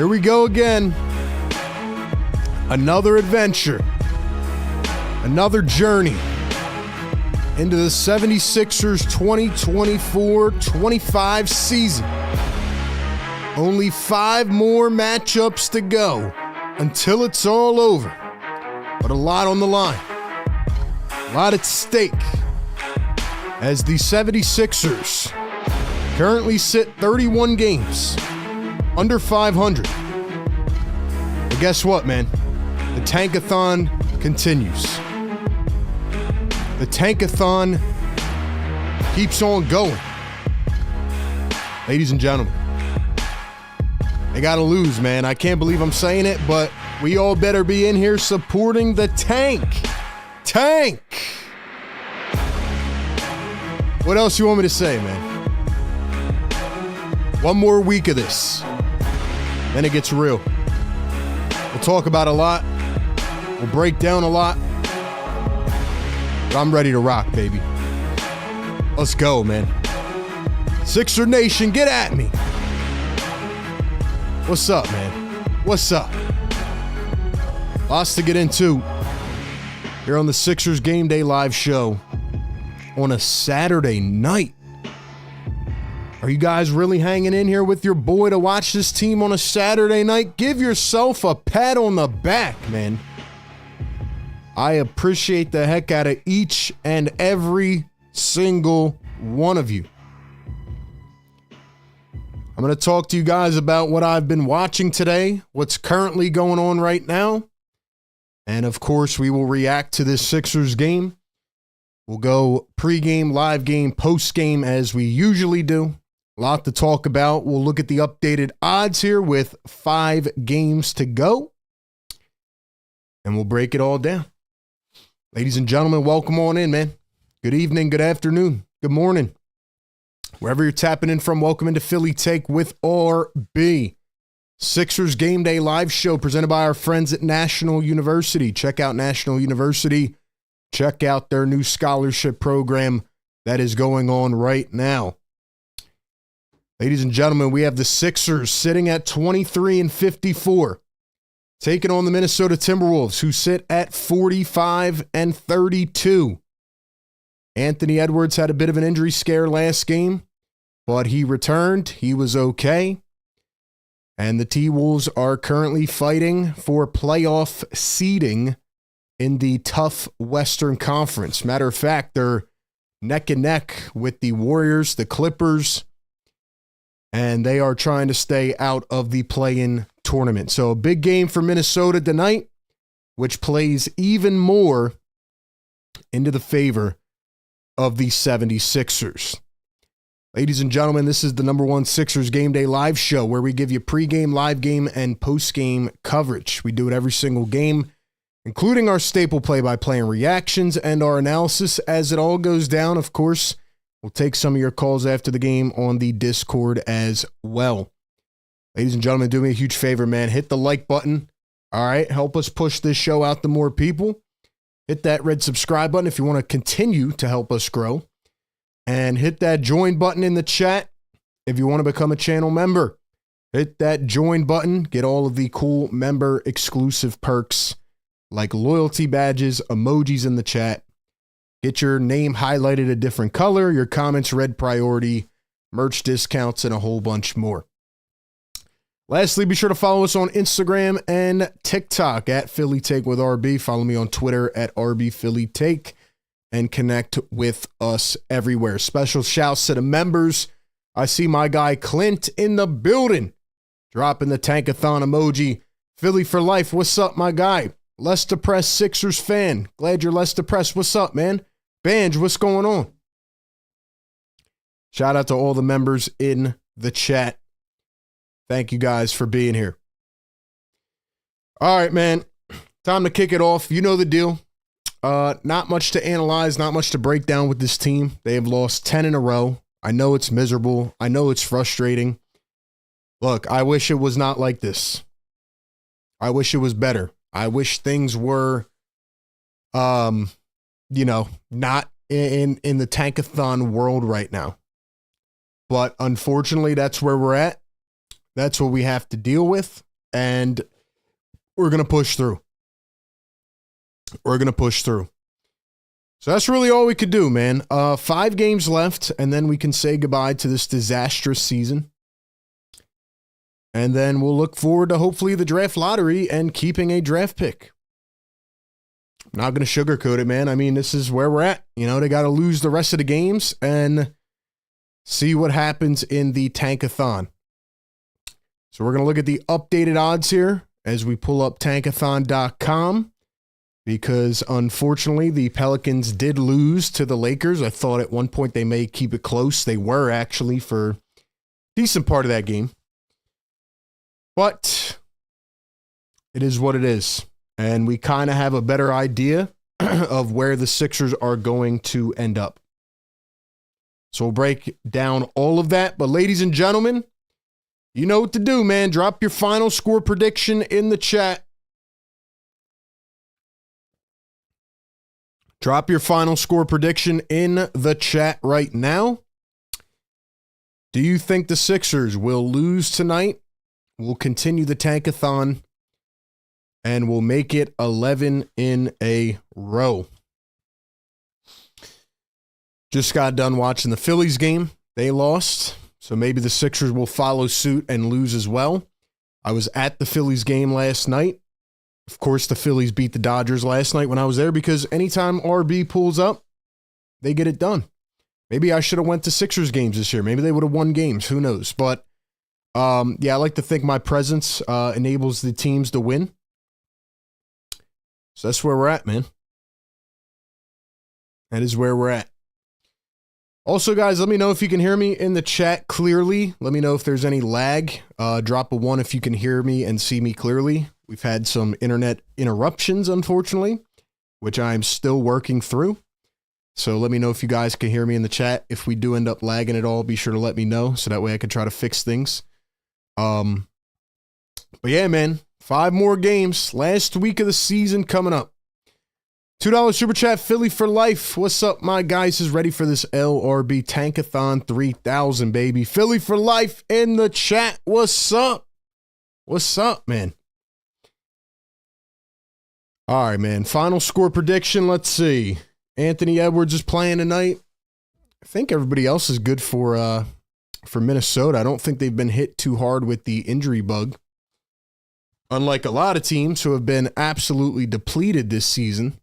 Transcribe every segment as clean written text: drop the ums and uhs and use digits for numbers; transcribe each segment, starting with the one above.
Here we go again. Another adventure. Another journey into the 76ers 2024-25 season. Only 5 more matchups to go until it's all over. But a lot on the line. A lot at stake. As the 76ers currently sit 31 games under 500. But guess what, man? The tankathon continues. The tankathon keeps on going. Ladies and gentlemen, they got to lose, man. I can't believe I'm saying it, but we all better be in here supporting the tank. Tank! What else you want me to say, man? One more week of this, then it gets real. We'll talk about a lot. We'll break down a lot. But I'm ready to rock, baby. Let's go, man. Sixer Nation, get at me. What's up, man? What's up? Lots to get into here on the Sixers Game Day Live show on a Saturday night. Are you guys really hanging in here with your boy to watch this team on a Saturday night? Give yourself a pat on the back, man. I appreciate the heck out of each and every single one of you. I'm going to talk to you guys about what I've been watching today, what's currently going on right now. And of course, we will react to this Sixers game. We'll go pregame, live game, postgame as we usually do. A lot to talk about. We'll look at the updated odds here with 5 games to go. And we'll break it all down. Ladies and gentlemen, welcome on in, man. Good evening, good afternoon, good morning. Wherever you're tapping in from, welcome into Philly Take with RB. Sixers Game Day Live show presented by our friends at National University. Check out National University. Check out their new scholarship program that is going on right now. Ladies and gentlemen, we have the Sixers sitting at 23-54, taking on the Minnesota Timberwolves, who sit at 45-32. Anthony Edwards had a bit of an injury scare last game, but he returned. He was okay. And the T-Wolves are currently fighting for playoff seeding in the tough Western Conference. Matter of fact, they're neck and neck with the Warriors, the Clippers, and they are trying to stay out of the play-in tournament. So a big game for Minnesota tonight, which plays even more into the favor of the 76ers. Ladies and gentlemen, this is the #1 Sixers Game Day Live show where we give you pregame, live game, and postgame coverage. We do it every single game, including our staple play-by-play and reactions and our analysis as it all goes down. Of course, we'll take some of your calls after the game on the Discord as well. Ladies and gentlemen, do me a huge favor, man. Hit the like button. All right, help us push this show out to more people. Hit that red subscribe button if you want to continue to help us grow. And hit that join button in the chat if you want to become a channel member. Hit that join button. Get all of the cool member exclusive perks like loyalty badges, emojis in the chat. Get your name highlighted a different color, your comments read priority, merch discounts, and a whole bunch more. Lastly, be sure to follow us on Instagram and TikTok at Philly Take with RB. Follow me on Twitter at RB Philly Take and connect with us everywhere. Special shouts to the members. I see my guy Clint in the building, dropping the tankathon emoji. Philly for life. What's up, my guy? Less depressed Sixers fan. Glad you're less depressed. What's up, man? Banj, what's going on? Shout out to all the members in the chat. Thank you guys for being here. All right, man. Time to kick it off. You know the deal. Not much to analyze, not much to break down with this team. They have lost 10 in a row. I know it's miserable. I know it's frustrating. Look, I wish it was not like this. I wish it was better. I wish things were, not in the tankathon world right now. But unfortunately, that's where we're at. That's what we have to deal with. and we're going to push through. We're going to push through. So that's really all we could do, man. 5 games left, and then we can say goodbye to this disastrous season. And then we'll look forward to hopefully the draft lottery and keeping a draft pick. I'm not going to sugarcoat it, man. I mean, this is where we're at. You know, they got to lose the rest of the games and see what happens in the tankathon. So we're going to look at the updated odds here as we pull up tankathon.com because unfortunately the Pelicans did lose to the Lakers. I thought at one point they may keep it close. They were actually for a decent part of that game. But it is what it is. And we kind of have a better idea of where the Sixers are going to end up. So we'll break down all of that. But ladies and gentlemen, you know what to do, man. Drop your final score prediction in the chat. Drop your final score prediction in the chat right now. Do you think the Sixers will lose tonight? We'll continue the tankathon, and we'll make it 11 in a row. Just got done watching the Phillies game. They lost, so maybe the Sixers will follow suit and lose as well. I was at the Phillies game last night. Of course, the Phillies beat the Dodgers last night when I was there because anytime RB pulls up, they get it done. Maybe I should have went to Sixers games this year. Maybe they would have won games. Who knows? But yeah, I like to think my presence enables the teams to win. So that's where we're at, man. That is where we're at. Also, guys, let me know if you can hear me in the chat clearly. Let me know if there's any lag. Drop a 1 if you can hear me and see me clearly. We've had some internet interruptions, unfortunately, which I'm still working through. So let me know if you guys can hear me in the chat. If we do end up lagging at all, be sure to let me know so that way I can try to fix things. But yeah, man, 5 more games. Last week of the season coming up. $2 Super Chat, Philly for life. What's up, my guys? Is ready for this LRB Tankathon 3000, baby. Philly for life in the chat. What's up? What's up, man? All right, man. Final score prediction. Let's see. Anthony Edwards is playing tonight. I think everybody else is good for Minnesota. I don't think they've been hit too hard with the injury bug. Unlike a lot of teams who have been absolutely depleted this season.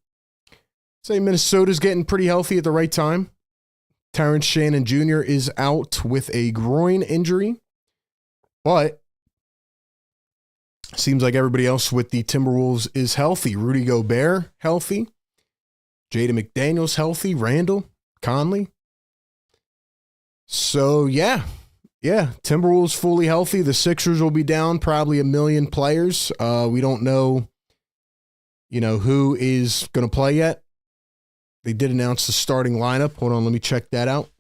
Say Minnesota's getting pretty healthy at the right time. Terrence Shannon Jr. is out with a groin injury. But seems like everybody else with the Timberwolves is healthy. Rudy Gobert, healthy. Jaden McDaniels, healthy. Randall, Conley. So, yeah. Yeah, Timberwolves fully healthy. The Sixers will be down probably 1 million players. We don't know, who is going to play yet. They did announce the starting lineup. Hold on, let me check that out.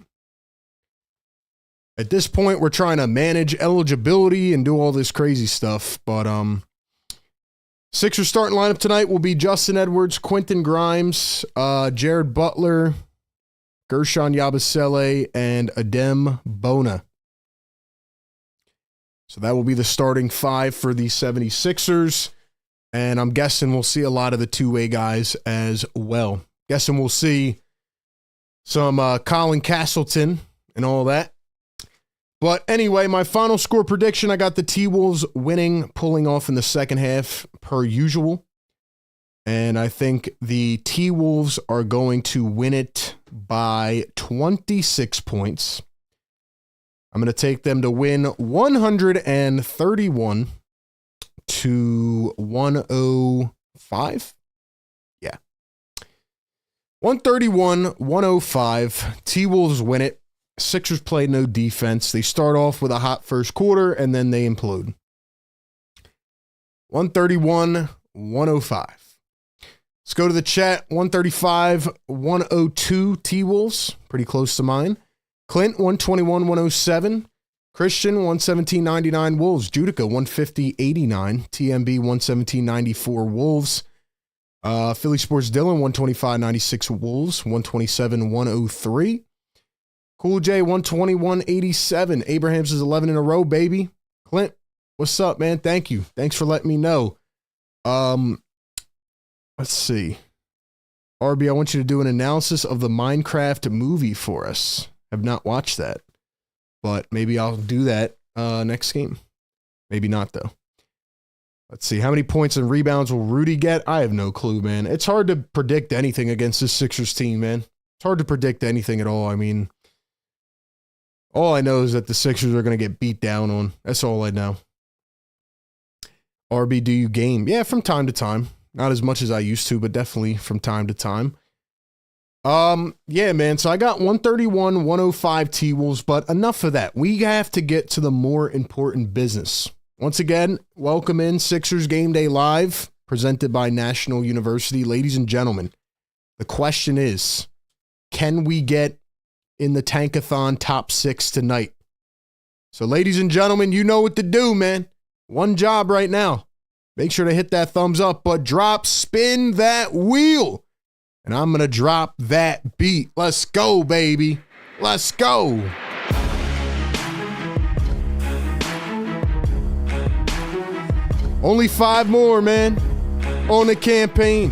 At this point, we're trying to manage eligibility and do all this crazy stuff. But Sixers starting lineup tonight will be Justin Edwards, Quentin Grimes, Jared Butler, Gershon Yabusele, and Adem Bona. So that will be the starting 5 for the 76ers. And I'm guessing we'll see a lot of the two-way guys as well. Guessing we'll see some Colin Castleton and all that. But anyway, my final score prediction, I got the T-Wolves winning, pulling off in the second half per usual. And I think the T-Wolves are going to win it by 26 points. I'm going to take them to win 131 to 105. Yeah. 131-105. T-Wolves win it. Sixers play no defense. They start off with a hot first quarter, and then they implode. 131-105. Let's go to the chat. 135-102 T-Wolves. Pretty close to mine. Clint, 121-107. Christian, 117.99 Wolves. Judica, 150.89. TMB, 117.94 Wolves. Philly Sports Dylan, 125.96 Wolves. 127-103. Cool J, 121.87. Abrahams is 11 in a row, baby. Clint, What's up, man? Thank you. Thanks for letting me know. Let's see. RB, I want you to do an analysis of the Minecraft movie for us. I've not watched that, but maybe I'll do that next game. Maybe not, though. Let's see. How many points and rebounds will Rudy get? I have no clue, man. It's hard to predict anything against this Sixers team, man. It's hard to predict anything at all. I mean, all I know is that the Sixers are going to get beat down on. That's all I know. RB, do you game? Yeah, from time to time. Not as much as I used to, but definitely from time to time. Yeah, man. So I got 131, 105 T-Wolves, but enough of that. We have to get to the more important business. Once again, welcome in Sixers Game Day Live, presented by National University. Ladies and gentlemen, the question is, can we get in the Tankathon top 6 tonight? So ladies and gentlemen, you know what to do, man. One job right now. Make sure to hit that thumbs up, but spin that wheel. And I'm going to drop that beat. Let's go, baby. Let's go. Only 5 more, man, on the campaign.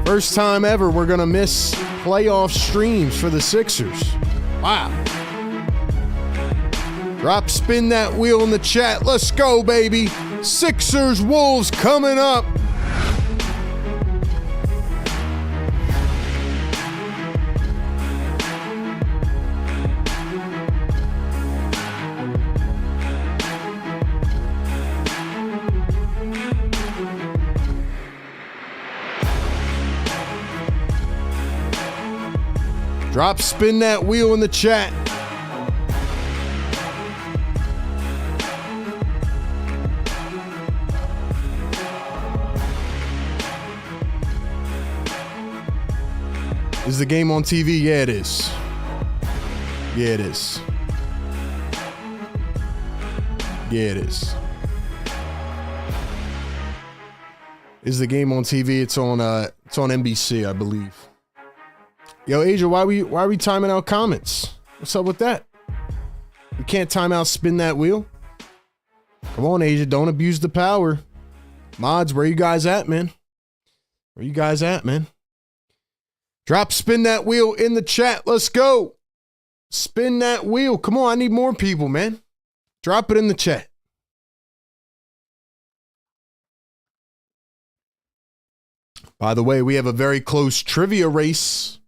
First time ever we're going to miss playoff streams for the Sixers. Wow. Spin that wheel in the chat. Let's go, baby. Sixers Wolves coming up. Spin that wheel in the chat. Is the game on TV? Yeah, it is. Yeah, it is. Yeah, it is. Is the game on TV? It's on NBC, I believe. Yo, Asia, why we timing out comments? What's up with that? We can't time out spin that wheel. Come on, Asia, don't abuse the power. Mods, where you guys at, man? Where you guys at, man? Spin that wheel in the chat. Let's go. Spin that wheel. Come on, I need more people, man. Drop it in the chat. By the way, we have a very close trivia race.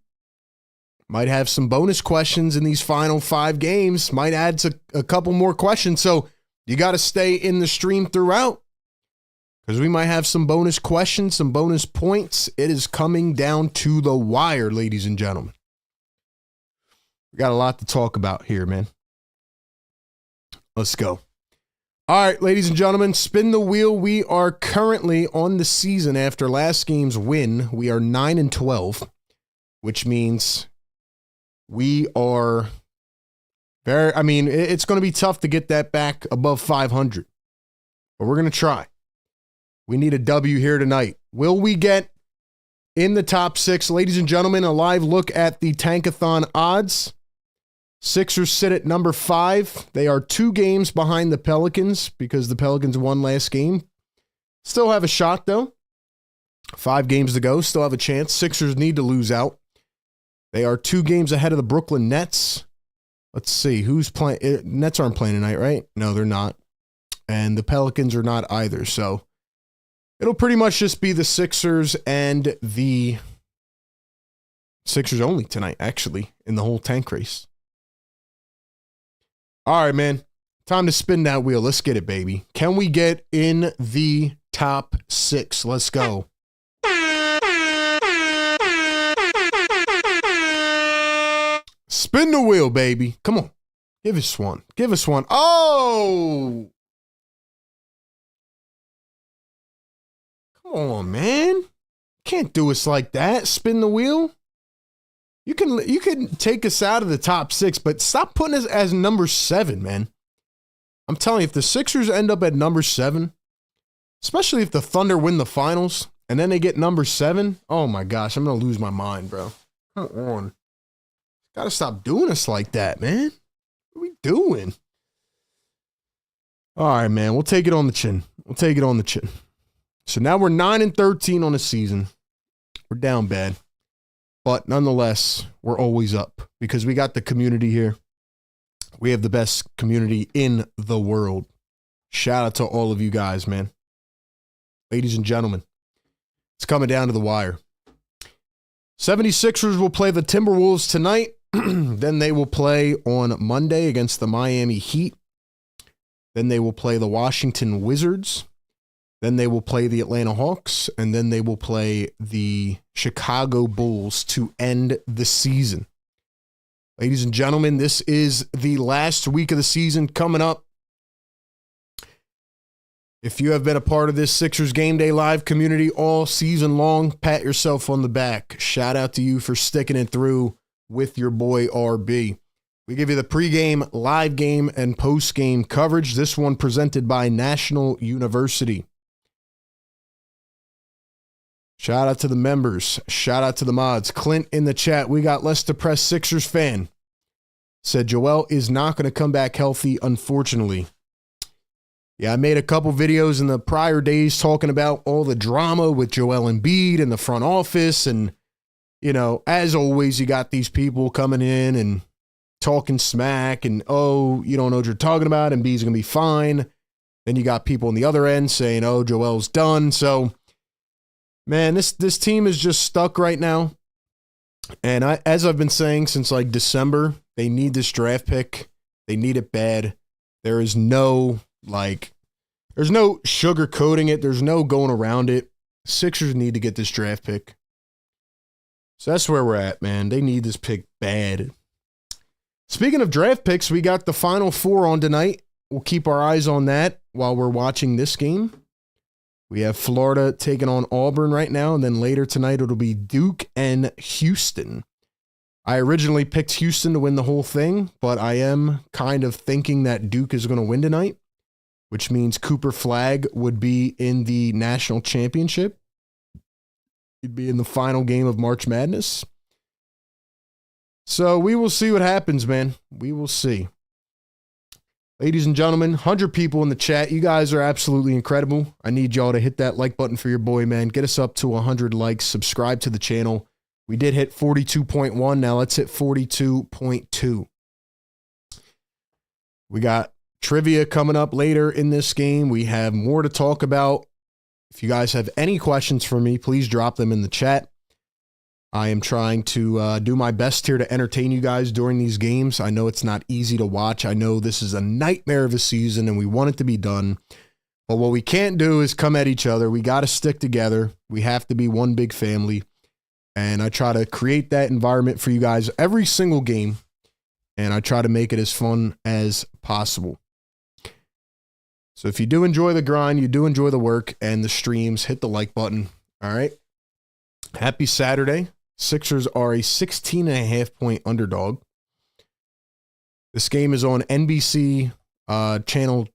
Might have some bonus questions in these final 5 games. Might add a couple more questions. So you got to stay in the stream throughout, because we might have some bonus questions, some bonus points. It is coming down to the wire, ladies and gentlemen. We got a lot to talk about here, man. Let's go. All right, ladies and gentlemen, spin the wheel. We are currently on the season after last game's win. We are 9-12, which means we are it's going to be tough to get that back above 500, but we're going to try. We need a W here tonight. Will we get in the top 6? Ladies and gentlemen, a live look at the Tankathon odds. Sixers sit at number 5. They are 2 games behind the Pelicans because the Pelicans won last game. Still have a shot, though. 5 games to go. Still have a chance. Sixers need to lose out. They are 2 games ahead of the Brooklyn Nets. Let's see. Who's playing? Nets aren't playing tonight, right? No, they're not. And the Pelicans are not either. So it'll pretty much just be the Sixers and the Sixers only tonight, actually, in the whole tank race. All right, man. Time to spin that wheel. Let's get it, baby. Can we get in the top 6? Let's go. Spin the wheel, baby. Come on. Give us one. Give us one. Oh! Come on, man. Can't do us like that. Spin the wheel. You can take us out of the top 6, but stop putting us as number 7, man. I'm telling you, if the Sixers end up at number 7, especially if the Thunder win the finals and then they get number 7, oh my gosh, I'm going to lose my mind, bro. Come on. Got to stop doing us like that, man. What are we doing? All right, man. We'll take it on the chin. We'll take it on the chin. So now we're 9-13 on the season. We're down bad. But nonetheless, we're always up because we got the community here. We have the best community in the world. Shout out to all of you guys, man. Ladies and gentlemen, it's coming down to the wire. 76ers will play the Timberwolves tonight. Then they will play on Monday against the Miami Heat. Then they will play the Washington Wizards. Then they will play the Atlanta Hawks. And then they will play the Chicago Bulls to end the season. Ladies and gentlemen, this is the last week of the season coming up. If you have been a part of this Sixers Game Day Live community all season long, pat yourself on the back. Shout out to you for sticking it through with your boy RB. We give you the pregame, live game, and postgame coverage. This one presented by National University. Shout out to the members. Shout out to the mods. Clint in the chat. We got Less Depressed Sixers fan. Said Joel is not going to come back healthy, unfortunately. Yeah, I made a couple videos in the prior days talking about all the drama with Joel Embiid in the front office. And, you know, as always, you got these people coming in and talking smack and, oh, you don't know what you're talking about. Embiid's going to be fine. Then you got people on the other end saying, oh, Joel's done. So, man, this team is just stuck right now. And as I've been saying since like December, they need this draft pick. They need it bad. There is no... there's no sugarcoating it. There's no going around it. Sixers need to get this draft pick. So that's where we're at, man. They need this pick bad. Speaking of draft picks, we got the Final Four on tonight. We'll keep our eyes on that while we're watching this game. We have Florida taking on Auburn right now, and then later tonight it'll be Duke and Houston. I originally picked Houston to win the whole thing, but I am kind of thinking that Duke is going to win tonight, which means Cooper Flagg would be in the national championship. He'd be in the final game of March Madness. So we will see what happens, man. We will see. Ladies and gentlemen, 100 people in the chat. You guys are absolutely incredible. I need y'all to hit that like button for your boy, man. Get us up to 100 likes. Subscribe to the channel. We did hit 42.1. Now let's hit 42.2. We got trivia coming up later in this game. We have more to talk about. If you guys have any questions for me, please drop them in the chat. I am trying to do my best here to entertain you guys during these games. I know it's not easy to watch. I know this is a nightmare of a season and we want it to be done. But what we can't do is come at each other. We got to stick together. We have to be one big family. And I try to create that environment for you guys every single game. And I try to make it as fun as possible. So if you do enjoy the grind, you do enjoy the work and the streams, hit the like button. All right. Happy Saturday. Sixers are a 16.5-point underdog. This game is on NBC channel.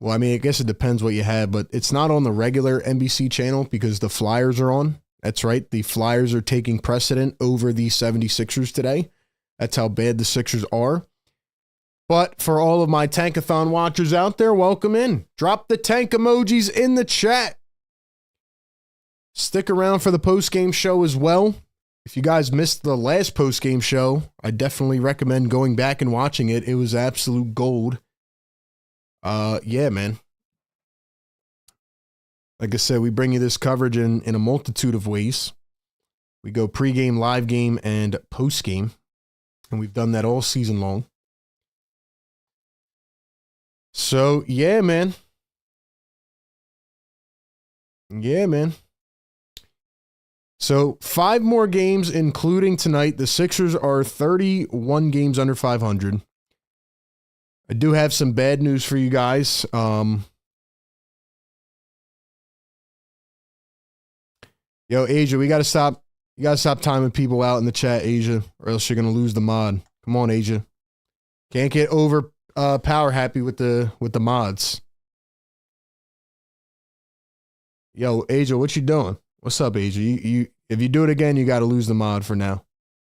Well, I mean, I guess it depends what you have, but it's not on the regular NBC channel because the Flyers are on. That's right. The Flyers are taking precedent over the 76ers today. That's how bad the Sixers are. But for all of my Tankathon watchers out there, welcome in. Drop the tank emojis in the chat. Stick around for the postgame show as well. If you guys missed the last postgame show, I definitely recommend going back and watching it. It was absolute gold. Yeah, man. Like I said, we bring you this coverage in a multitude of ways. We go pregame, live game, and postgame. And we've done that all season long. So, yeah, man. Yeah, man. So 5 more games, including tonight. The Sixers are 31 games under 500. I do have some bad news for you guys. Yo, Asia, we got to stop. You got to stop timing people out in the chat, Asia, or else you're going to lose the mod. Come on, Asia. Can't get over power happy with the mods. Yo, Asia, what you doing? What's up, Asia? You if you do it again, you got to lose the mod for now.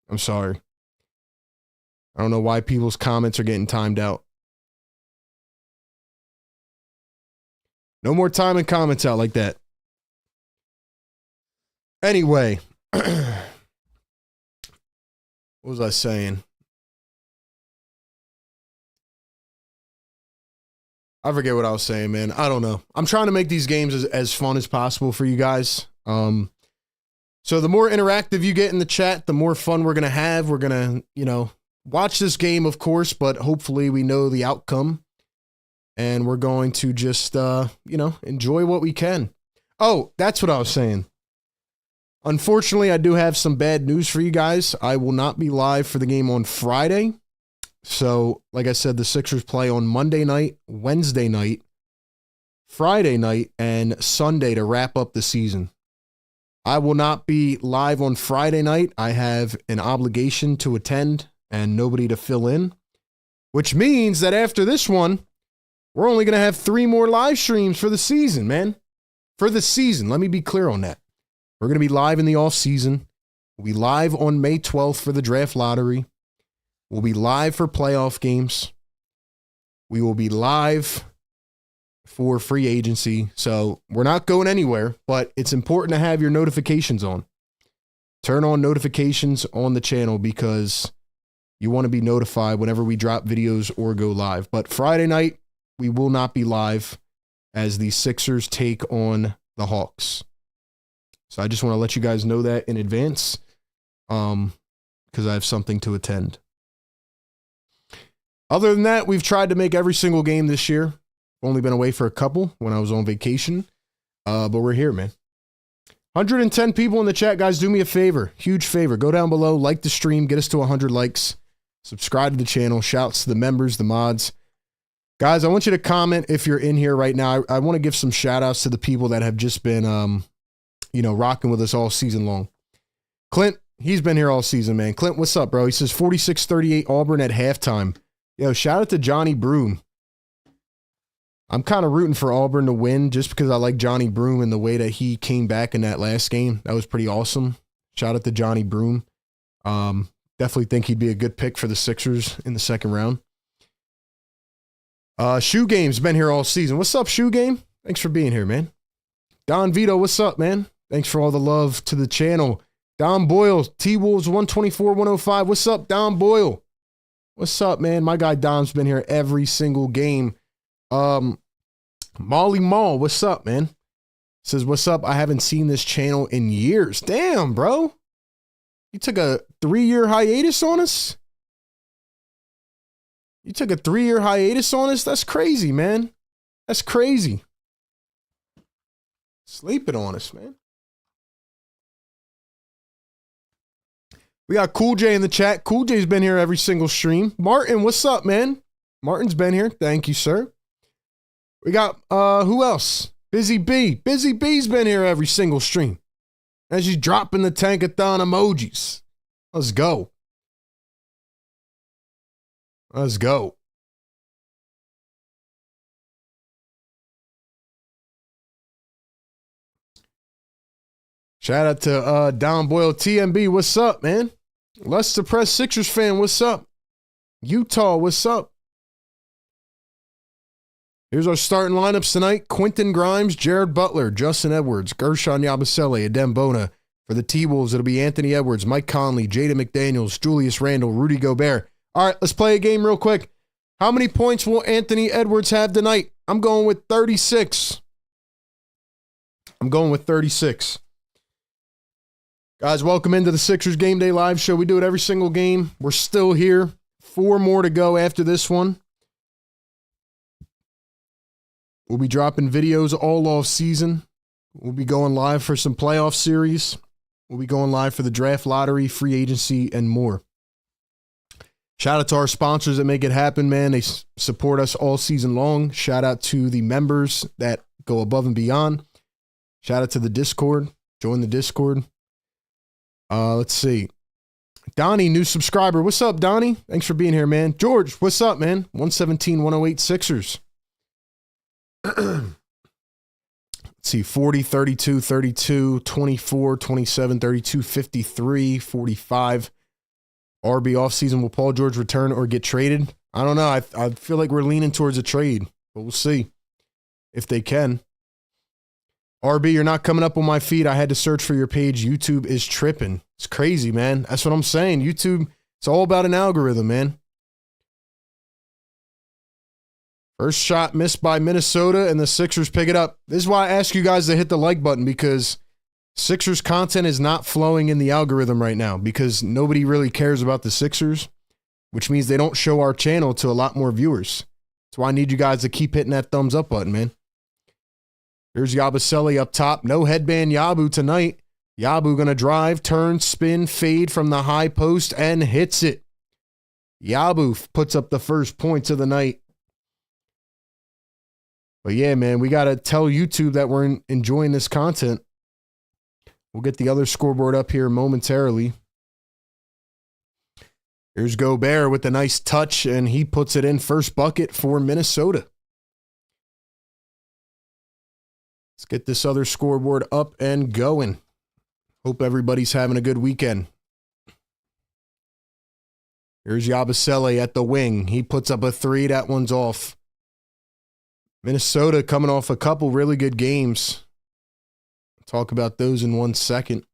I'm sorry. I don't know why people's comments are getting timed out. No more time and comments out like that. Anyway, what was I saying? I forget what I was saying, man. I don't know. I'm trying to make these games as fun as possible for you guys. So the more interactive you get in the chat, the more fun we're going to have. We're going to, watch this game, of course, but hopefully we know the outcome. And we're going to just, enjoy what we can. Oh, that's what I was saying. Unfortunately, I do have some bad news for you guys. I will not be live for the game on Friday. So, like I said, the Sixers play on Monday night, Wednesday night, Friday night, and Sunday to wrap up the season. I will not be live on Friday night. I have an obligation to attend and nobody to fill in, which means that after this one, we're only going to have 3 more live streams for the season, man. For the season. Let me be clear on that. We're going to be live in the off season. We'll be live on May 12th for the draft lottery. We'll be live for playoff games. We will be live for free agency. So we're not going anywhere, but it's important to have your notifications on. Turn on notifications on the channel because you want to be notified whenever we drop videos or go live. But Friday night, we will not be live as the Sixers take on the Hawks. So I just want to let you guys know that in advance because I have something to attend. Other than that, we've tried to make every single game this year. Only been away for a couple when I was on vacation. But we're here, man. 110 people in the chat, guys. Do me a favor. Huge favor. Go down below, like the stream, get us to 100 likes. Subscribe to the channel. Shouts to the members, the mods. Guys, I want you to comment if you're in here right now. I want to give some shout outs to the people that have just been, rocking with us all season long. Clint, he's been here all season, man. Clint, what's up, bro? He says 46-38 Auburn at halftime. Yo, shout out to Johnny Broom. I'm kind of rooting for Auburn to win just because I like Johnny Broom and the way that he came back in that last game. That was pretty awesome. Shout out to Johnny Broom. Definitely think he'd be a good pick for the Sixers in the second round. Shoe Game's been here all season. What's up, Shoe Game? Thanks for being here, man. Don Vito, what's up, man? Thanks for all the love to the channel. Don Boyle, T-Wolves 124-105. What's up, Don Boyle? What's up, man? My guy Dom's been here every single game. Molly Mall, what's up, man? Says, what's up? I haven't seen this channel in years. Damn, bro. You took a 3-year hiatus on us? You took a 3-year hiatus on us? That's crazy, man. That's crazy. Sleeping on us, man. We got Cool J in the chat. Cool J's been here every single stream. Martin, what's up, man? Martin's been here. Thank you, sir. We got, who else? Busy B. Busy B's been here every single stream. And she's dropping the tankathon emojis. Let's go. Let's go. Shout out to Don Boyle TMB. What's up, man? Less Suppressed Sixers fan. What's up? Utah, what's up? Here's our starting lineups tonight. Quentin Grimes, Jared Butler, Justin Edwards, Gershon Yabusele, Adem Bona. For the T-Wolves, it'll be Anthony Edwards, Mike Conley, Jaden McDaniels, Julius Randle, Rudy Gobert. All right, let's play a game real quick. How many points will Anthony Edwards have tonight? I'm going with 36. I'm going with 36. Guys, welcome into the Sixers Game Day Live Show. We do it every single game. We're still here. 4 more to go after this one. We'll be dropping videos all off season. We'll be going live for some playoff series. We'll be going live for the draft lottery, free agency, and more. Shout out to our sponsors that make it happen, man. They support us all season long. Shout out to the members that go above and beyond. Shout out to the Discord. Join the Discord. Let's see. Donnie, new subscriber. What's up, Donnie? Thanks for being here, man. George, what's up, man? 117-108 Sixers. Let's see. 40, 32, 32, 24, 27, 32, 53, 45. RB offseason. Will Paul George return or get traded? I don't know. I feel like we're leaning towards a trade, but we'll see if they can. RB, you're not coming up on my feed. I had to search for your page. YouTube is tripping. It's crazy, man. That's what I'm saying. YouTube, it's all about an algorithm, man. First shot missed by Minnesota, and the Sixers pick it up. This is why I ask you guys to hit the like button, because Sixers content is not flowing in the algorithm right now because nobody really cares about the Sixers, which means they don't show our channel to a lot more viewers. That's why I need you guys to keep hitting that thumbs up button, man. Here's Yabusele up top. No headband Yabu tonight. Yabu going to drive, turn, spin, fade from the high post, and hits it. Yabu puts up the first points of the night. But yeah, man, we got to tell YouTube that we're enjoying this content. We'll get the other scoreboard up here momentarily. Here's Gobert with a nice touch, and he puts it in. First bucket for Minnesota. Let's get this other scoreboard up and going. Hope everybody's having a good weekend. Here's Yabusele at the wing. He puts up a three. That one's off. Minnesota coming off a couple really good games. I'll talk about those in 1 second.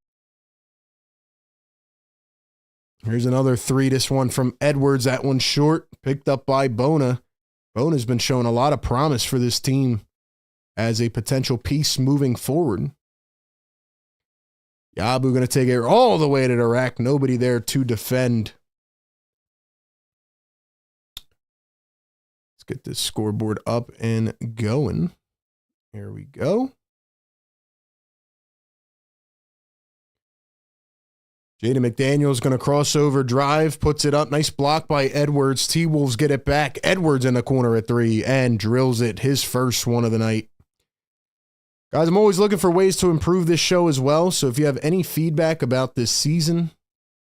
Here's another three. This one from Edwards. That one short. Picked up by Bona. Bona's been showing a lot of promise for this team as a potential piece moving forward. Yabu going to take it all the way to the rack. Nobody there to defend. Get this scoreboard up and going. Here we go. Jaden McDaniels going to cross over, drive, puts it up. Nice block by Edwards. T-Wolves get it back. Edwards in the corner at three and drills it. His first one of the night. Guys, I'm always looking for ways to improve this show as well. So if you have any feedback about this season,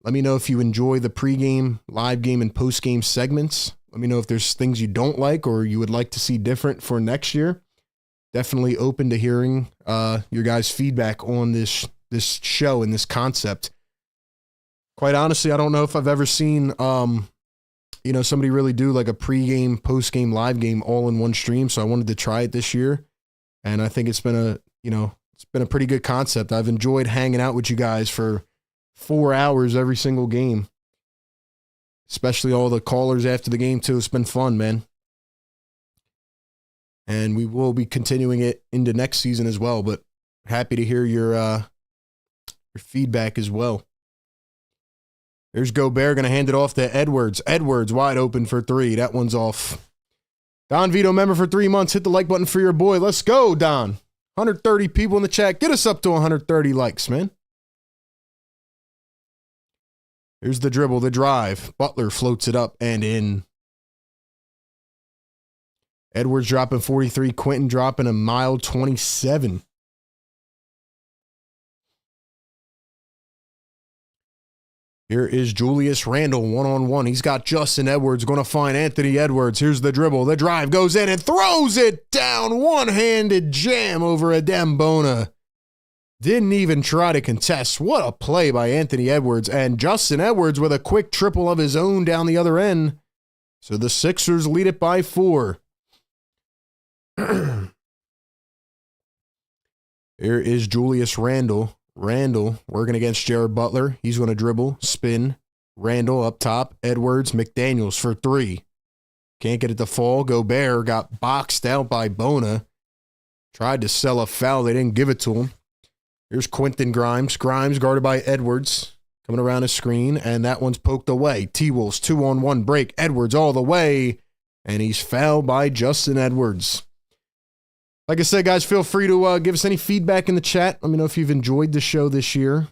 let me know if you enjoy the pregame, live game, and postgame segments. Let me know if there's things you don't like or you would like to see different for next year. Definitely open to hearing your guys' feedback on this show and this concept. Quite honestly, I don't know if I've ever seen somebody really do like a pregame, postgame, live game all in one stream. So I wanted to try it this year, and I think it's been a pretty good concept. I've enjoyed hanging out with you guys for 4 hours every single game. Especially all the callers after the game, too. It's been fun, man. And we will be continuing it into next season as well, but happy to hear your feedback as well. There's Gobert going to hand it off to Edwards. Edwards wide open for three. That one's off. Don Vito, member for 3 months. Hit the like button for your boy. Let's go, Don. 130 people in the chat. Get us up to 130 likes, man. Here's the dribble, the drive. Butler floats it up and in. Edwards dropping 43. Quentin dropping a mild 27. Here is Julius Randle one-on-one. He's got Justin Edwards going to find Anthony Edwards. Here's the dribble. The drive goes in and throws it down. One-handed jam over Adem Bona. Didn't even try to contest. What a play by Anthony Edwards. And Justin Edwards with a quick triple of his own down the other end. So the Sixers lead it by 4. Here is Julius Randle. Randle working against Jared Butler. He's going to dribble, spin. Randle up top. Edwards, McDaniels for three. Can't get it to fall. Gobert got boxed out by Bona. Tried to sell a foul. They didn't give it to him. Here's Quentin Grimes. Grimes guarded by Edwards. Coming around a screen, and that one's poked away. T-Wolves 2-on-1 break. Edwards all the way, and he's fouled by Justin Edwards. Like I said, guys, feel free to give us any feedback in the chat. Let me know if you've enjoyed the show this year.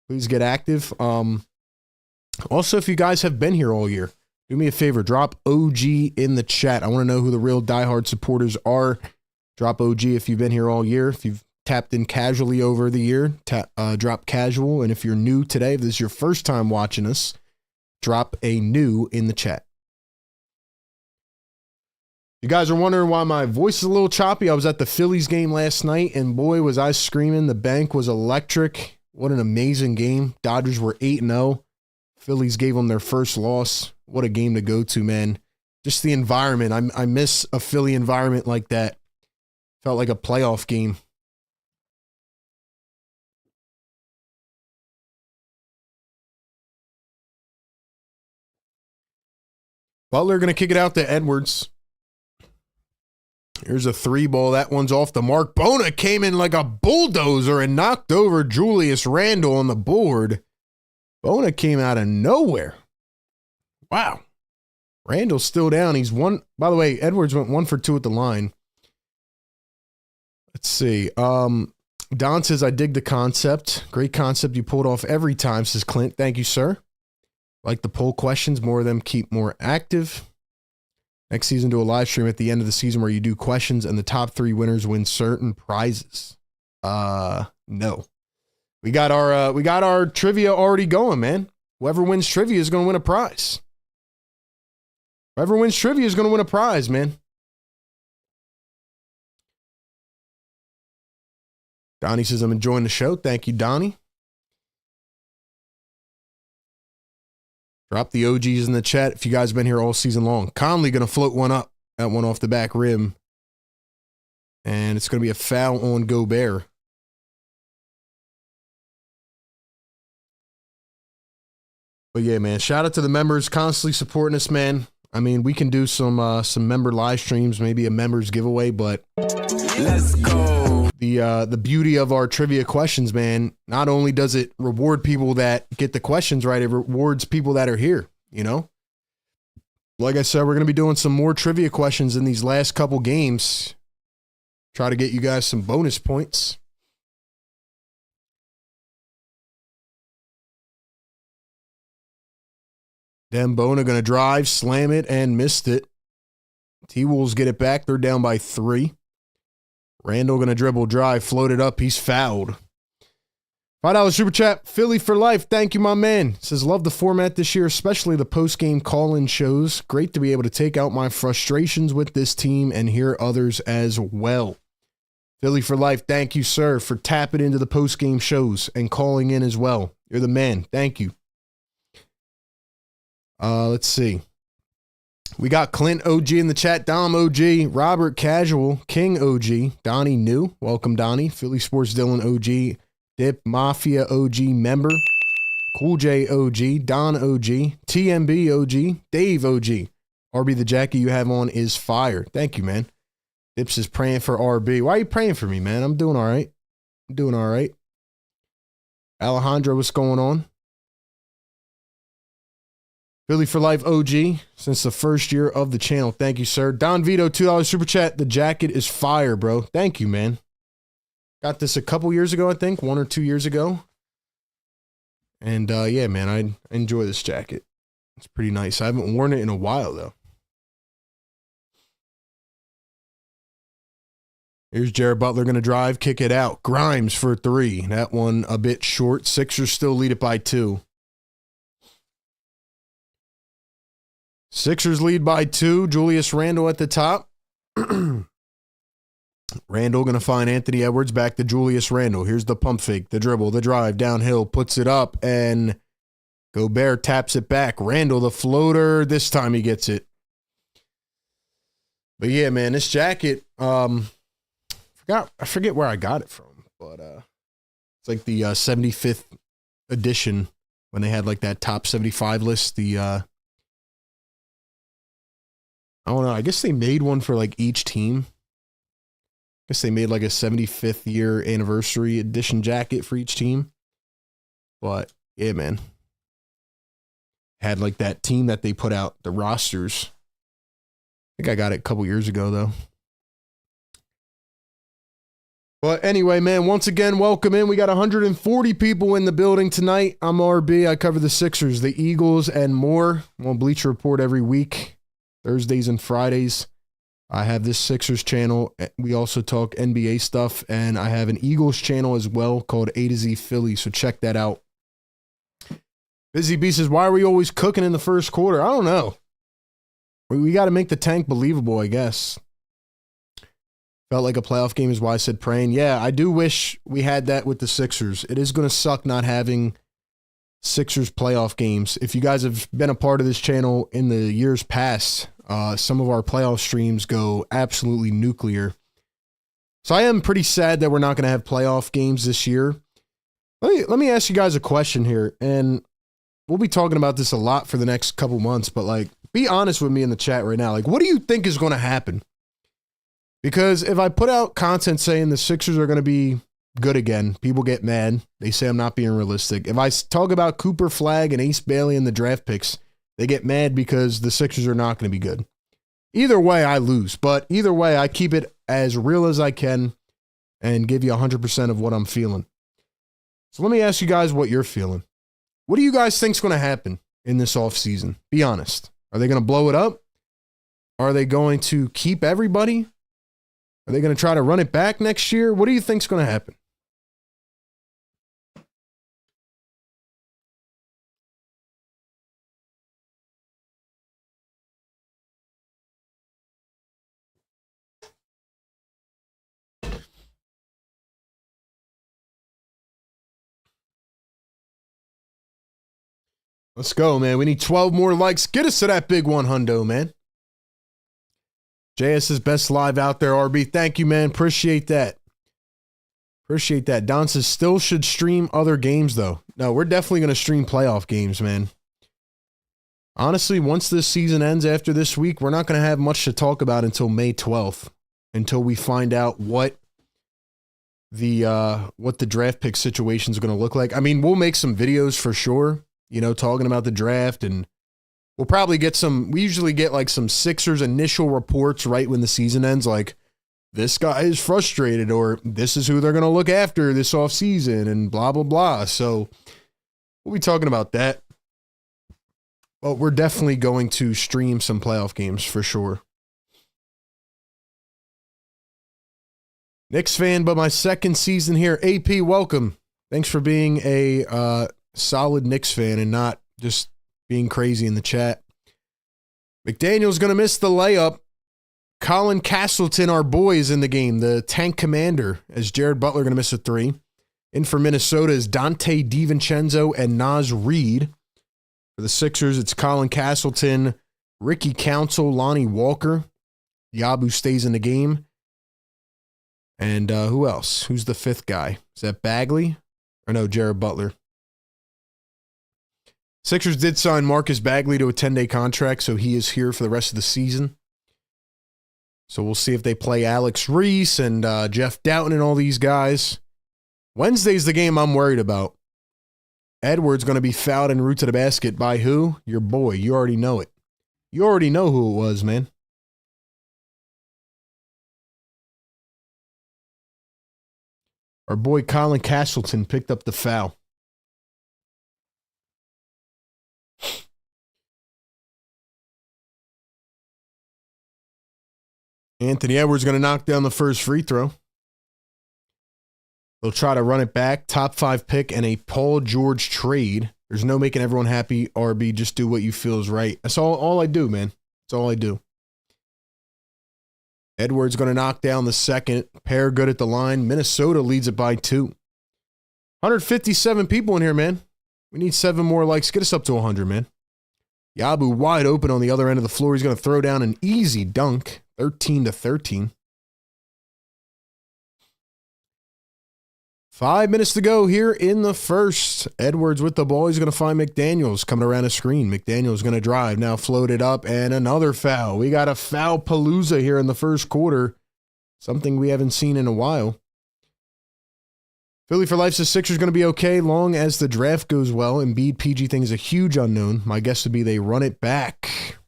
Please get active. Also, if you guys have been here all year, do me a favor. Drop OG in the chat. I want to know who the real diehard supporters are. Drop OG if you've been here all year. If you've tapped in casually over the year, drop casual. And if you're new today, if this is your first time watching us, drop a new in the chat. You guys are wondering why my voice is a little choppy. I was at the Phillies game last night, and boy, was I screaming. The bank was electric. What an amazing game. Dodgers were 8-0. Phillies gave them their first loss. What a game to go to, man. Just the environment. I miss a Philly environment like that. Felt like a playoff game. Butler going to kick it out to Edwards. Here's a 3-ball. That one's off the mark. Bona came in like a bulldozer and knocked over Julius Randle on the board. Bona came out of nowhere. Wow. Randle's still down. He's one. By the way, Edwards went 1 for 2 at the line. Let's see. Don says, I dig the concept. Great concept you pulled off every time, says Clint. Thank you, sir. Like the poll questions. More of them keep more active. Next season, do a live stream at the end of the season where you do questions and the top 3 winners win certain prizes. No. We got our trivia already going, man. Whoever wins trivia is going to win a prize. Whoever wins trivia is going to win a prize, man. Donnie says, I'm enjoying the show. Thank you, Donnie. Drop the OGs in the chat if you guys have been here all season long. Conley going to float one up. That one off the back rim. And it's going to be a foul on Gobert. But yeah, man, shout out to the members constantly supporting us, man. I mean, we can do some member live streams, maybe a members giveaway, but let's go. The beauty of our trivia questions, man, not only does it reward people that get the questions right, it rewards people that are here, you know? Like I said, we're going to be doing some more trivia questions in these last couple games. Try to get you guys some bonus points. Bona going to drive, slam it, and missed it. T-Wolves get it back. They're down by 3. Randle going to dribble, drive, float it up. He's fouled. $5 super chat. Philly for life. Thank you, my man. Says, love the format this year, especially the post-game call-in shows. Great to be able to take out my frustrations with this team and hear others as well. Philly for life. Thank you, sir, for tapping into the post-game shows and calling in as well. You're the man. Thank you. Let's see. We got Clint OG in the chat. Dom OG. Robert Casual. King OG. Donnie New. Welcome, Donnie. Philly Sports Dylan OG. Dip Mafia OG member. Cool J OG. Don OG. TMB OG. Dave OG. RB, the jacket you have on is fire. Thank you, man. Dips is praying for RB. Why are you praying for me, man? I'm doing all right. I'm doing all right. Alejandro, what's going on? Philly for Life OG, since the first year of the channel. Thank you, sir. Don Vito, $2 super chat. The jacket is fire, bro. Thank you, man. Got this a couple years ago, I think. 1 or 2 years ago. And yeah, man, I enjoy this jacket. It's pretty nice. I haven't worn it in a while, though. Here's Jared Butler going to drive, kick it out. Grimes for 3. That one a bit short. Sixers still lead it by 2. Sixers lead by 2. Julius Randle at the top. Randle going to find Anthony Edwards. Back to Julius Randle. Here's the pump fake, the dribble, the drive, downhill, puts it up, and Gobert taps it back. Randle, the floater. This time he gets it. But yeah, man, this jacket, I forget where I got it from, but it's like the 75th edition when they had like that top 75 list. I don't know. I guess they made one for like each team. I guess they made like a 75th year anniversary edition jacket for each team. But yeah, man. Had like that team that they put out, the rosters. I think I got it a couple years ago though. But anyway, man, once again, welcome in. We got 140 people in the building tonight. I'm RB. I cover the Sixers, the Eagles, and more. I'm on Bleacher Report every week. Thursdays and Fridays. I have this Sixers channel. We also talk NBA stuff, and I have an Eagles channel as well called A to Z Philly, so check that out. Busy B says, why are we always cooking in the first quarter? I don't know. We got to make the tank believable, I guess. Felt like a playoff game is why I said praying. Yeah, I do wish we had that with the Sixers. It is going to suck not having Sixers playoff games. If you guys have been a part of this channel in the years past, some of our playoff streams go absolutely nuclear. So I am pretty sad that we're not going to have playoff games this year. Let me ask you guys a question here, and we'll be talking about this a lot for the next couple months, but like, be honest with me in the chat right now. Like, what do you think is going to happen? Because if I put out content saying the Sixers are going to be good again, people get mad. They say I'm not being realistic. If I talk about Cooper Flagg and Ace Bailey in the draft picks, they get mad because the Sixers are not going to be good. Either way, I lose. But either way, I keep it as real as I can and give you 100% of what I'm feeling. So let me ask you guys what you're feeling. What do you guys think is going to happen in this offseason? Be honest. Are they going to blow it up? Are they going to keep everybody? Are they going to try to run it back next year? What do you think is going to happen? Let's go, man. We need 12 more likes. Get us to that big 100, man. JS's best live out there, RB. Thank you, man. Appreciate that. Appreciate that. Don says still should stream other games, though. No, we're definitely going to stream playoff games, man. Honestly, once this season ends after this week, we're not going to have much to talk about until May 12th, until we find out what the draft pick situation is going to look like. I mean, we'll make some videos for sure, you know, talking about the draft, and we'll probably get some, we usually get like some Sixers initial reports right when the season ends, like this guy is frustrated or this is who they're going to look after this offseason and blah, blah, blah. So we'll be talking about that. But we're definitely going to stream some playoff games for sure. Knicks fan, but my second season here. AP, welcome. Thanks for being a solid Knicks fan and not just being crazy in the chat. McDaniel's going to miss the layup. Colin Castleton, our boy, is in the game. The tank commander, as Jared Butler going to miss a three. In for Minnesota is Dante DiVincenzo and Naz Reid. For the Sixers, it's Colin Castleton, Ricky Council, Lonnie Walker. Yabu stays in the game. And who else? Who's the fifth guy? Is that Bagley? Or no, Jared Butler. Sixers did sign Marcus Bagley to a 10-day contract, so he is here for the rest of the season. So we'll see if they play Alex Reese and Jeff Doughton and all these guys. Wednesday's the game I'm worried about. Edwards going to be fouled en route to the basket by who? Your boy. You already know it. You already know who it was, man. Our boy Colin Castleton picked up the foul. Anthony Edwards going to knock down the first free throw. They'll try to run it back. Top 5 pick and a Paul George trade. There's no making everyone happy, RB. Just do what you feel is right. That's all I do, man. That's all I do. Edwards going to knock down the second. Pair good at the line. Minnesota leads it by 2. 157 people in here, man. We need 7 more likes. Get us up to 100, man. Yabu wide open on the other end of the floor. He's going to throw down an easy dunk. 13-13. 5 minutes to go here in the first. Edwards with the ball. He's going to find McDaniels coming around a screen. McDaniels going to drive. Now floated up and another foul. We got a foul palooza here in the first quarter. Something we haven't seen in a while. Philly for life says Sixers going to be okay long as the draft goes well. Embiid PG thing is a huge unknown. My guess would be they run it back.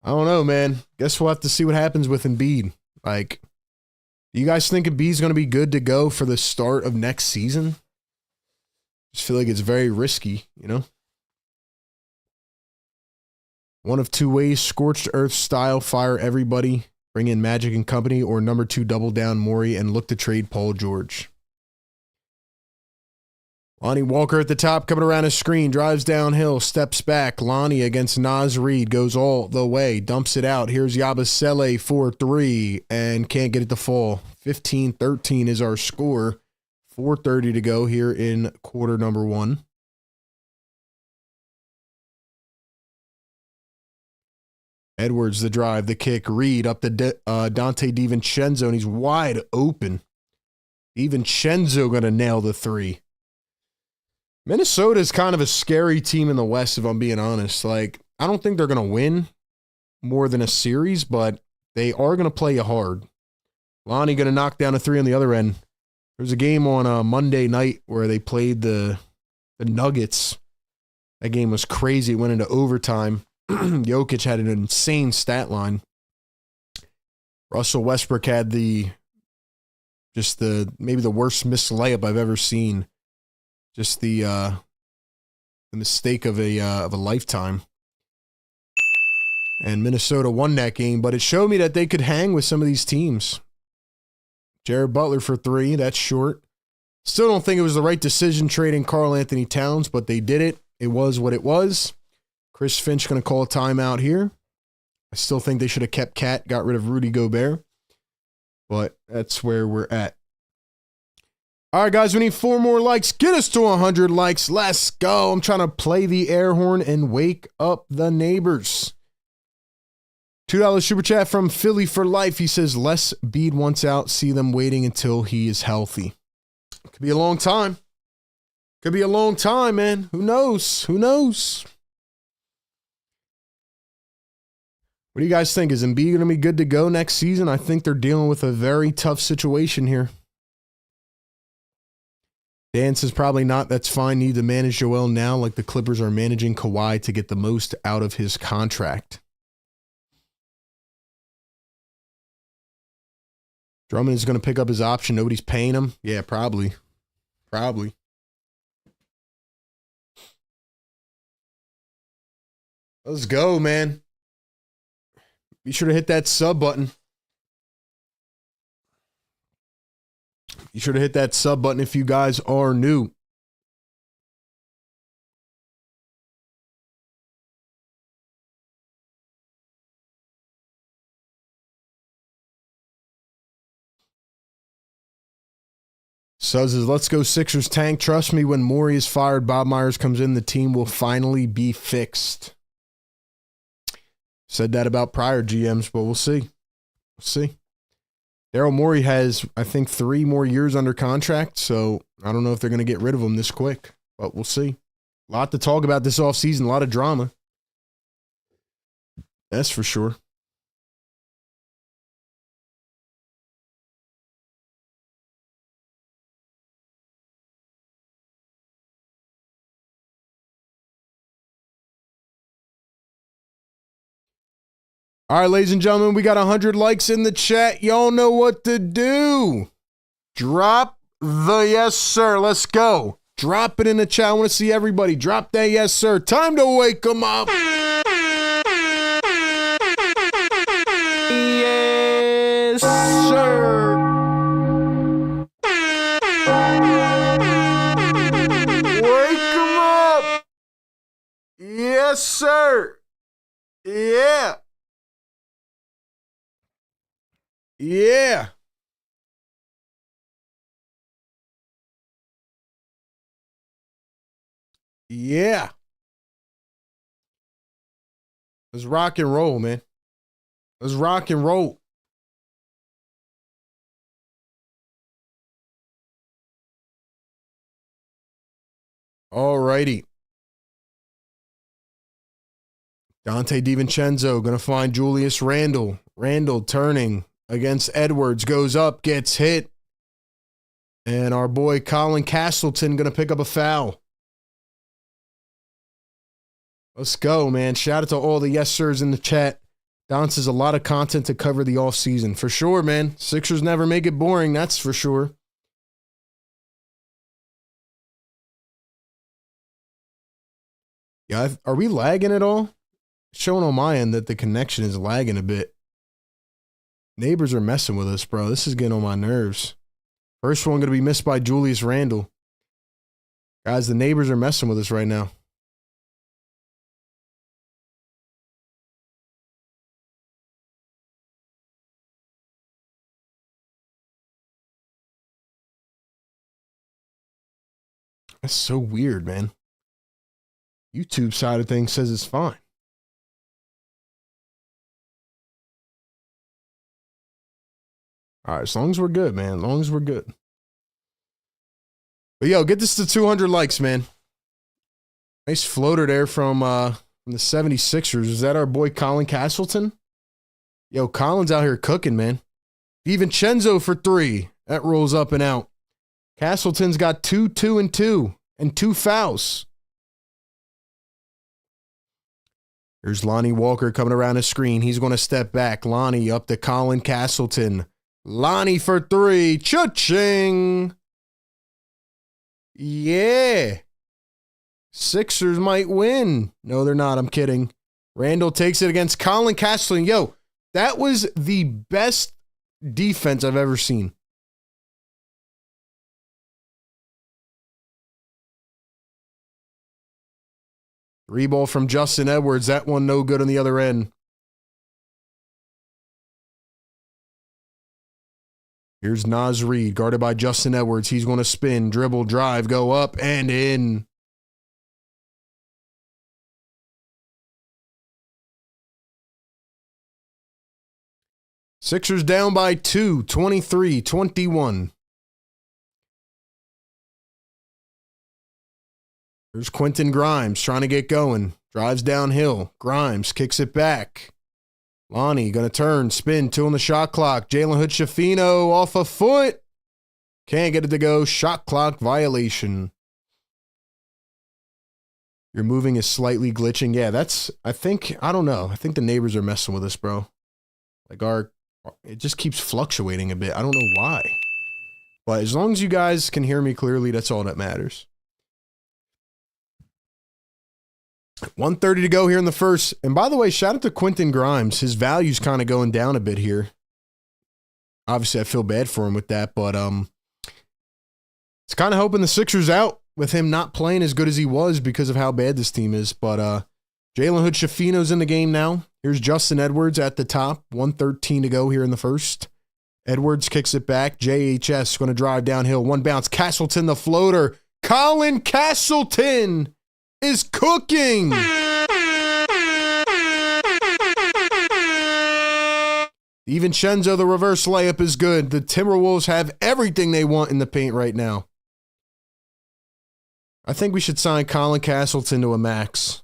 I don't know, man. Guess we'll have to see what happens with Embiid. Like, do you guys think Embiid's going to be good to go for the start of next season? Just feel like it's very risky, you know? One of two ways, scorched earth style, fire everybody, bring in Magic and company, or number 2, double down Morey and look to trade Paul George. Lonnie Walker at the top, coming around his screen, drives downhill, steps back. Lonnie against Naz Reid, goes all the way, dumps it out. Here's Yabusele for 3, and can't get it to fall. 15-13 is our score. 4:30 to go here in quarter number 1. Edwards, the drive, the kick. Reid up to Dante DiVincenzo, and he's wide open. DiVincenzo going to nail the 3. Minnesota is kind of a scary team in the West, if I'm being honest. Like, I don't think they're going to win more than a series, but they are going to play you hard. Lonnie going to knock down a three on the other end. There was a game on a Monday night where they played the Nuggets. That game was crazy. It went into overtime. Jokic had an insane stat line. Russell Westbrook had maybe the worst missed layup I've ever seen. Just the mistake of a lifetime. And Minnesota won that game, but it showed me that they could hang with some of these teams. Jared Butler for three, that's short. Still don't think it was the right decision trading Karl Anthony Towns, but they did it. It was what it was. Chris Finch going to call a timeout here. I still think they should have kept Cat, got rid of Rudy Gobert. But that's where we're at. All right, guys, we need 4 more likes. Get us to 100 likes. Let's go. I'm trying to play the air horn and wake up the neighbors. $2 super chat from Philly for Life. He says, Les Bede wants out. See them waiting until he is healthy. Could be a long time. Could be a long time, man. Who knows? Who knows? What do you guys think? Is Embiid going to be good to go next season? I think they're dealing with a very tough situation here. Dan says probably not. That's fine. Need to manage Joel now like the Clippers are managing Kawhi to get the most out of his contract. Drummond is going to pick up his option. Nobody's paying him. Yeah, probably. Probably. Let's go, man. Be sure to hit that sub button. Be sure to hit that sub button if you guys are new. Says, let's go Sixers tank. Trust me, when Morey is fired, Bob Myers comes in, the team will finally be fixed. Said that about prior GMs, but we'll see. We'll see. Daryl Morey has, I think, 3 more years under contract, so I don't know if they're going to get rid of him this quick, but we'll see. A lot to talk about this offseason, a lot of drama. That's for sure. All right, ladies and gentlemen, we got 100 likes in the chat. Y'all know what to do. Drop the yes, sir. Let's go. Drop it in the chat. I want to see everybody. Drop that yes, sir. Time to wake them up. Yes, sir. Wake them up. Yes, sir. Yeah. Yeah. Yeah. Let's rock and roll, man. Let's rock and roll. All righty. Dante DiVincenzo going to find Julius Randle. Randle turning against Edwards, goes up, gets hit. And our boy Colin Castleton going to pick up a foul. Let's go, man. Shout out to all the yes sirs in the chat. Don says a lot of content to cover the offseason. For sure, man. Sixers never make it boring, that's for sure. Yeah, are we lagging at all? Showing on my end that the connection is lagging a bit. Neighbors are messing with us, bro. This is getting on my nerves. First one going to be missed by Julius Randle. Guys, the neighbors are messing with us right now. That's so weird, man. YouTube side of things says it's fine. All right, as long as we're good, man. As long as we're good. But yo, get this to 200 likes, man. Nice floater there from from the 76ers. Is that our boy Colin Castleton? Yo, Colin's out here cooking, man. DiVincenzo for 3. That rolls up and out. Castleton's got 2, 2, and 2, and 2 fouls. Here's Lonnie Walker coming around the screen. He's going to step back. Lonnie up to Colin Castleton. Lonnie for 3. Cha-ching! Yeah. Sixers might win. No, they're not. I'm kidding. Randall takes it against Colin Castleton. Yo, that was the best defense I've ever seen. Three ball from Justin Edwards. That one no good on the other end. Here's Naz Reid, guarded by Justin Edwards. He's going to spin, dribble, drive, go up, and in. Sixers down by 2, 23-21. There's Quentin Grimes trying to get going. Drives downhill. Grimes kicks it back. Lonnie going to turn, spin, 2 on the shot clock. Jalen Hood-Schifino off a foot. Can't get it to go. Shot clock violation. Your moving is slightly glitching. Yeah, I don't know. I think the neighbors are messing with us, bro. Like it just keeps fluctuating a bit. I don't know why. But as long as you guys can hear me clearly, that's all that matters. 1:30 to go here in the first. And by the way, shout out to Quentin Grimes. His value's kind of going down a bit here. Obviously, I feel bad for him with that, but it's kind of hoping the Sixers out with him not playing as good as he was because of how bad this team is. But Jalen Hood-Schifino's in the game now. Here's Justin Edwards at the top. 1:13 to go here in the first. Edwards kicks it back. JHS going to drive downhill. One bounce. Castleton the floater. Colin Castleton is cooking. DiVincenzo, the reverse layup is good. The Timberwolves have everything they want in the paint right now. I think we should sign Colin Castleton to a max.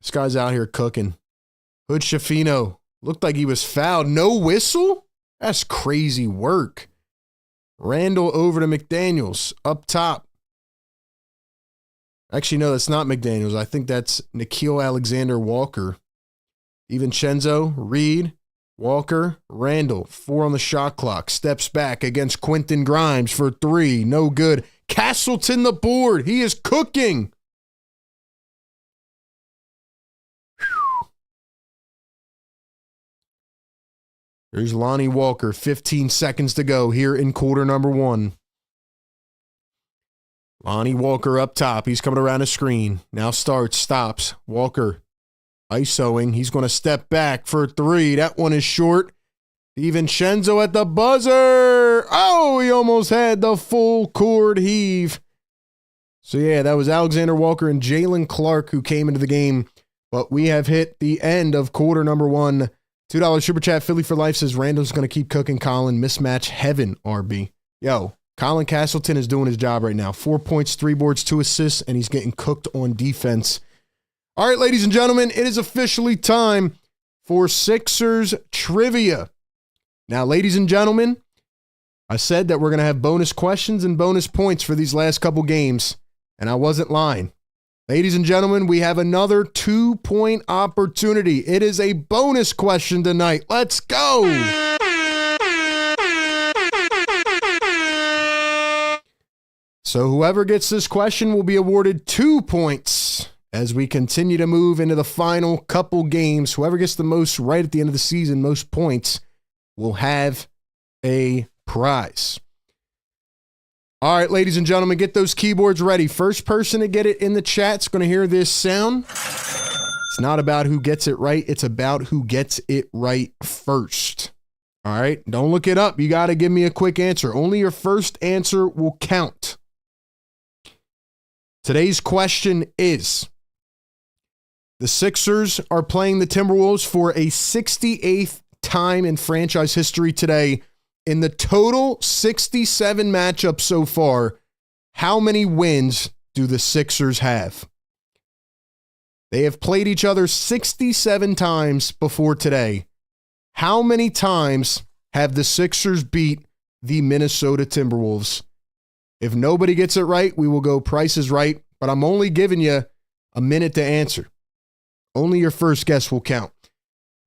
This guy's out here cooking. Hood-Schifino looked like he was fouled. No whistle? That's crazy work. Randall over to McDaniels up top. Actually, no, that's not McDaniels. I think that's Nickeil Alexander-Walker. DiVincenzo, Reed, Walker, Randall. 4 on the shot clock. Steps back against Quentin Grimes for 3. No good. Castleton the board. He is cooking. There's Lonnie Walker. 15 seconds to go here in quarter number 1. Lonnie Walker up top. He's coming around the screen. Now starts, stops. Walker ISOing. He's going to step back for 3. That one is short. DiVincenzo at the buzzer. Oh, he almost had the full court heave. So, yeah, that was Alexander Walker and Jalen Clark who came into the game. But we have hit the end of quarter number 1. $2 Super Chat. Philly for Life says Randall's going to keep cooking Colin. Mismatch heaven, RB. Yo, Colin Castleton is doing his job right now. 4 points, 3 boards, 2 assists, and he's getting cooked on defense. All right, ladies and gentlemen, it is officially time for Sixers trivia. Now, ladies and gentlemen, I said that we're going to have bonus questions and bonus points for these last couple games, and I wasn't lying. Ladies and gentlemen, we have another 2-point opportunity. It is a bonus question tonight. Let's go. So whoever gets this question will be awarded 2 points as we continue to move into the final couple games. Whoever gets the most right at the end of the season, most points, will have a prize. All right, ladies and gentlemen, get those keyboards ready. First person to get it in the chat is going to hear this sound. It's not about who gets it right. It's about who gets it right first. All right, don't look it up. You got to give me a quick answer. Only your first answer will count. Today's question is, the Sixers are playing the Timberwolves for a 68th time in franchise history today. In the total 67 matchups so far, how many wins do the Sixers have? They have played each other 67 times before today. How many times have the Sixers beat the Minnesota Timberwolves? If nobody gets it right, we will go Price is Right, but I'm only giving you a minute to answer. Only your first guess will count.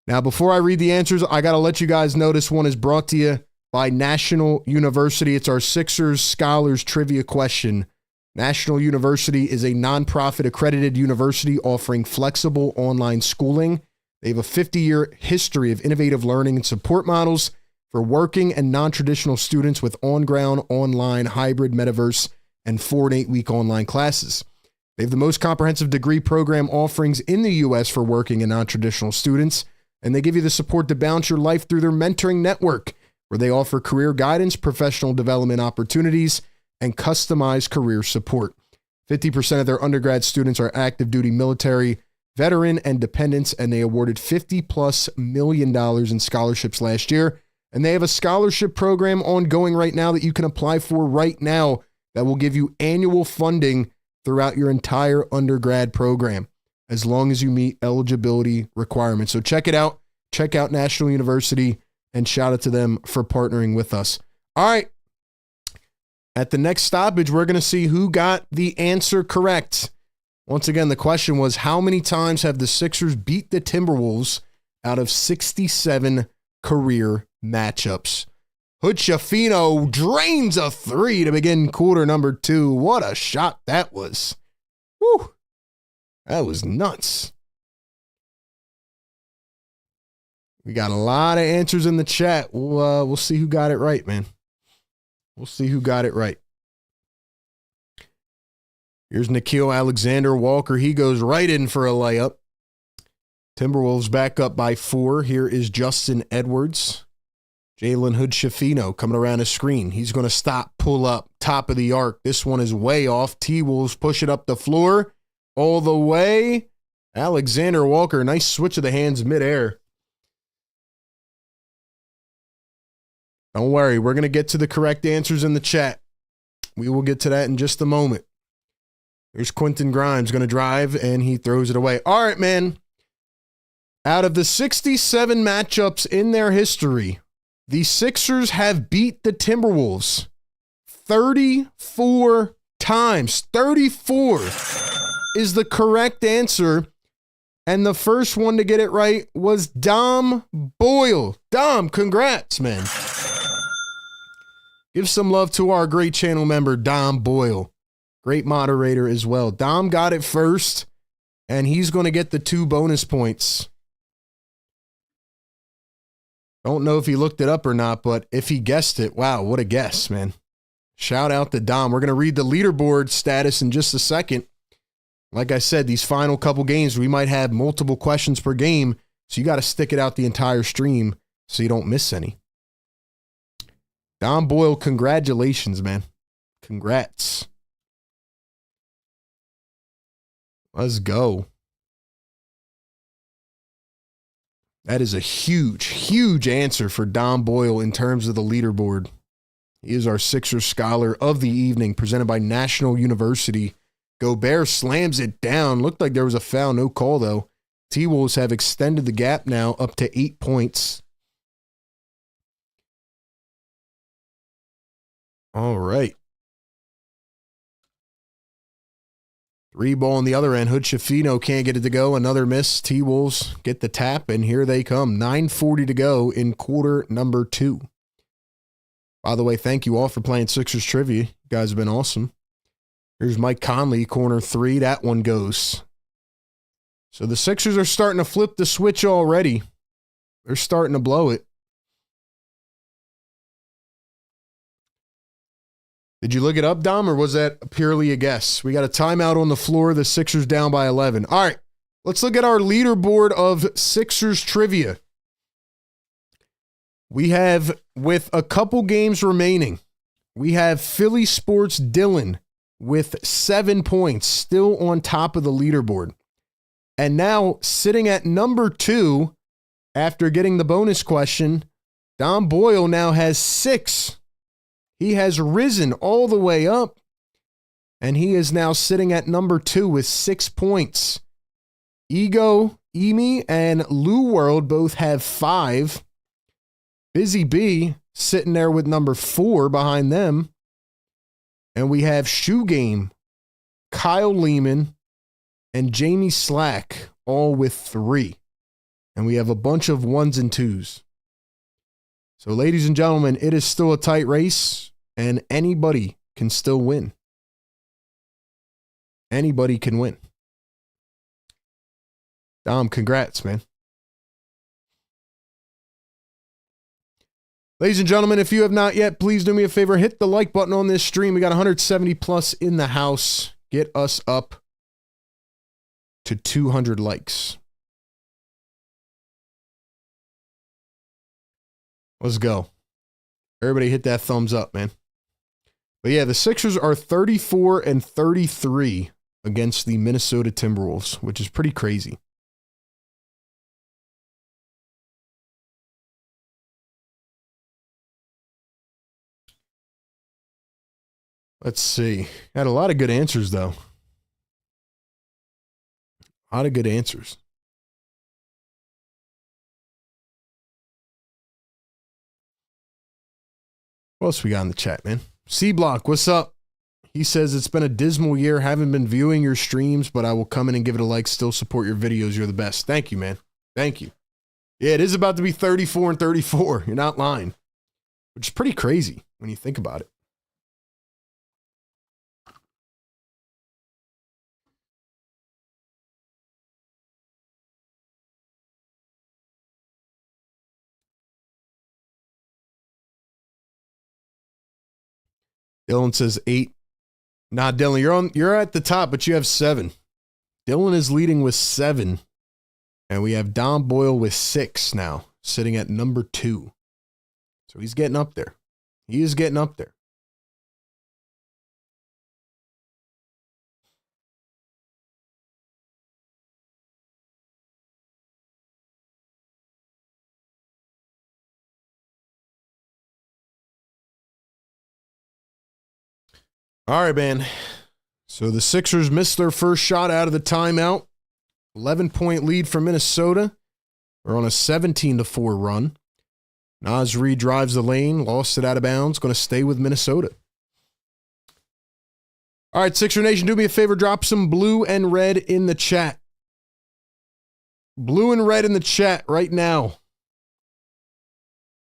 Now, before I read the answers, I got to let you guys know this one is brought to you by National University. It's our Sixers Scholars Trivia question. National University is a nonprofit accredited university offering flexible online schooling. They have a 50-year history of innovative learning and support models for working and non-traditional students with on-ground, online, hybrid, metaverse, and 4 and 8-week online classes. They have the most comprehensive degree program offerings in the U.S. for working and non-traditional students, and they give you the support to balance your life through their mentoring network, where they offer career guidance, professional development opportunities, and customized career support. 50% of their undergrad students are active duty military, veteran, and dependents, and they awarded $50+ million in scholarships last year. And they have a scholarship program ongoing right now that you can apply for right now that will give you annual funding throughout your entire undergrad program, as long as you meet eligibility requirements. So check it out. Check out National University, and shout out to them for partnering with us. All right. At the next stoppage, we're going to see who got the answer correct. Once again, the question was, how many times have the Sixers beat the Timberwolves out of 67 career matchups? Hood-Schifino drains a 3 to begin quarter number 2. What a shot that was. Whew. That was nuts. We got a lot of answers in the chat. We'll see who got it right, man. We'll see who got it right. Here's Nickeil Alexander-Walker. He goes right in for a layup. Timberwolves back up by 4. Here is Justin Edwards. Jalen Hood-Schifino coming around the screen. He's going to stop, pull up, top of the arc. This one is way off. T-Wolves push it up the floor all the way. Alexander-Walker, nice switch of the hands midair. Don't worry, we're going to get to the correct answers in the chat. We will get to that in just a moment. Here's Quentin Grimes going to drive, and he throws it away. All right, man. Out of the 67 matchups in their history, the Sixers have beat the Timberwolves 34 times. 34 is the correct answer. And the first one to get it right was Dom Boyle. Dom, congrats, man. Give some love to our great channel member, Dom Boyle. Great moderator as well. Dom got it first, and he's going to get the 2 bonus points. Don't know if he looked it up or not, but if he guessed it, wow, what a guess, man. Shout out to Dom. We're going to read the leaderboard status in just a second. Like I said, these final couple games, we might have multiple questions per game, so you got to stick it out the entire stream so you don't miss any. Dom Boyle, congratulations, man. Congrats. Let's go. That is a huge, huge answer for Dom Boyle in terms of the leaderboard. He is our Sixers Scholar of the evening, presented by National University. Gobert slams it down. Looked like there was a foul. No call, though. T-Wolves have extended the gap now up to 8 points. All right. 3 ball on the other end. Hood-Schifino can't get it to go. Another miss. T-Wolves get the tap, and here they come. 9:40 to go in quarter number 2. By the way, thank you all for playing Sixers Trivia. You guys have been awesome. Here's Mike Conley, corner 3. That one goes. So the Sixers are starting to flip the switch already. They're starting to blow it. Did you look it up, Dom, or was that purely a guess? We got a timeout on the floor. The Sixers down by 11. All right, let's look at our leaderboard of Sixers trivia. We have, with a couple games remaining, we have Philly Sports Dylan with 7 points, still on top of the leaderboard. And now, sitting at number 2, after getting the bonus question, Dom Boyle now has 6. He has risen all the way up, and he is now sitting at number 2 with 6 points. Ego, Emi, and Lou World both have 5. Busy B sitting there with number 4 behind them. And we have Shoe Game, Kyle Lehman, and Jamie Slack all with 3. And we have a bunch of 1s and 2s. So, ladies and gentlemen, it is still a tight race, and anybody can still win. Anybody can win. Dom, congrats, man. Ladies and gentlemen, if you have not yet, please do me a favor. Hit the like button on this stream. We got 170 plus in the house. Get us up to 200 likes. Let's go. Everybody hit that thumbs up, man. But yeah, the Sixers are 34 and 33 against the Minnesota Timberwolves, which is pretty crazy. Let's see. Had a lot of good answers, though. A lot of good answers. What else we got in the chat, man? C-Block, what's up? He says, it's been a dismal year. Haven't been viewing your streams, but I will come in and give it a like. Still support your videos. You're the best. Thank you, man. Thank you. Yeah, it is about to be 34 and 34. You're not lying. Which is pretty crazy when you think about it. Dylan says 8. Nah, Dylan, you're at the top, but you have 7. Dylan is leading with 7. And we have Don Boyle with 6 now, sitting at number 2. So he's getting up there. He is getting up there. All right, man. So the Sixers missed their first shot out of the timeout. 11-point lead for Minnesota. We're on a 17-4 run. Naz Reid drives the lane, lost it out of bounds, going to stay with Minnesota. All right, Sixer Nation, do me a favor, drop some blue and red in the chat. Blue and red in the chat right now.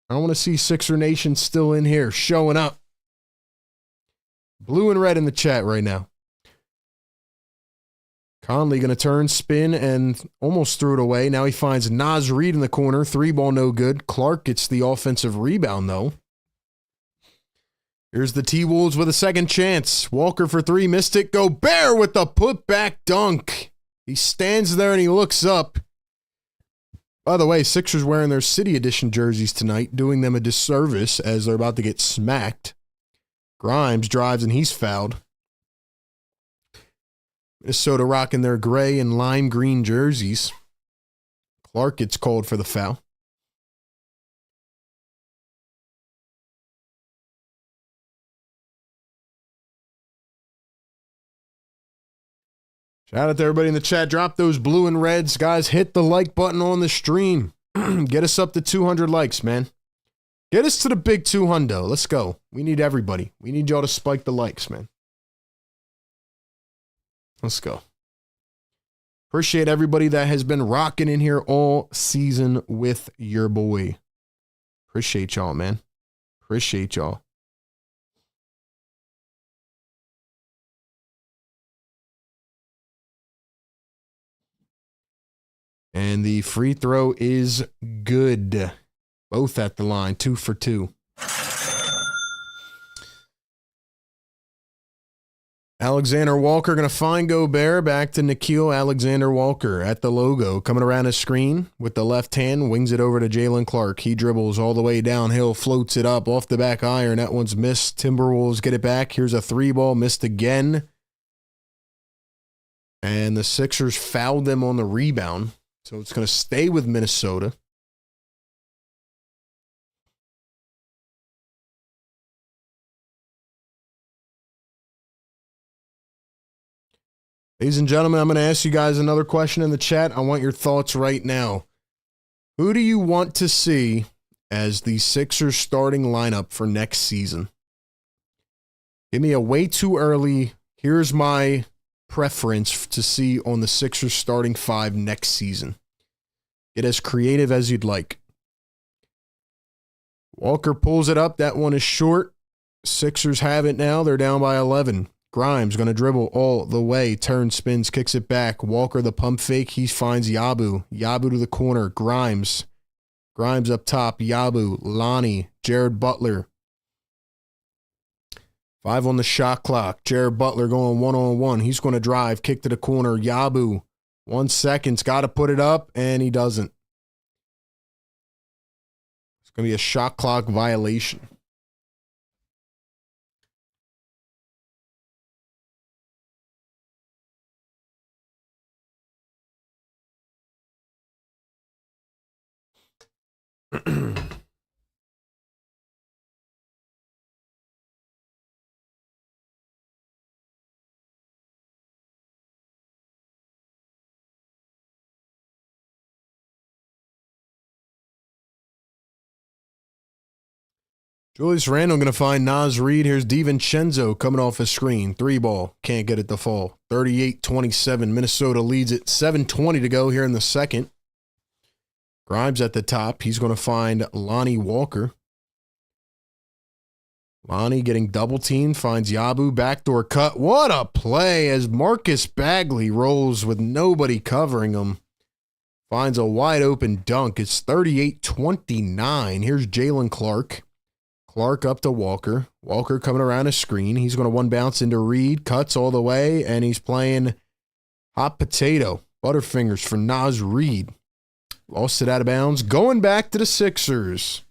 I want to see Sixer Nation still in here, showing up. Blue and red in the chat right now. Conley going to turn, spin, and almost threw it away. Now he finds Naz Reid in the corner. 3-ball, no good. Clark gets the offensive rebound, though. Here's the T-Wolves with a second chance. Walker for 3, missed it. Gobert with the putback dunk. He stands there and he looks up. By the way, Sixers wearing their City Edition jerseys tonight, doing them a disservice as they're about to get smacked. Grimes drives and he's fouled. Minnesota rocking their gray and lime green jerseys. Clark gets called for the foul. Shout out to everybody in the chat. Drop those blue and reds. Guys, hit the like button on the stream. Get us up to 200 likes, man. Get us to the big 200. Let's go. We need everybody. We need y'all to spike the likes, man. Let's go. Appreciate everybody that has been rocking in here all season with your boy. Appreciate y'all, man. Appreciate y'all. And the free throw is good. Both at the line, 2 for 2. Alexander Walker going to find Gobert. Back to Nickeil Alexander-Walker at the logo. Coming around his screen with the left hand. Wings it over to Jalen Clark. He dribbles all the way downhill. Floats it up off the back iron. That one's missed. Timberwolves get it back. Here's a 3-ball. Missed again. And the Sixers fouled them on the rebound. So it's going to stay with Minnesota. Ladies and gentlemen, I'm going to ask you guys another question in the chat. I want your thoughts right now. Who do you want to see as the Sixers starting lineup for next season? Give me a way too early. Here's my preference to see on the Sixers starting five next season. Get as creative as you'd like. Walker pulls it up. That one is short. Sixers have it now. They're down by 11. Grimes going to dribble all the way. Turns, spins, kicks it back. Walker the pump fake. He finds Yabu. Yabu to the corner. Grimes. Grimes up top. Yabu. Lonnie. Jared Butler. 5 on the shot clock. Jared Butler going one-on-one. He's going to drive. Kick to the corner. Yabu. 1 second. Got to put it up, and he doesn't. It's going to be a shot clock violation. Julius Randle going to find Naz Reid. Here's DiVincenzo coming off his screen. 3-ball. Can't get it to fall. 38-27. Minnesota leads it. 7:20 to go here in the second. Grimes at the top. He's going to find Lonnie Walker. Lonnie getting double teamed. Finds Yabu. Backdoor cut. What a play as Marcus Bagley rolls with nobody covering him. Finds a wide open dunk. It's 38-29. Here's Jalen Clark. Clark up to Walker. Walker coming around a screen. He's going to one bounce into Reed. Cuts all the way, and he's playing hot potato. Butterfingers for Naz Reid. Lost it out of bounds. Going back to the Sixers.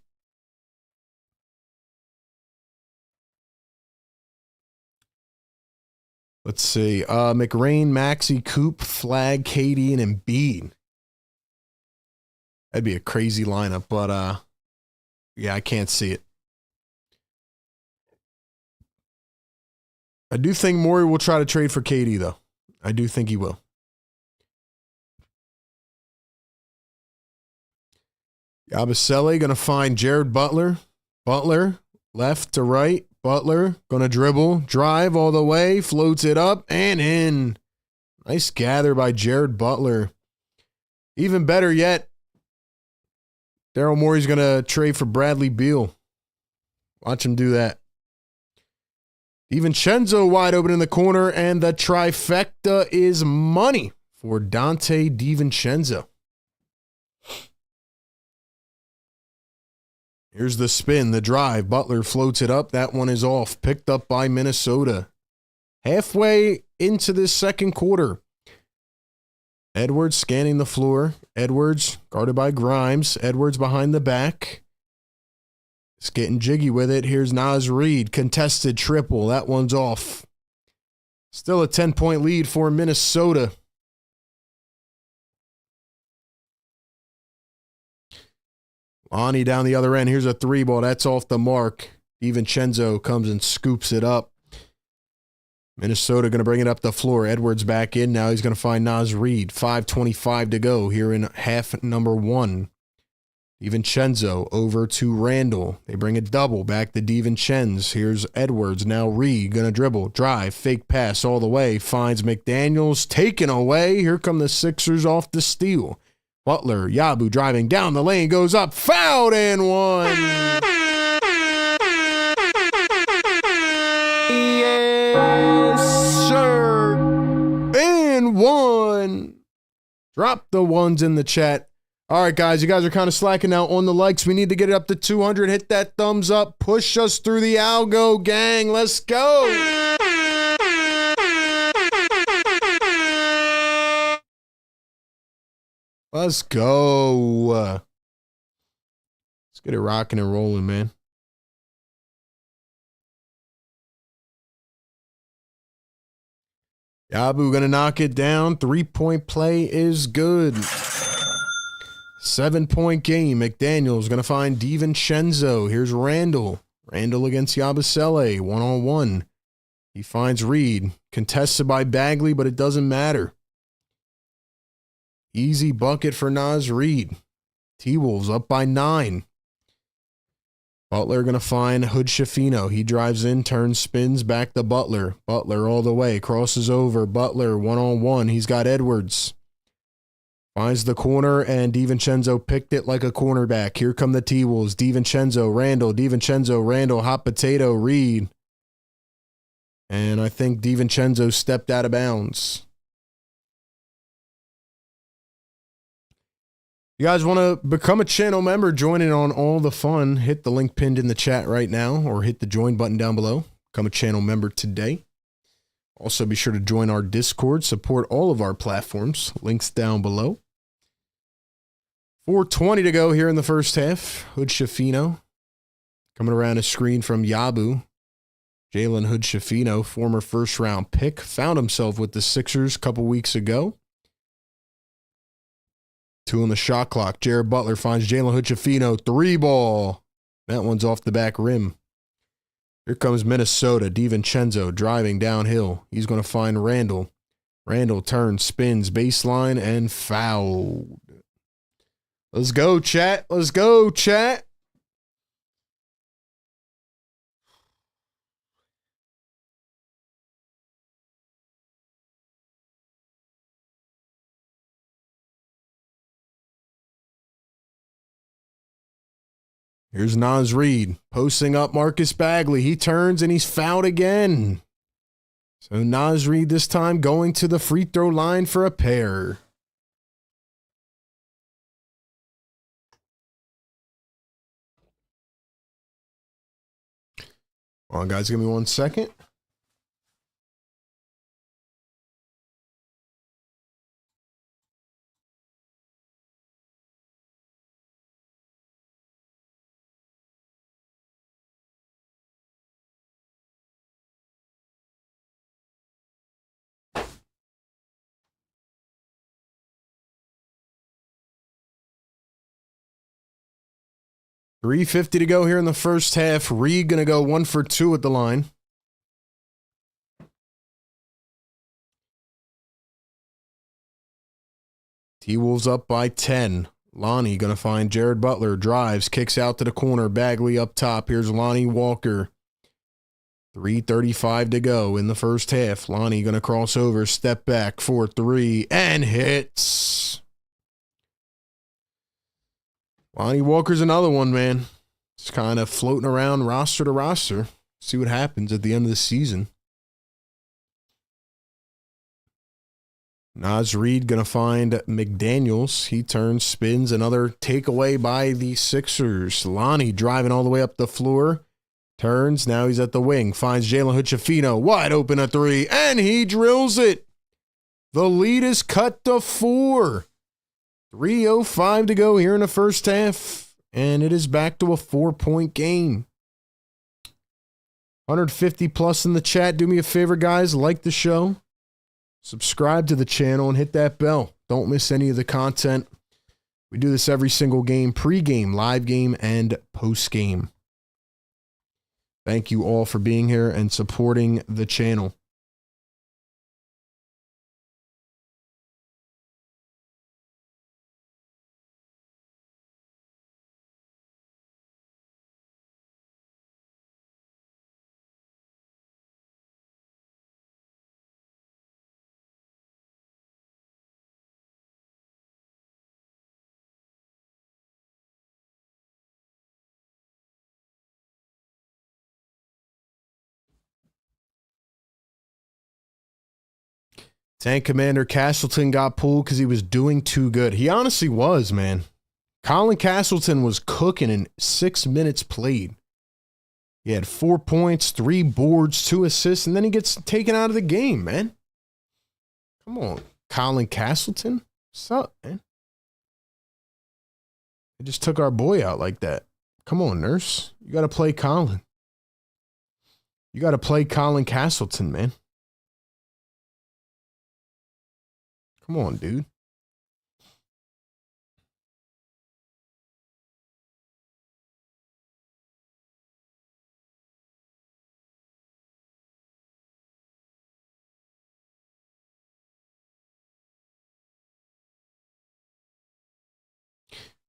Let's see. McRain, Maxey, Coop, Flag, KD, and Embiid. That'd be a crazy lineup, but yeah, I can't see it. I do think Morey will try to trade for KD, though. I do think he will. Yabusele going to find Jared Butler. Butler, left to right. Butler going to dribble, drive all the way, floats it up and in. Nice gather by Jared Butler. Even better yet, Daryl Morey's going to trade for Bradley Beal. Watch him do that. DiVincenzo wide open in the corner, and the trifecta is money for Dante DiVincenzo. Here's the spin, the drive. Butler floats it up. That one is off. Picked up by Minnesota. Halfway into this second quarter. Edwards scanning the floor. Edwards guarded by Grimes. Edwards behind the back. It's getting jiggy with it. Here's Naz Reid. Contested triple. That one's off. Still a 10-point lead for Minnesota. Lonnie down the other end. Here's a 3-ball. That's off the mark. DiVincenzo comes and scoops it up. Minnesota going to bring it up the floor. Edwards back in. Now he's going to find Naz Reid. 5:25 to go here in half number 1. DiVincenzo over to Randle. They bring a double back to DiVincenzo. Here's Edwards. Now Reid going to dribble, drive, fake pass all the way. Finds McDaniels. Taken away. Here come the Sixers off the steal. Butler, Yabu driving down the lane. Goes up. Fouled and one. Yes, sir. And one. Drop the ones in the chat. All right, guys, you guys are kind of slacking out on the likes. We need to get it up to 200. Hit that thumbs up. Push us through the algo, gang. Let's go. Let's go. Let's get it rocking and rolling, man. Yabu going to knock it down. 3-point play is good. 7-point game. McDaniels going to find DiVincenzo. Here's Randle. Randle against Yabusele. 1-on-1. He finds Reed. Contested by Bagley, but it doesn't matter. Easy bucket for Naz Reid. T-Wolves up by 9. Butler going to find Hood Schifino. He drives in, turns, spins, back to Butler. Butler all the way, crosses over. Butler one-on-one. He's got Edwards. Finds the corner, and DiVincenzo picked it like a cornerback. Here come the T-Wolves. DiVincenzo, Randall, hot potato, Reed. And I think DiVincenzo stepped out of bounds. You guys want to become a channel member, join in on all the fun, hit the link pinned in the chat right now or hit the join button down below. Become a channel member today. Also, be sure to join our Discord, support all of our platforms. Links down below. 4:20 to go here in the first half. Hood Schifino coming around a screen from Yabu. Jalen Hood Schifino, former first-round pick, found himself with the Sixers a couple weeks ago. 2 on the shot clock. Jared Butler finds Jalen Hood Schifino. 3-ball. That one's off the back rim. Here comes Minnesota. DiVincenzo driving downhill. He's going to find Randall. Randall turns, spins, baseline, and fouled. Let's go, chat. Let's go, chat. Here's Naz Reid posting up Marcus Bagley. He turns and he's fouled again. So Naz Reid this time going to the free throw line for a pair. Hold on, guys, give me 1 second. $3:50 to go here in the first half. Reed going to go 1 for 2 at the line. T-Wolves up by 10. Lonnie going to find Jared Butler. Drives, kicks out to the corner. Bagley up top. Here's Lonnie Walker. 3:35 to go in the first half. Lonnie going to cross over, step back for 3, and hits. Lonnie Walker's another one, man. Just kind of floating around roster to roster. See what happens at the end of the season. Naz Reid going to find McDaniels. He turns, spins, another takeaway by the Sixers. Lonnie driving all the way up the floor. Turns, now he's at the wing. Finds Jalen Hood Schifino. Wide open a 3, and he drills it. The lead is cut to 4. 3:05 to go here in the first half, and it is back to a 4-point game. 150 plus in the chat. Do me a favor, guys. Like the show. Subscribe to the channel and hit that bell. Don't miss any of the content. We do this every single game, pre-game, live game, and post-game. Thank you all for being here and supporting the channel. Tank Commander Castleton got pulled because he was doing too good. He honestly was, man. Colin Castleton was cooking in 6 minutes played. He had 4 points, 3 boards, 2 assists, and then he gets taken out of the game, man. Come on, Colin Castleton. What's up, man? They just took our boy out like that. Come on, nurse. You got to play Colin. You got to play Colin Castleton, man. Come on, dude.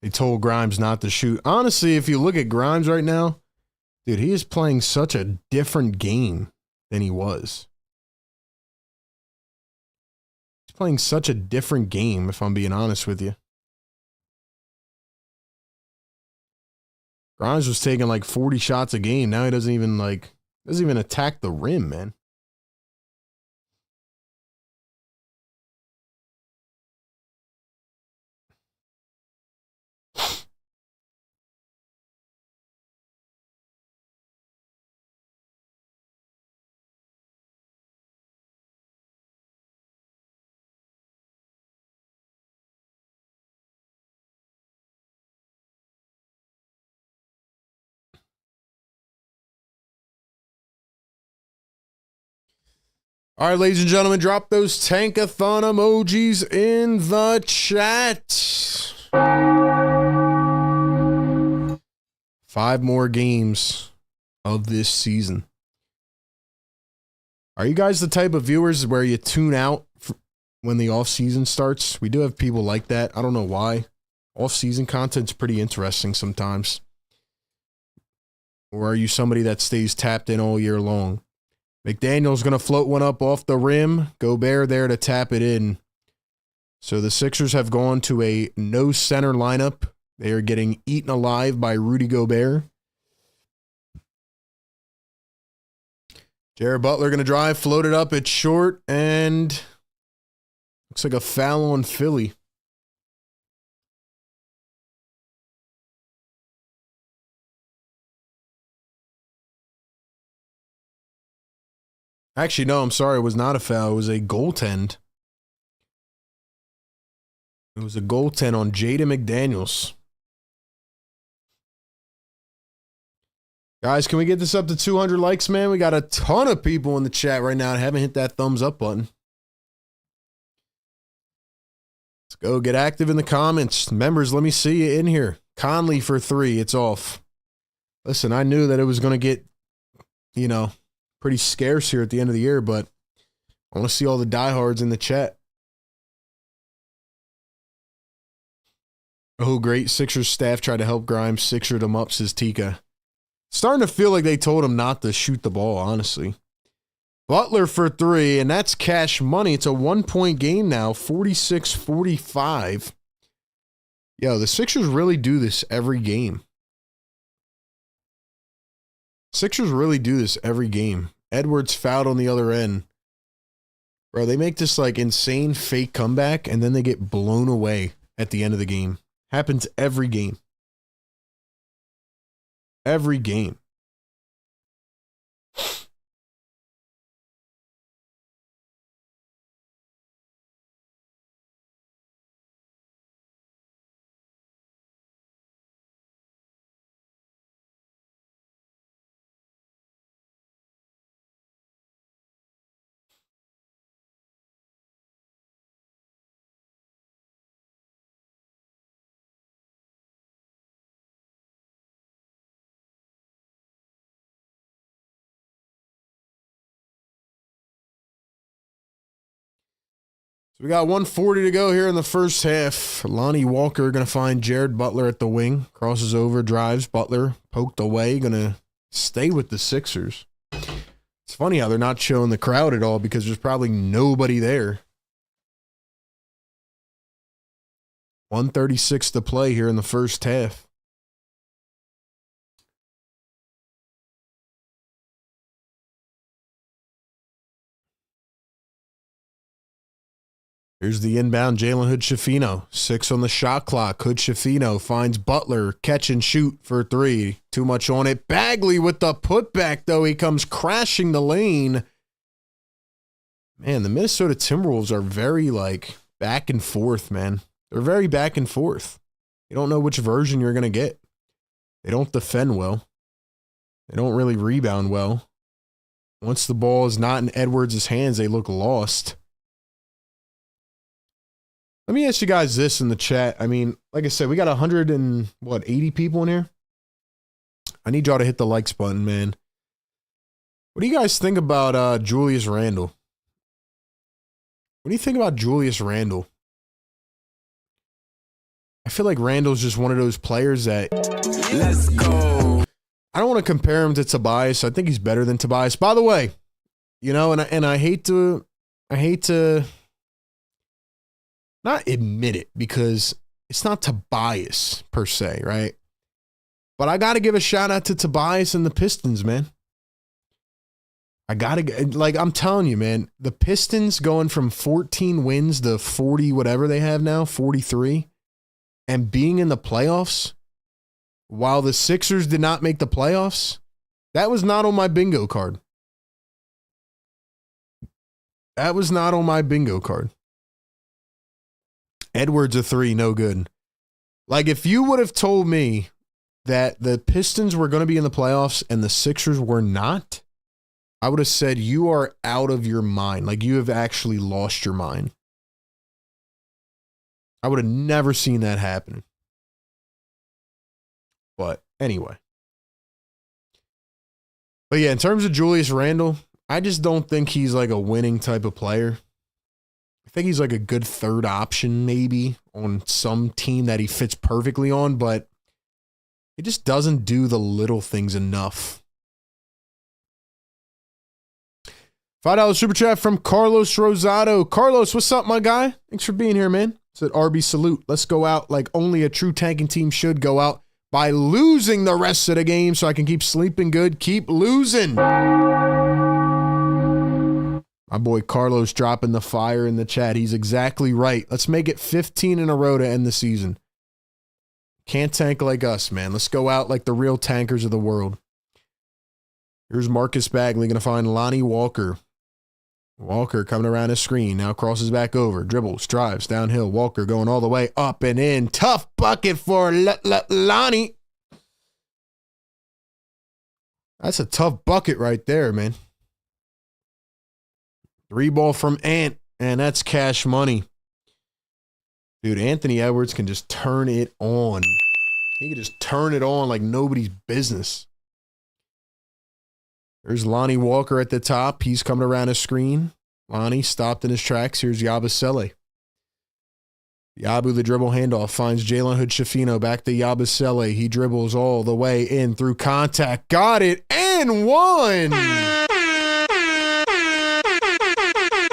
They told Grimes not to shoot. Honestly, if you look at Grimes right now, dude, he is playing such a different game than he was. He's playing such a different game, if I'm being honest with you. Grimes was taking like 40 shots a game. Now he doesn't even attack the rim, man. All right, ladies and gentlemen, drop those tankathon emojis in the chat. 5 more games of this season. Are you guys the type of viewers where you tune out when the off-season starts? We do have people like that. I don't know why. Off-season content's pretty interesting sometimes. Or are you somebody that stays tapped in all year long? McDaniel's going to float one up off the rim. Gobert there to tap it in. So the Sixers have gone to a no center lineup. They are getting eaten alive by Rudy Gobert. Jared Butler going to drive, float it up. It's short, and looks like a foul on Philly. Actually, no, I'm sorry. It was not a foul. It was a goaltend. It was a goaltend on Jaden McDaniels. Guys, can we get this up to 200 likes, man? We got a ton of people in the chat right now that haven't hit that thumbs up button. Let's go get active in the comments. Members, let me see you in here. Conley for 3. It's off. Listen, I knew that it was going to get, pretty scarce here at the end of the year, but I want to see all the diehards in the chat. Oh, great. Sixers staff tried to help Grimes. Sixered him up, says Tika. Starting to feel like they told him not to shoot the ball, honestly. Butler for 3, and that's cash money. It's a 1-point game now, 46-45. Yo, the Sixers really do this every game. Sixers really do this every game. Edwards fouled on the other end. Bro, they make this like insane fake comeback, and then they get blown away at the end of the game. Happens every game. Every game. So we got 140 to go here in the first half. Lonnie Walker going to find Jared Butler at the wing. Crosses over, drives. Butler poked away. Going to stay with the Sixers. It's funny how they're not showing the crowd at all because there's probably nobody there. 1:36 to play here in the first half. Here's the inbound, Jalen Hood-Schifino. 6 on the shot clock. Hood-Schifino finds Butler. Catch and shoot for 3. Too much on it. Bagley with the putback, though. He comes crashing the lane. Man, the Minnesota Timberwolves are very, back and forth, man. They're very back and forth. You don't know which version you're going to get. They don't defend well. They don't really rebound well. Once the ball is not in Edwards' hands, they look lost. Let me ask you guys this in the chat. I mean, like I said, we got 80 people in here? I need y'all to hit the likes button, man. What do you guys think about Julius Randle? What do you think about Julius Randle? I feel like Randall's just one of those players that Let's go. I don't want to compare him to Tobias. I think he's better than Tobias. By the way, you know, and I hate to not admit it because it's not Tobias per se, right? But I got to give a shout out to Tobias and the Pistons, man. I'm telling you, man, the Pistons going from 14 wins to 40, whatever they have now, 43, and being in the playoffs while the Sixers did not make the playoffs, that was not on my bingo card. That was not on my bingo card. Edwards a 3, no good. Like, if you would have told me that the Pistons were going to be in the playoffs and the Sixers were not, I would have said you are out of your mind. Like, you have actually lost your mind. I would have never seen that happen. But anyway. But yeah, in terms of Julius Randle, I just don't think he's like a winning type of player. I think he's like a good third option maybe on some team that he fits perfectly on, but he just doesn't do the little things enough. $5 super chat from Carlos Rosado. Carlos, what's up, my guy? Thanks for being here, man. It's an RB salute. Let's go out like only a true tanking team should go out by losing the rest of the game so I can keep sleeping good. Keep losing. My boy Carlos dropping the fire in the chat. He's exactly right. Let's make it 15 in a row to end the season. Can't tank like us, man. Let's go out like the real tankers of the world. Here's Marcus Bagley going to find Lonnie Walker. Walker coming around his screen. Now crosses back over. Dribbles, drives, downhill. Walker going all the way up and in. Tough bucket for Lonnie. That's a tough bucket right there, man. 3-ball from Ant, and that's cash money. Dude, Anthony Edwards can just turn it on. He can just turn it on like nobody's business. There's Lonnie Walker at the top. He's coming around his screen. Lonnie stopped in his tracks. Here's Yabusele. Yabu, the dribble handoff, finds Jalen Hood-Schifino. Back to Yabusele. He dribbles all the way in through contact. Got it, and one!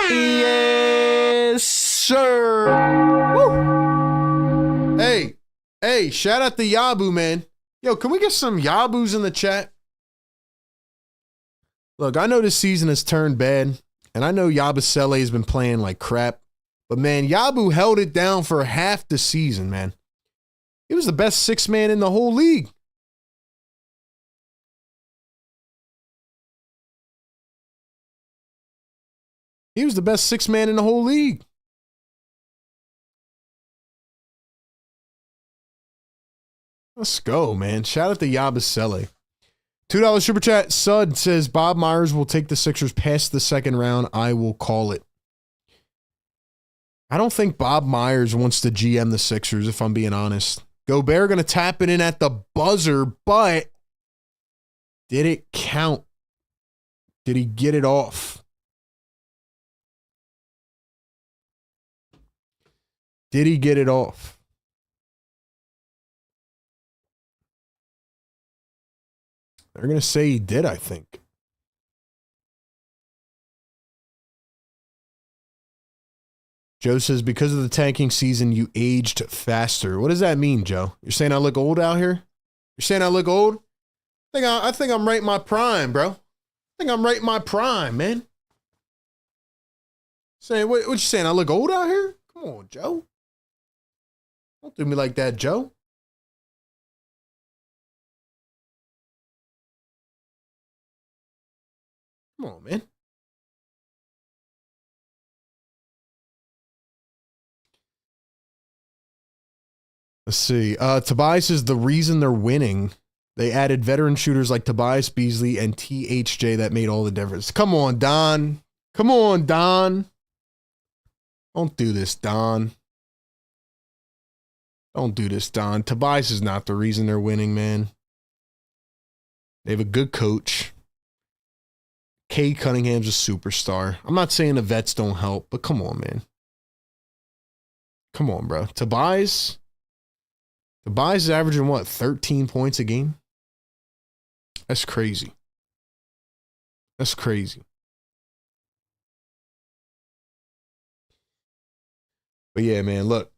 Yes, sir! Woo! Hey, shout out to Yabu, man. Yo, can we get some Yabus in the chat? Look, I know this season has turned bad, and I know Yabusele has been playing like crap, but man, Yabu held it down for half the season, man. He was the best sixth man in the whole league. He was the best sixth man in the whole league. Let's go, man. Shout out to Yabusele. $2 super chat. Sud says Bob Myers will take the Sixers past the second round. I will call it. I don't think Bob Myers wants to GM the Sixers, if I'm being honest. Gobert going to tap it in at the buzzer, but did it count? Did he get it off? Did he get it off? They're going to say he did, I think. Joe says, because of the tanking season, you aged faster. What does that mean, Joe? You're saying I look old out here? You're saying I look old? I think I'm right in my prime, bro. I think I'm right in my prime, man. Saying, what you saying? I look old out here? Come on, Joe. Don't do me like that, Joe. Come on, man. Let's see. Tobias is the reason they're winning. They added veteran shooters like Tobias Beasley and THJ that made all the difference. Come on, Don. Come on, Don. Don't do this, Don. Don't do this, Don. Tobias is not the reason they're winning, man. They have a good coach. Cade Cunningham's a superstar. I'm not saying the vets don't help, but come on, man. Come on, bro. Tobias, Tobias is averaging what, 13 points a game? That's crazy. That's crazy. But yeah, man, look.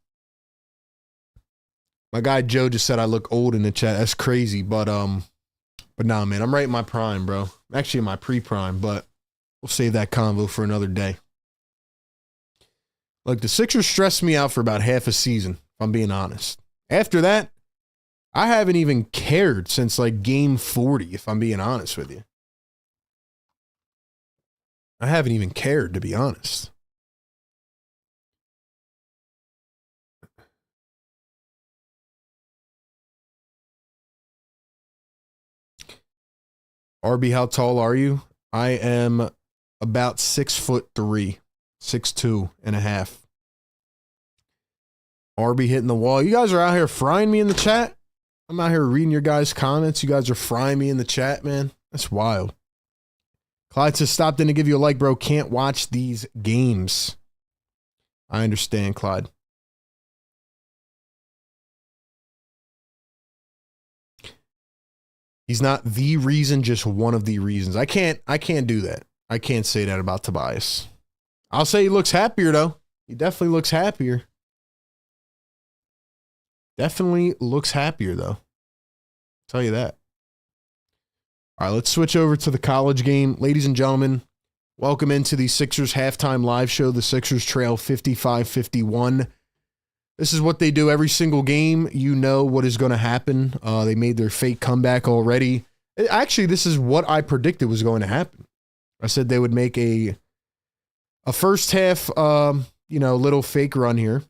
My guy Joe just said I look old in the chat. That's crazy, but nah, man, I'm right in my prime, bro. I'm actually in my pre-prime, but we'll save that convo for another day. Look, the Sixers stressed me out for about half a season, if I'm being honest. After that, I haven't even cared since like game 40, if I'm being honest with you. I haven't even cared, to be honest. RB, how tall are you? I am about 6'3", 6'2.5". RB hitting the wall. You guys are out here frying me in the chat. I'm out here reading your guys' comments. You guys are frying me in the chat, man. That's wild. Clyde says, stopped in to give you a like, bro. Can't watch these games. I understand, Clyde. He's not the reason, just one of the reasons. I can't do that. I can't say that about Tobias. I'll say he looks happier, though. He definitely looks happier. Definitely looks happier, though. I'll tell you that. All right, let's switch over to the college game. Ladies and gentlemen, welcome into the Sixers halftime live show. The Sixers trail 55-51. This is what they do every single game. You know what is going to happen. They made their fake comeback already. Actually, this is what I predicted was going to happen. I said they would make a first half, little fake run here.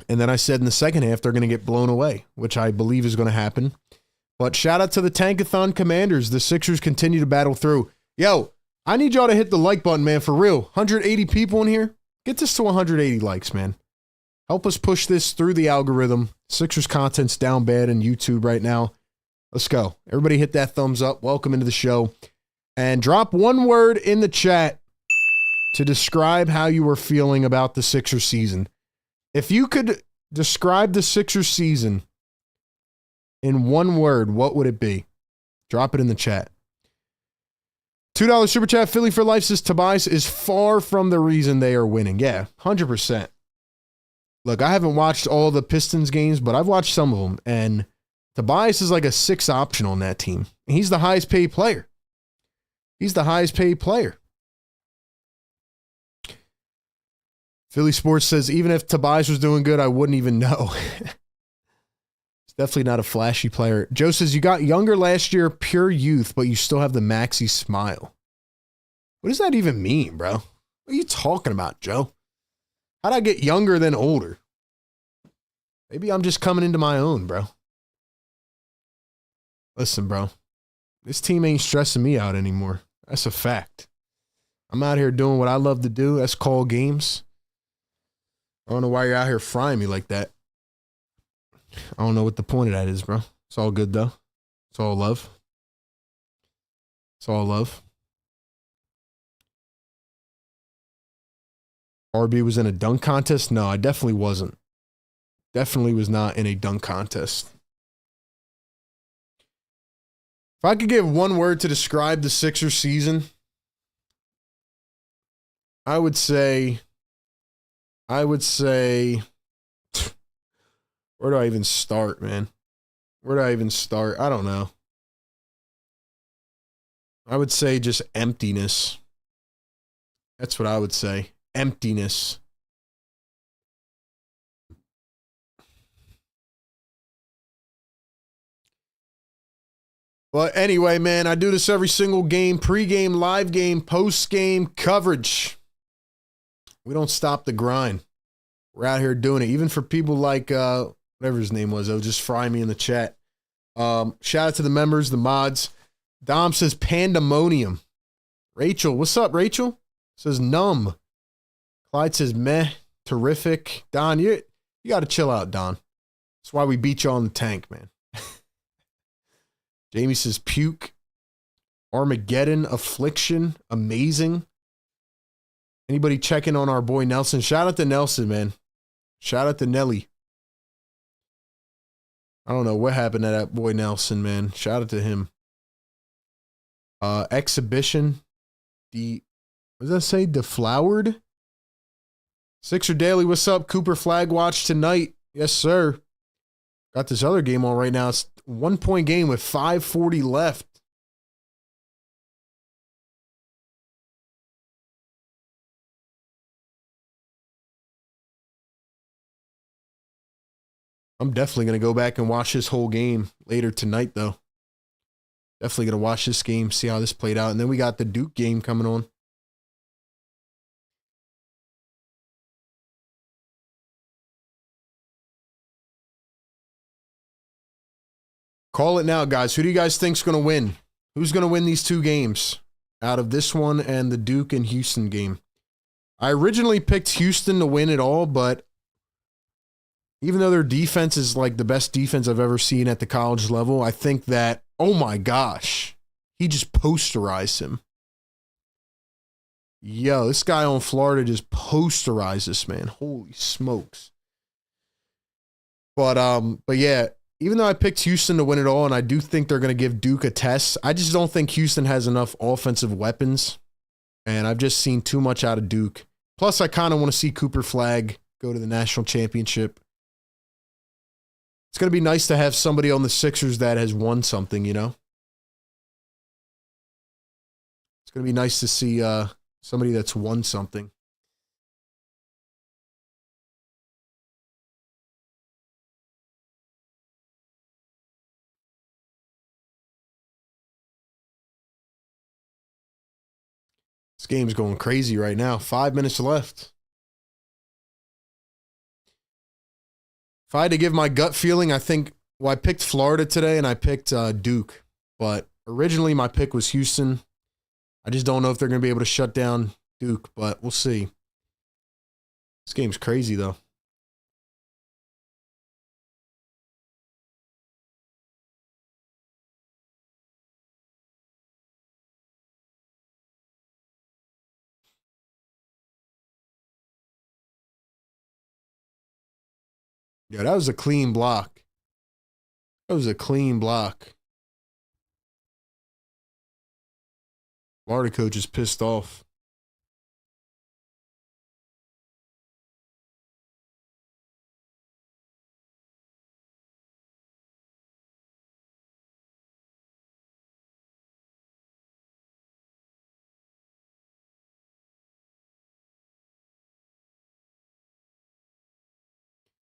And then I said in the second half, they're going to get blown away, which I believe is going to happen. But shout out to the Tankathon Commanders. The Sixers continue to battle through. Yo, I need y'all to hit the like button, man, for real. 180 people in here. Get this to 180 likes, man. Help us push this through the algorithm. Sixers content's down bad in YouTube right now. Let's go. Everybody hit that thumbs up. Welcome into the show. And drop one word in the chat to describe how you were feeling about the Sixers season. If you could describe the Sixers season in one word, what would it be? Drop it in the chat. $2 super chat. Philly for life says Tobias is far from the reason they are winning. Yeah, 100%. Look, I haven't watched all the Pistons games, but I've watched some of them, and Tobias is like a 6 optional in that team. He's the highest paid player. He's the highest paid player. Philly Sports says, even if Tobias was doing good, I wouldn't even know. He's definitely not a flashy player. Joe says, you got younger last year, pure youth, but you still have the maxi smile. What does that even mean, bro? What are you talking about, Joe? How'd I get younger than older? Maybe I'm just coming into my own, bro. Listen, bro. This team ain't stressing me out anymore. That's a fact. I'm out here doing what I love to do. That's call games. I don't know why you're out here frying me like that. I don't know what the point of that is, bro. It's all good, though. It's all love. It's all love. RB was in a dunk contest? No, I definitely wasn't. Definitely was not in a dunk contest. If I could give one word to describe the Sixers season, I would say, where do I even start, man? Where do I even start? I don't know. I would say just emptiness. That's what I would say. Emptiness. But anyway, man, I do this every single game. Pre-game, live game, post-game coverage. We don't stop the grind. We're out here doing it. Even for people like, whatever his name was, just fry me in the chat. Shout out to the members, the mods. Dom says pandemonium. Rachel, what's up, Rachel? Says numb. Clyde says meh, terrific. Don, you got to chill out, Don. That's why we beat you on the tank, man. Jamie says puke. Armageddon, affliction, amazing. Anybody checking on our boy Nelson? Shout out to Nelson, man. Shout out to Nelly. I don't know what happened to that boy Nelson, man. Shout out to him. Exhibition. What does that say? Deflowered? Sixer Daily, what's up? Cooper Flag watch tonight. Yes, sir. Got this other game on right now. It's a 1-point game with 5:40 left. I'm definitely going to go back and watch this whole game later tonight, though. Definitely going to watch this game, see how this played out. And then we got the Duke game coming on. Call it now, guys. Who do you guys think's going to win? Who's going to win these two games out of this one and the Duke and Houston game? I originally picked Houston to win it all, but even though their defense is like the best defense I've ever seen at the college level, I think that, oh my gosh, he just posterized him. Yo, this guy on Florida just posterized this man. Holy smokes. But yeah, even though I picked Houston to win it all, and I do think they're going to give Duke a test, I just don't think Houston has enough offensive weapons, and I've just seen too much out of Duke. Plus, I kind of want to see Cooper Flag go to the national championship. It's going to be nice to have somebody on the Sixers that has won something, you know? It's going to be nice to see somebody that's won something. This game's going crazy right now. 5 minutes left. If I had to give my gut feeling, I think, well, I picked Florida today and I picked Duke. But originally my pick was Houston. I just don't know if they're going to be able to shut down Duke, but we'll see. This game's crazy, though. Yeah, that was a clean block. That was a clean block. Florida coach is pissed off.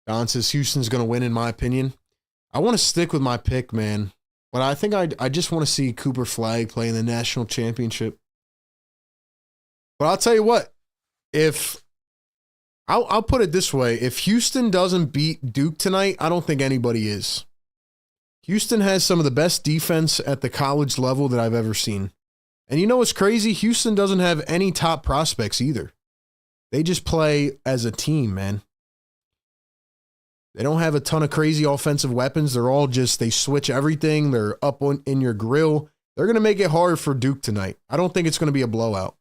Don says Houston's going to win, in my opinion. I want to stick with my pick, man. But I think I just want to see Cooper Flag play in the national championship. But I'll tell you what, if I'll put it this way, if Houston doesn't beat Duke tonight, I don't think anybody is. Houston has some of the best defense at the college level that I've ever seen. And you know what's crazy? Houston doesn't have any top prospects either. They just play as a team, man. They don't have a ton of crazy offensive weapons. They're all just, they switch everything. They're up in your grill. They're going to make it hard for Duke tonight. I don't think it's going to be a blowout.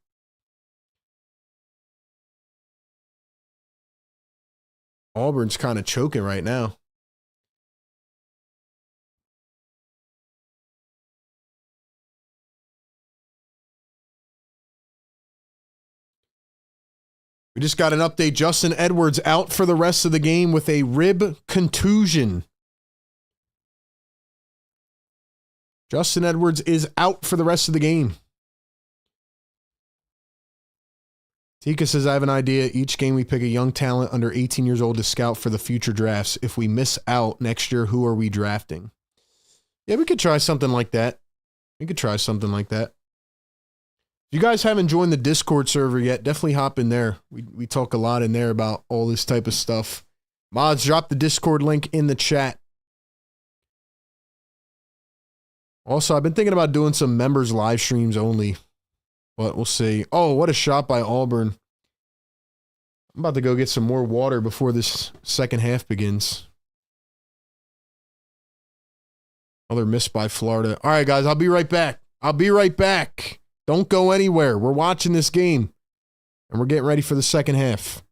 Auburn's kind of choking right now. We just got an update. Justin Edwards out for the rest of the game with a rib contusion. Justin Edwards is out for the rest of the game. Tika says, I have an idea. Each game we pick a young talent under 18 years old to scout for the future drafts. If we miss out next year, who are we drafting? Yeah, we could try something like that. We could try something like that. If you guys haven't joined the Discord server yet, definitely hop in there. We talk a lot in there about all this type of stuff. Mods, drop the Discord link in the chat. Also, I've been thinking about doing some members live streams only, but we'll see. Oh, what a shot by Auburn. I'm about to go get some more water before this second half begins. Another miss by Florida. All right, guys, I'll be right back. I'll be right back. Don't go anywhere. We're watching this game, and we're getting ready for the second half.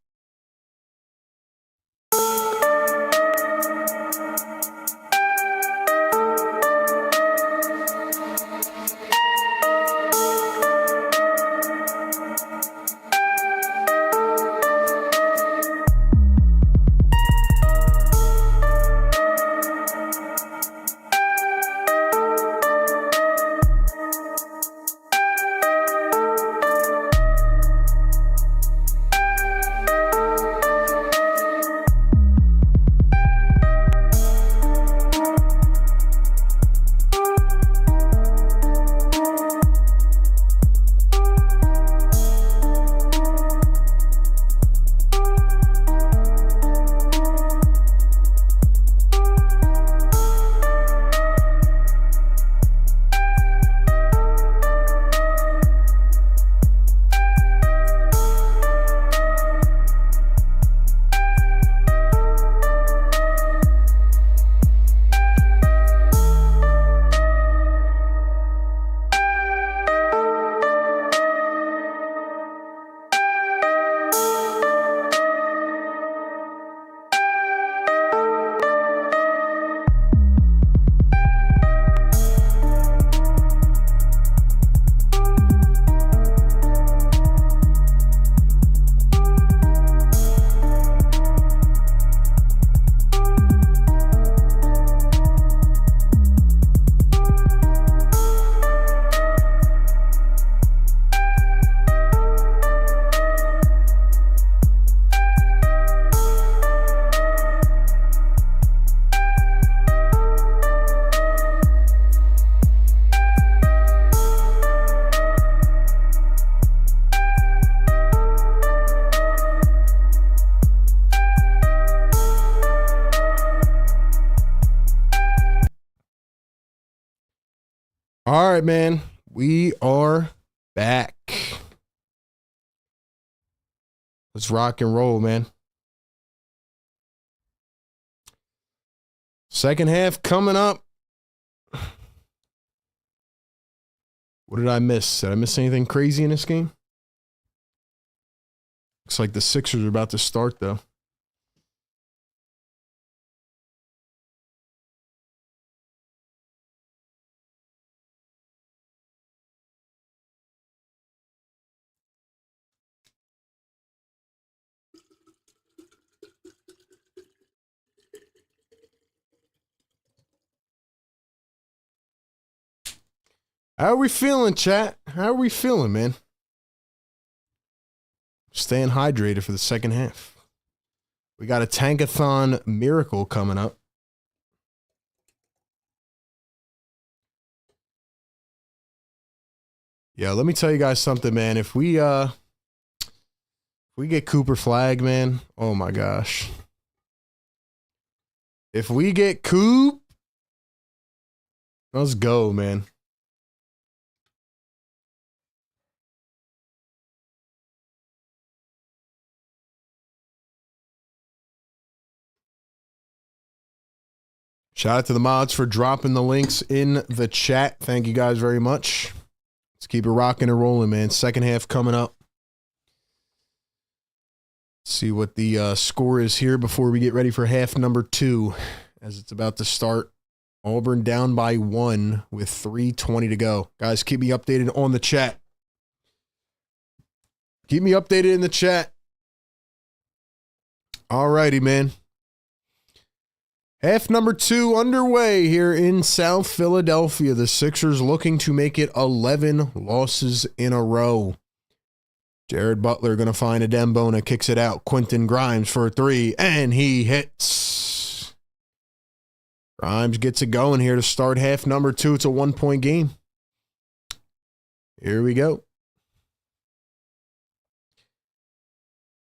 All right, man. We are back. Let's rock and roll, man. Second half coming up. What did I miss? Did I miss anything crazy in this game? Looks like the Sixers are about to start, though. How are we feeling, chat? How are we feeling, man? Staying hydrated for the second half. We got a Tankathon miracle coming up. Yeah, let me tell you guys something, man. If we get Cooper Flag, man, oh my gosh. If we get Coop, let's go, man. Shout out to the mods for dropping the links in the chat. Thank you guys very much. Let's keep it rocking and rolling, man. Second half coming up. Let's see what the score is here before we get ready for half number 2 as it's about to start. Auburn down by 1 with 3:20 to go. Guys, keep me updated on the chat. Keep me updated in the chat. All righty, man. Half number 2 underway here in South Philadelphia. The Sixers looking to make it 11 losses in a row. Jared Butler going to find a Dembona, kicks it out. Quentin Grimes for a 3, and he hits. Grimes gets it going here to start half number 2. It's a 1-point game. Here we go.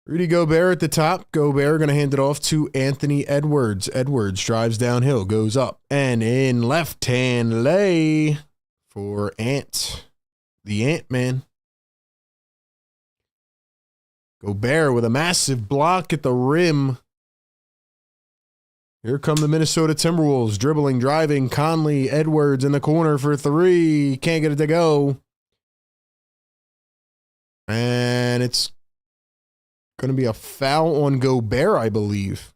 Rudy Gobert at the top. Gobert going to hand it off to Anthony Edwards. Edwards drives downhill, goes up, and in left-hand lay for Ant. The Ant-Man. Gobert with a massive block at the rim. Here come the Minnesota Timberwolves. Dribbling, driving. Conley, Edwards in the corner for 3. Can't get it to go. And it's going to be a foul on Gobert, I believe.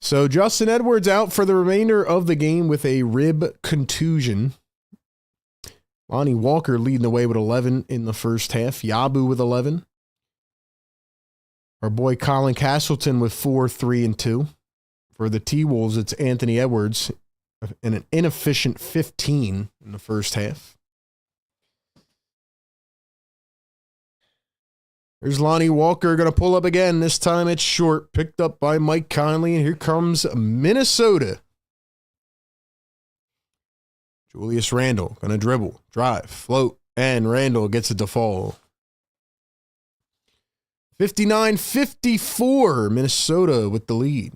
So Justin Edwards out for the remainder of the game with a rib contusion. Lonnie Walker leading the way with 11 in the first half. Yabu with 11. Our boy Colin Castleton with 4, 3, and 2. For the T-Wolves, it's Anthony Edwards and an inefficient 15 in the first half. Here's Lonnie Walker going to pull up again. This time it's short. Picked up by Mike Conley. And here comes Minnesota. Julius Randle going to dribble, drive, float, and Randle gets it to fall. 59-54, Minnesota with the lead.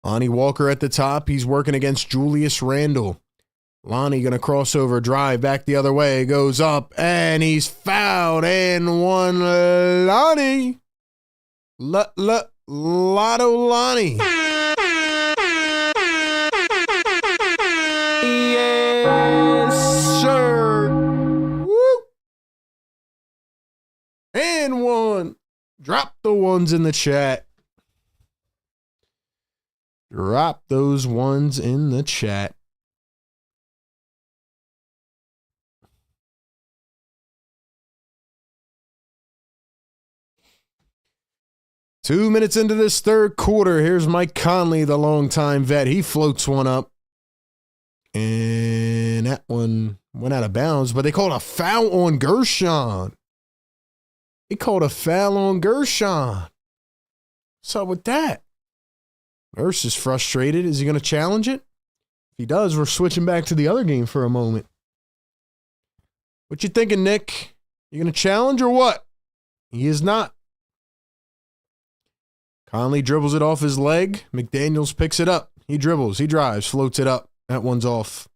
Lonnie Walker at the top. He's working against Julius Randle. Lonnie going to cross over, drive back the other way, goes up, and he's fouled and one. Lonnie. Lotto Lonnie. Yes, sir. Woo. And 1. Drop the ones in the chat. Drop those ones in the chat. Two minutes into this third quarter, here's Mike Conley, the longtime vet. He floats one up. And that one went out of bounds, but they called a foul on Gershon. They called a foul on Gershon. What's up with that? Nurse is frustrated. Is he going to challenge it? If he does, we're switching back to the other game for a moment. What you thinking, Nick? You going to challenge or what? He is not. Conley dribbles it off his leg. McDaniels picks it up. He dribbles. He drives. Floats it up. That one's off.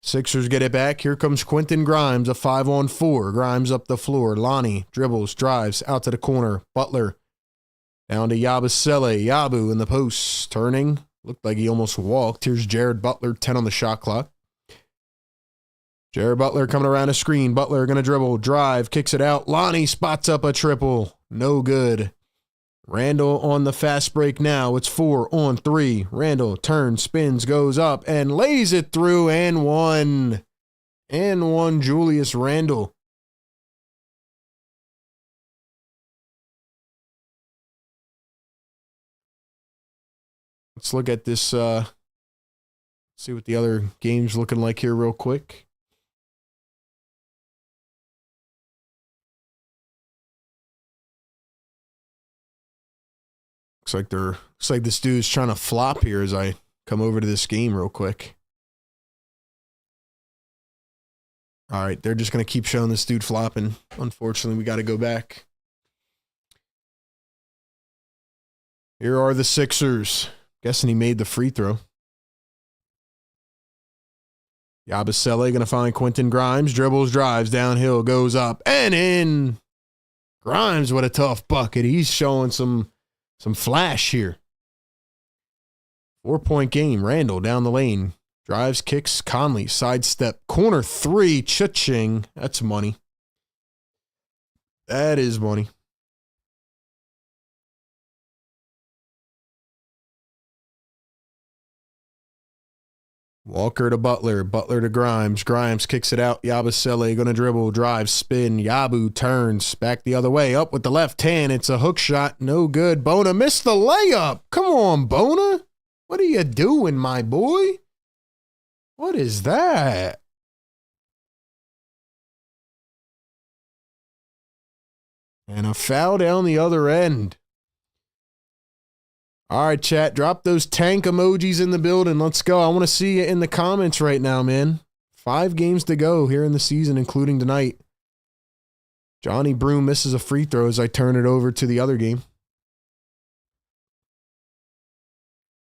Sixers get it back. Here comes Quentin Grimes, a 5-on-4. Grimes up the floor. Lonnie dribbles, drives, out to the corner. Butler down to Yabusele. Yabu in the post. Turning. Looked like he almost walked. Here's Jared Butler, 10 on the shot clock. Jared Butler coming around a screen. Butler going to dribble, drive, kicks it out. Lonnie spots up a triple. No good. Randall on the fast break now. It's 4-on-3. Randall turns, spins, goes up, and lays it through, and one. And one, Julius Randall. Let's look at this, see what the other game's looking like here real quick. Looks like this dude's trying to flop here as I come over to this game real quick. All right, they're just going to keep showing this dude flopping. Unfortunately, we got to go back. Here are the Sixers. Guessing he made the free throw. Yabusele going to find Quentin Grimes. Dribbles, drives, downhill, goes up, and in. Grimes, what a tough bucket. He's showing some flash here. 4-point game. Randall down the lane. Drives, kicks, Conley, sidestep, corner three, cha-ching. That's money. That is money. Walker to Butler. Butler to Grimes. Grimes kicks it out. Yabusele going to dribble, drive, spin. Yabu turns back the other way. Up with the left hand. It's a hook shot. No good. Bona missed the layup. Come on, Bona. What are you doing, my boy? What is that? And a foul down the other end. All right, chat, drop those tank emojis in the building. Let's go. I want to see you in the comments right now, man. 5 games to go here in the season, including tonight. Johnny Broom misses a free throw as I turn it over to the other game.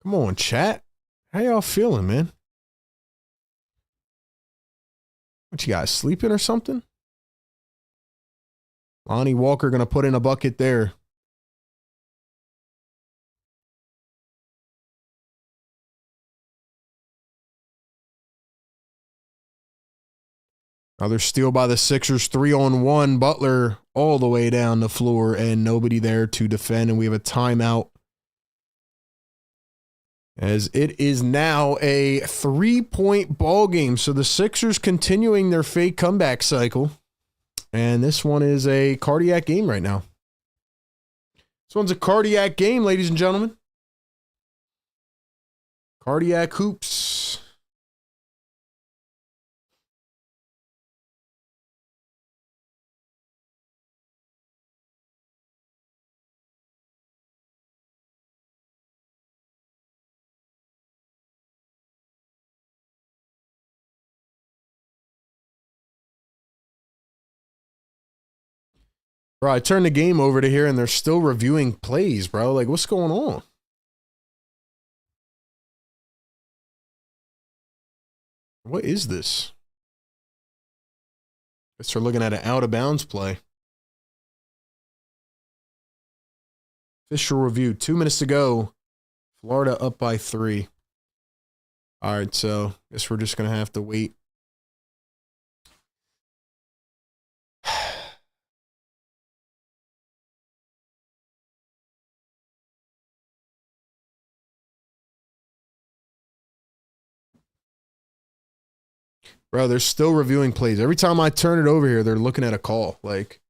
Come on, chat. How y'all feeling, man? What, you guys sleeping or something? Lonnie Walker going to put in a bucket there. Another steal by the Sixers, 3-on-1. Butler all the way down the floor and nobody there to defend. And we have a timeout as it is now a 3-point ball game. So the Sixers continuing their fake comeback cycle. And this one is a cardiac game right now. This one's a cardiac game, ladies and gentlemen. Cardiac hoops. Bro, I turned the game over to here and they're still reviewing plays, bro. Like, what's going on? What is this? Guess they're looking at an out-of-bounds play. Official review. 2 minutes to go. Florida up by 3. All right, so guess we're just going to have to wait. Bro, they're still reviewing plays. Every time I turn it over here, they're looking at a call. Like,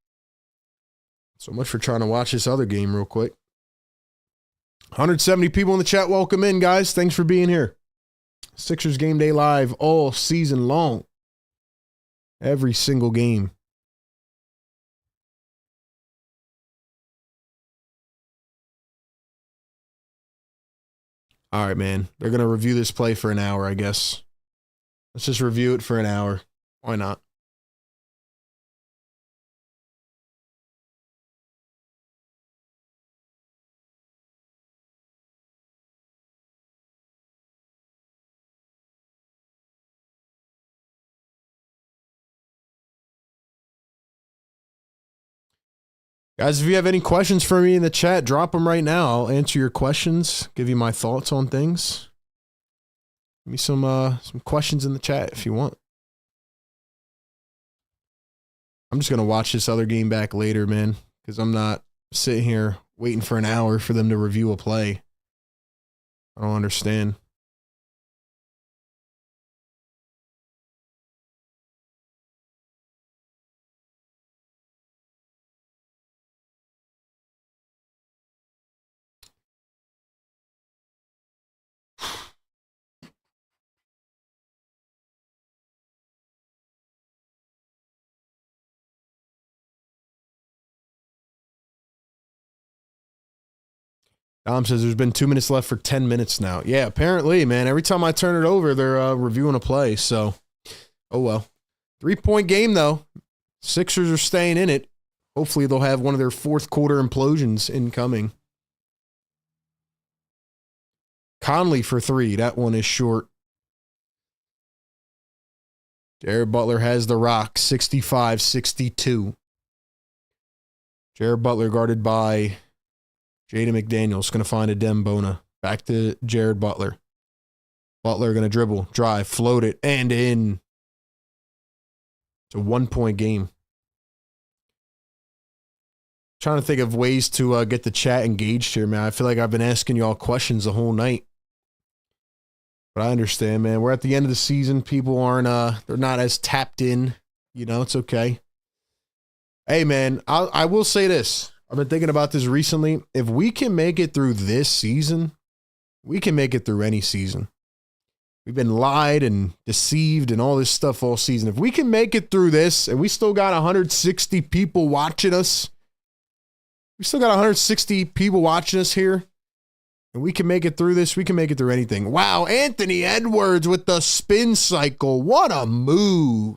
so much for trying to watch this other game real quick. 170 people in the chat. Welcome in, guys. Thanks for being here. Sixers Game Day Live all season long. Every single game. All right, man. They're going to review this play for an hour, I guess. Let's just review it for an hour. Why not? Guys, if you have any questions for me in the chat, drop them right now. I'll answer your questions, give you my thoughts on things. Give me some questions in the chat if you want. I'm just going to watch this other game back later, man, because I'm not sitting here waiting for an hour for them to review a play. I don't understand. Dom says there's been 2 minutes left for 10 minutes now. Yeah, apparently, man. Every time I turn it over, they're reviewing a play. So, oh well. 3-point game, though. Sixers are staying in it. Hopefully, they'll have one of their fourth quarter implosions incoming. Conley for 3. That one is short. Jared Butler has the rock, 65-62. Jared Butler guarded by Jaden McDaniels, going to find a Dembona. Back to Jared Butler. Butler going to dribble, drive, float it, and in. It's a 1-point game. Trying to think of ways to get the chat engaged here, man. I feel like I've been asking y'all questions the whole night. But I understand, man. We're at the end of the season. People aren't, they're not as tapped in. You know, it's okay. Hey, man, I will say this. I've been thinking about this recently. If we can make it through this season, we can make it through any season. We've been lied and deceived and all this stuff all season. If we can make it through this and we still got 160 people watching us, we still got 160 people watching us here, and we can make it through this, we can make it through anything. Wow, Anthony Edwards with the spin cycle. What a move.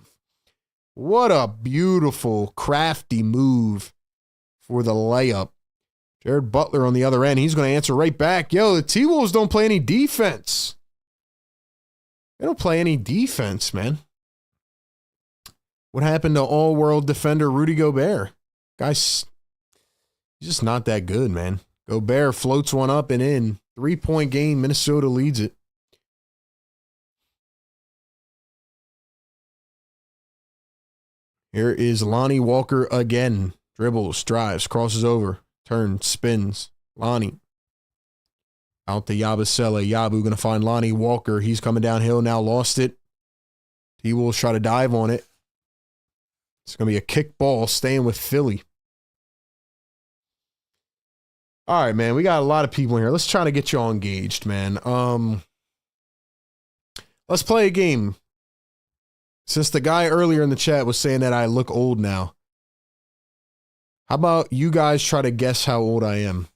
What a beautiful, crafty move for the layup. Jared Butler on the other end. He's going to answer right back. Yo, the T-Wolves don't play any defense. They don't play any defense, man. What happened to all-world defender Rudy Gobert? Guys, he's just not that good, man. Gobert floats one up and in. 3-point game. Minnesota leads it. Here is Lonnie Walker again. Dribbles, drives, crosses over, turns, spins. Lonnie. Out to Yabusele. Yabu going to find Lonnie Walker. He's coming downhill now. Lost it. T-Wolves try to dive on it. It's going to be a kick ball staying with Philly. All right, man. We got a lot of people in here. Let's try to get you all engaged, man. Let's play a game. Since the guy earlier in the chat was saying that I look old now, how about you guys try to guess how old I am?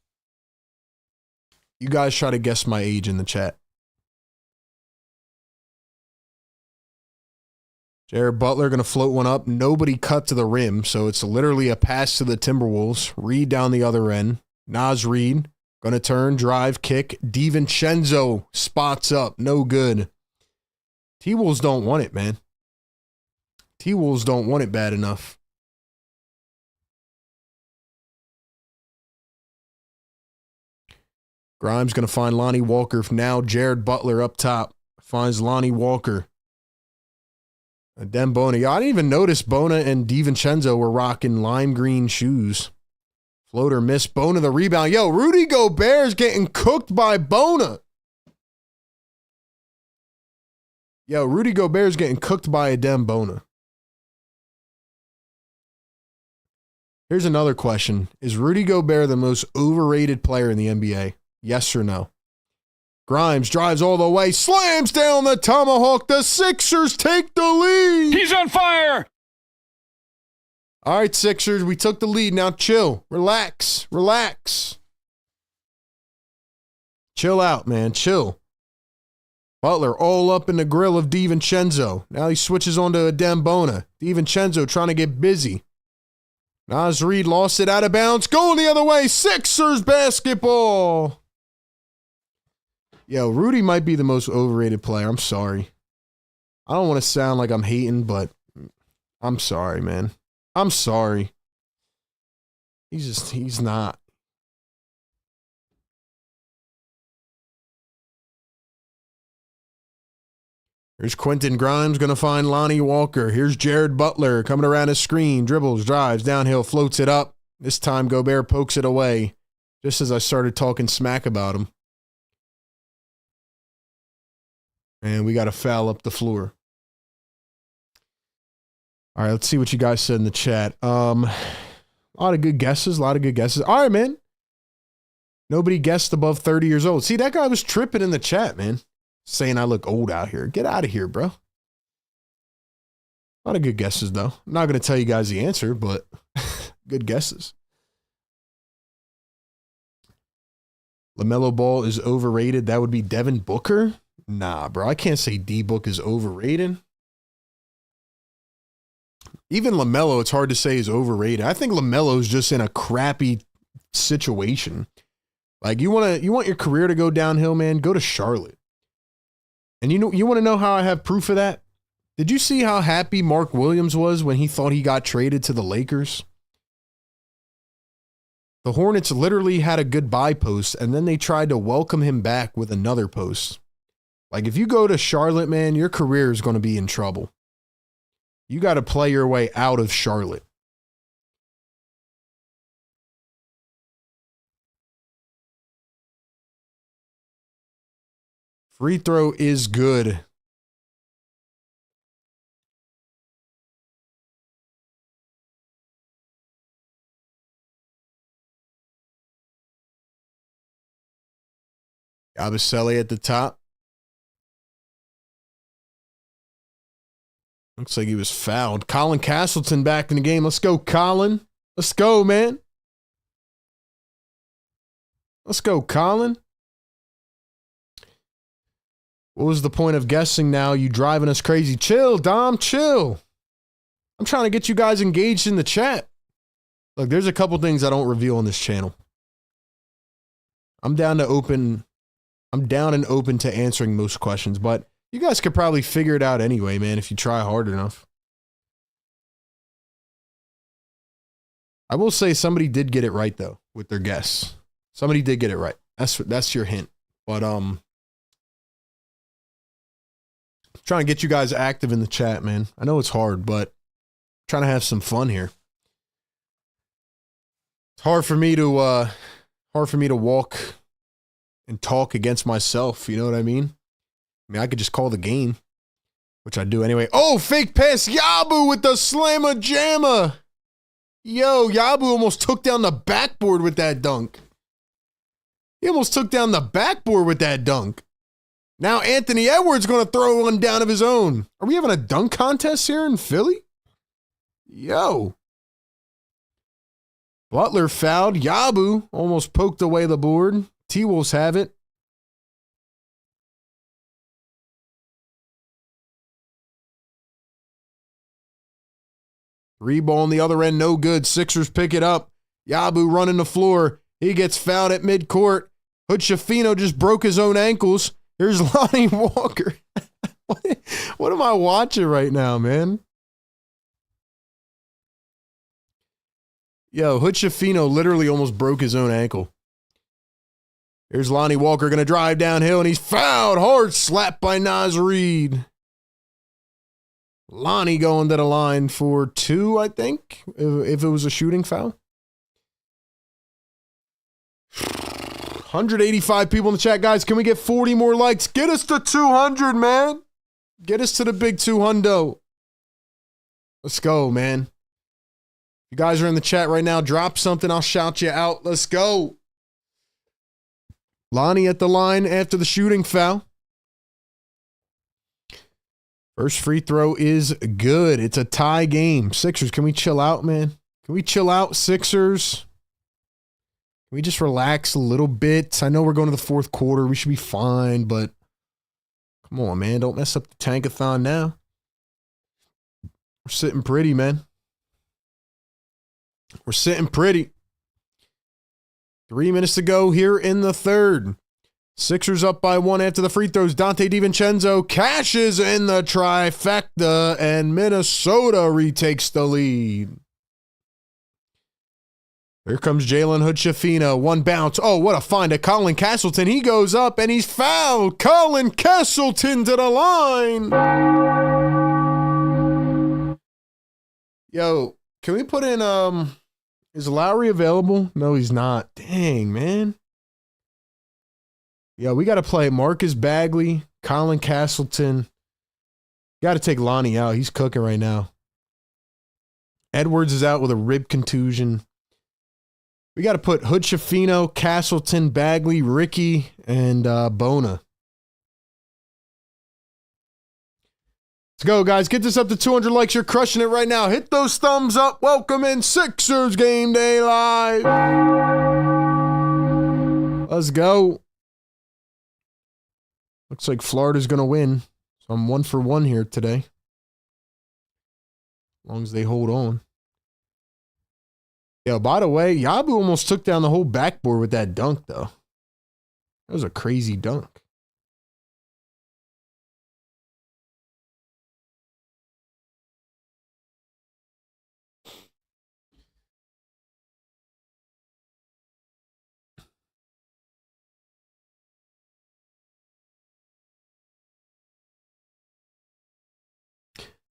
You guys try to guess my age in the chat. Jared Butler going to float one up. Nobody cut to the rim, so it's literally a pass to the Timberwolves. Reed down the other end. Naz Reed going to turn, drive, kick. DiVincenzo spots up. No good. T-Wolves don't want it, man. T-Wolves don't want it bad enough. Grimes going to find Lonnie Walker. Now Jared Butler up top. Finds Lonnie Walker. Dembona. I didn't even notice Bona and DiVincenzo were rocking lime green shoes. Floater missed. Bona the rebound. Yo, Rudy Gobert's getting cooked by Bona. Yo, Rudy Gobert's getting cooked by a Dembona. Here's another question. Is Rudy Gobert the most overrated player in the NBA? Yes or no? Grimes drives all the way, slams down the tomahawk. The Sixers take the lead. He's on fire. All right, Sixers, we took the lead. Now chill. Relax. Relax. Chill out, man. Chill. Butler all up in the grill of DiVincenzo. Now he switches on to a Dembona. DiVincenzo trying to get busy. Naz Reed lost it out of bounds. Going the other way. Sixers basketball. Yo, Rudy might be the most overrated player. I'm sorry. I don't want to sound like I'm hating, but I'm sorry, man. I'm sorry. He's not. Here's Quentin Grimes going to find Lonnie Walker. Here's Jared Butler coming around his screen. Dribbles, drives, downhill, floats it up. This time Gobert pokes it away just as I started talking smack about him. And we got a foul up the floor. All right, let's see what you guys said in the chat. A lot of good guesses, All right, man. Nobody guessed above 30 years old. See, that guy was tripping in the chat, man. Saying I look old out here. Get out of here, bro. A lot of good guesses, though. I'm not going to tell you guys the answer, but good guesses. LaMelo Ball is overrated. That would be Devin Booker? Nah, bro. I can't say D-Book is overrated. Even LaMelo, it's hard to say is overrated. I think LaMelo's just in a crappy situation. Like, you want your career to go downhill, man? Go to Charlotte. And you want to know how I have proof of that? Did you see how happy Mark Williams was when he thought he got traded to the Lakers? The Hornets literally had a goodbye post, and then they tried to welcome him back with another post. Like, if you go to Charlotte, man, your career is going to be in trouble. You got to play your way out of Charlotte. Free throw is good. Abasele at the top. Looks like he was fouled. Colin Castleton back in the game. Let's go, Colin. Let's go, man. Let's go, Colin. What was the point of guessing now? You driving us crazy. Chill, Dom, chill. I'm trying to get you guys engaged in the chat. Look, there's a couple things I don't reveal on this channel. I'm down and open to answering most questions, but you guys could probably figure it out anyway, man, if you try hard enough. I will say somebody did get it right, though, with their guess. Somebody did get it right. That's your hint. But trying to get you guys active in the chat, man. I know it's hard, but I'm trying to have some fun here. It's hard for me to walk and talk against myself. You know what I mean? I mean, I could just call the game, which I do anyway. Oh, fake pass. Yabu with the slammer jammer. Yo, Yabu almost took down the backboard with that dunk. He almost took down the backboard with that dunk. Now Anthony Edwards going to throw one down of his own. Are we having a dunk contest here in Philly? Yo. Butler fouled. Yabu almost poked away the board. T-Wolves have it. Three ball on the other end, no good. Sixers pick it up. Yabu running the floor. He gets fouled at midcourt. Hood-Schifino just broke his own ankles. Here's Lonnie Walker. What am I watching right now, man? Yo, Hood-Schifino literally almost broke his own ankle. Here's Lonnie Walker going to drive downhill, and he's fouled. Hard slap by Naz Reid. Lonnie going to the line for 2, I think, if it was a shooting foul. 185 people in the chat, guys. Can we get 40 more likes? Get us to 200, man. Get us to the big 200. Let's go, man. You guys are in the chat right now. Drop something. I'll shout you out. Let's go. Lonnie at the line after the shooting foul. First free throw is good. It's a tie game. Sixers, can we chill out, man? Can we chill out, Sixers? Can we just relax a little bit? I know we're going to the fourth quarter. We should be fine, but come on, man. Don't mess up the tankathon now. We're sitting pretty, man. We're sitting pretty. 3 minutes to go here in the third. Sixers up by 1 after the free throws. Dante DiVincenzo cashes in the trifecta, and Minnesota retakes the lead. Here comes Jalen Hood-Schifino. One bounce. Oh, what a find at Colin Castleton. He goes up and he's fouled. Colin Castleton to the line. Yo, can we put in, is Lowry available? No, he's not. Dang, man. Yeah, we got to play Marcus Bagley, Colin Castleton. Got to take Lonnie out. He's cooking right now. Edwards is out with a rib contusion. We got to put Hood-Schifino, Castleton, Bagley, Ricky, and Bona. Let's go, guys. Get this up to 200 likes. You're crushing it right now. Hit those thumbs up. Welcome in Sixers Game Day Live. Let's go. Looks like Florida's going to win. So I'm 1 for 1 here today. As long as they hold on. Yo, by the way, Yabu almost took down the whole backboard with that dunk, though. That was a crazy dunk.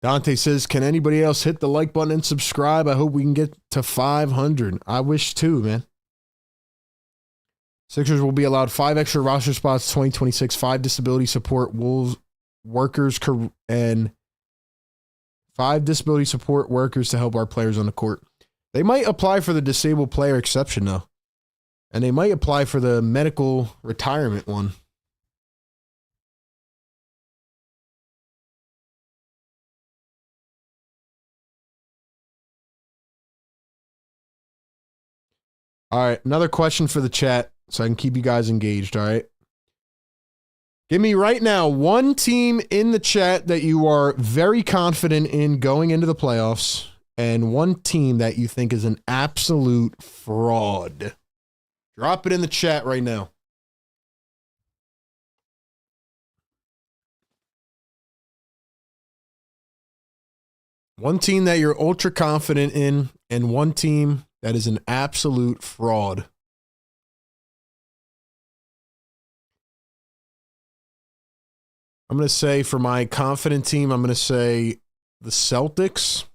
Dante says, can anybody else hit the like button and subscribe? I hope we can get to 500. I wish too, man. Sixers will be allowed 5 extra roster spots 2026, 5 disability support Wolves workers, and 5 disability support workers to help our players on the court. They might apply for the disabled player exception, though. And they might apply for the medical retirement one. All right, another question for the chat so I can keep you guys engaged, all right? Give me right now one team in the chat that you are very confident in going into the playoffs and one team that you think is an absolute fraud. Drop it in the chat right now. One team that you're ultra confident in and one team that is an absolute fraud. I'm going to say for my confident team, I'm going to say the Celtics.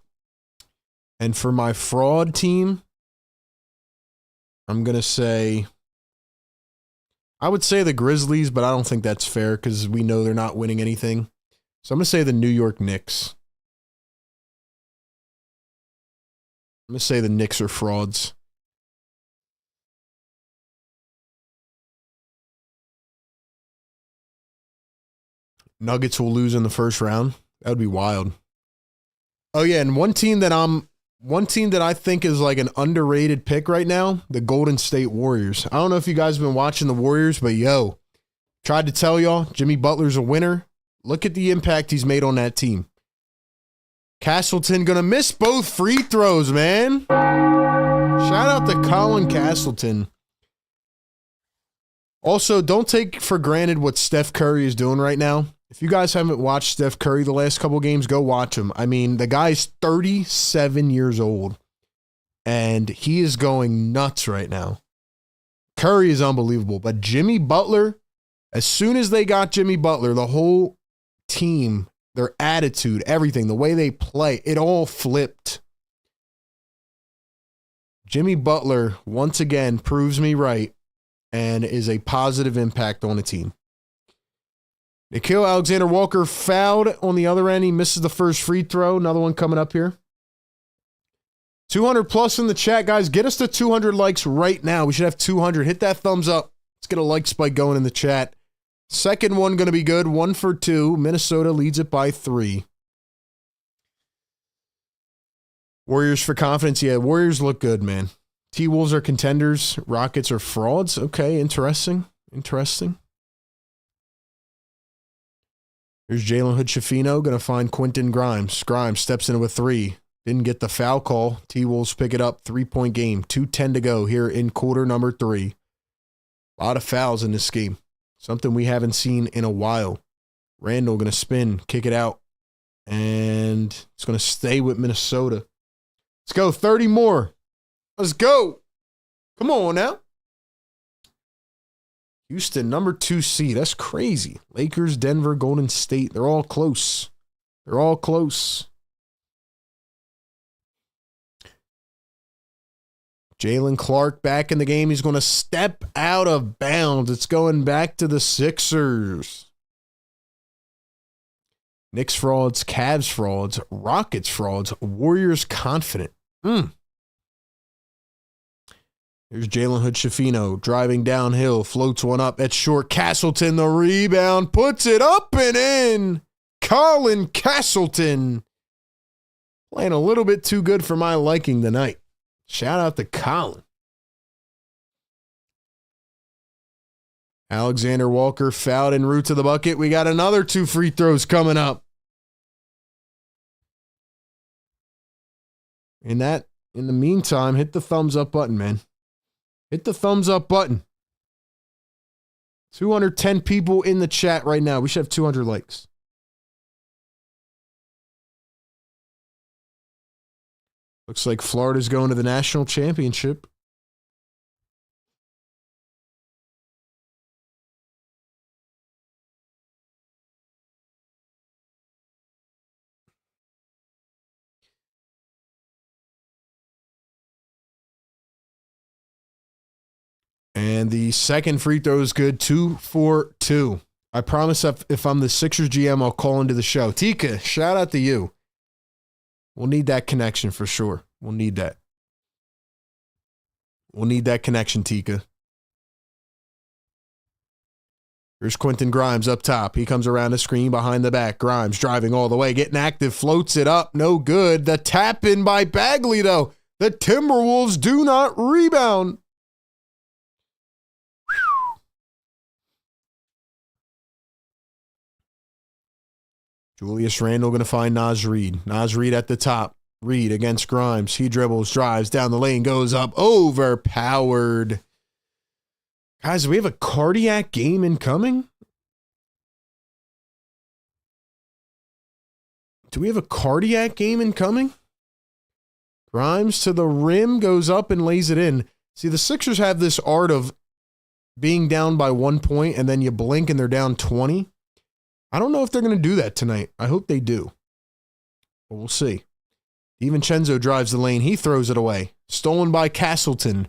And for my fraud team, I'm going to say, I would say the Grizzlies, but I don't think that's fair because we know they're not winning anything. So I'm going to say the New York Knicks. I'm going to say the Knicks are frauds. Nuggets will lose in the first round. That would be wild. Oh yeah, and one team that I think is like an underrated pick right now, the Golden State Warriors. I don't know if you guys have been watching the Warriors, but yo, tried to tell y'all, Jimmy Butler's a winner. Look at the impact he's made on that team. Castleton gonna miss both free throws, man. Shout out to Colin Castleton. Also, don't take for granted what Steph Curry is doing right now. If you guys haven't watched Steph Curry the last couple games, go watch him. I mean, the guy's 37 years old, and he is going nuts right now. Curry is unbelievable, but Jimmy Butler, as soon as they got Jimmy Butler, the whole team, their attitude, everything, the way they play, it all flipped. Jimmy Butler, once again, proves me right and is a positive impact on the team. Nickeil Alexander-Walker fouled on the other end. He misses the first free throw. Another one coming up here. 200 plus in the chat, guys. Get us to 200 likes right now. We should have 200. Hit that thumbs up. Let's get a like spike going in the chat. Second one going to be good. 1 for 2. Minnesota leads it by 3. Warriors for confidence. Yeah, Warriors look good, man. T-Wolves are contenders. Rockets are frauds. Okay, interesting. Interesting. Here's Jalen Hood-Schifino. Going to find Quentin Grimes. Grimes steps into a 3. Didn't get the foul call. T-Wolves pick it up. 3-point game. 2:10 to go here in quarter number 3. A lot of fouls in this game. Something we haven't seen in a while. Randall going to spin, kick it out. And it's going to stay with Minnesota. Let's go. 30 more. Let's go. Come on now. Houston, number 2 seed. That's crazy. Lakers, Denver, Golden State. They're all close. They're all close. Jalen Clark back in the game. He's going to step out of bounds. It's going back to the Sixers. Knicks frauds, Cavs frauds, Rockets frauds, Warriors confident. Here's Jalen Hood-Schifino driving downhill, floats one up at short. Castleton, the rebound, puts it up and in. Colin Castleton playing a little bit too good for my liking tonight. Shout out to Colin. Alexander Walker fouled en route to the bucket. We got another 2 free throws coming up. In the meantime, hit the thumbs up button, man. Hit the thumbs up button. 210 people in the chat right now. We should have 200 likes. Looks like Florida's going to the national championship. And the second free throw is good. 2 for 2. I promise if I'm the Sixers GM, I'll call into the show. Tika, shout out to you. We'll need that connection for sure. We'll need that. We'll need that connection, Tika. Here's Quentin Grimes up top. He comes around the screen behind the back. Grimes driving all the way, getting active, floats it up. No good. The tap in by Bagley, though. The Timberwolves do not rebound. Julius Randle going to find Naz Reid. Naz Reid at the top. Reid against Grimes. He dribbles, drives down the lane, goes up. Overpowered. Guys, do we have a cardiac game incoming? Do we have a cardiac game incoming? Grimes to the rim, goes up and lays it in. See, the Sixers have this art of being down by 1 point and then you blink and they're down 20. I don't know if they're going to do that tonight. I hope they do. But we'll see. DiVincenzo drives the lane. He throws it away. Stolen by Castleton.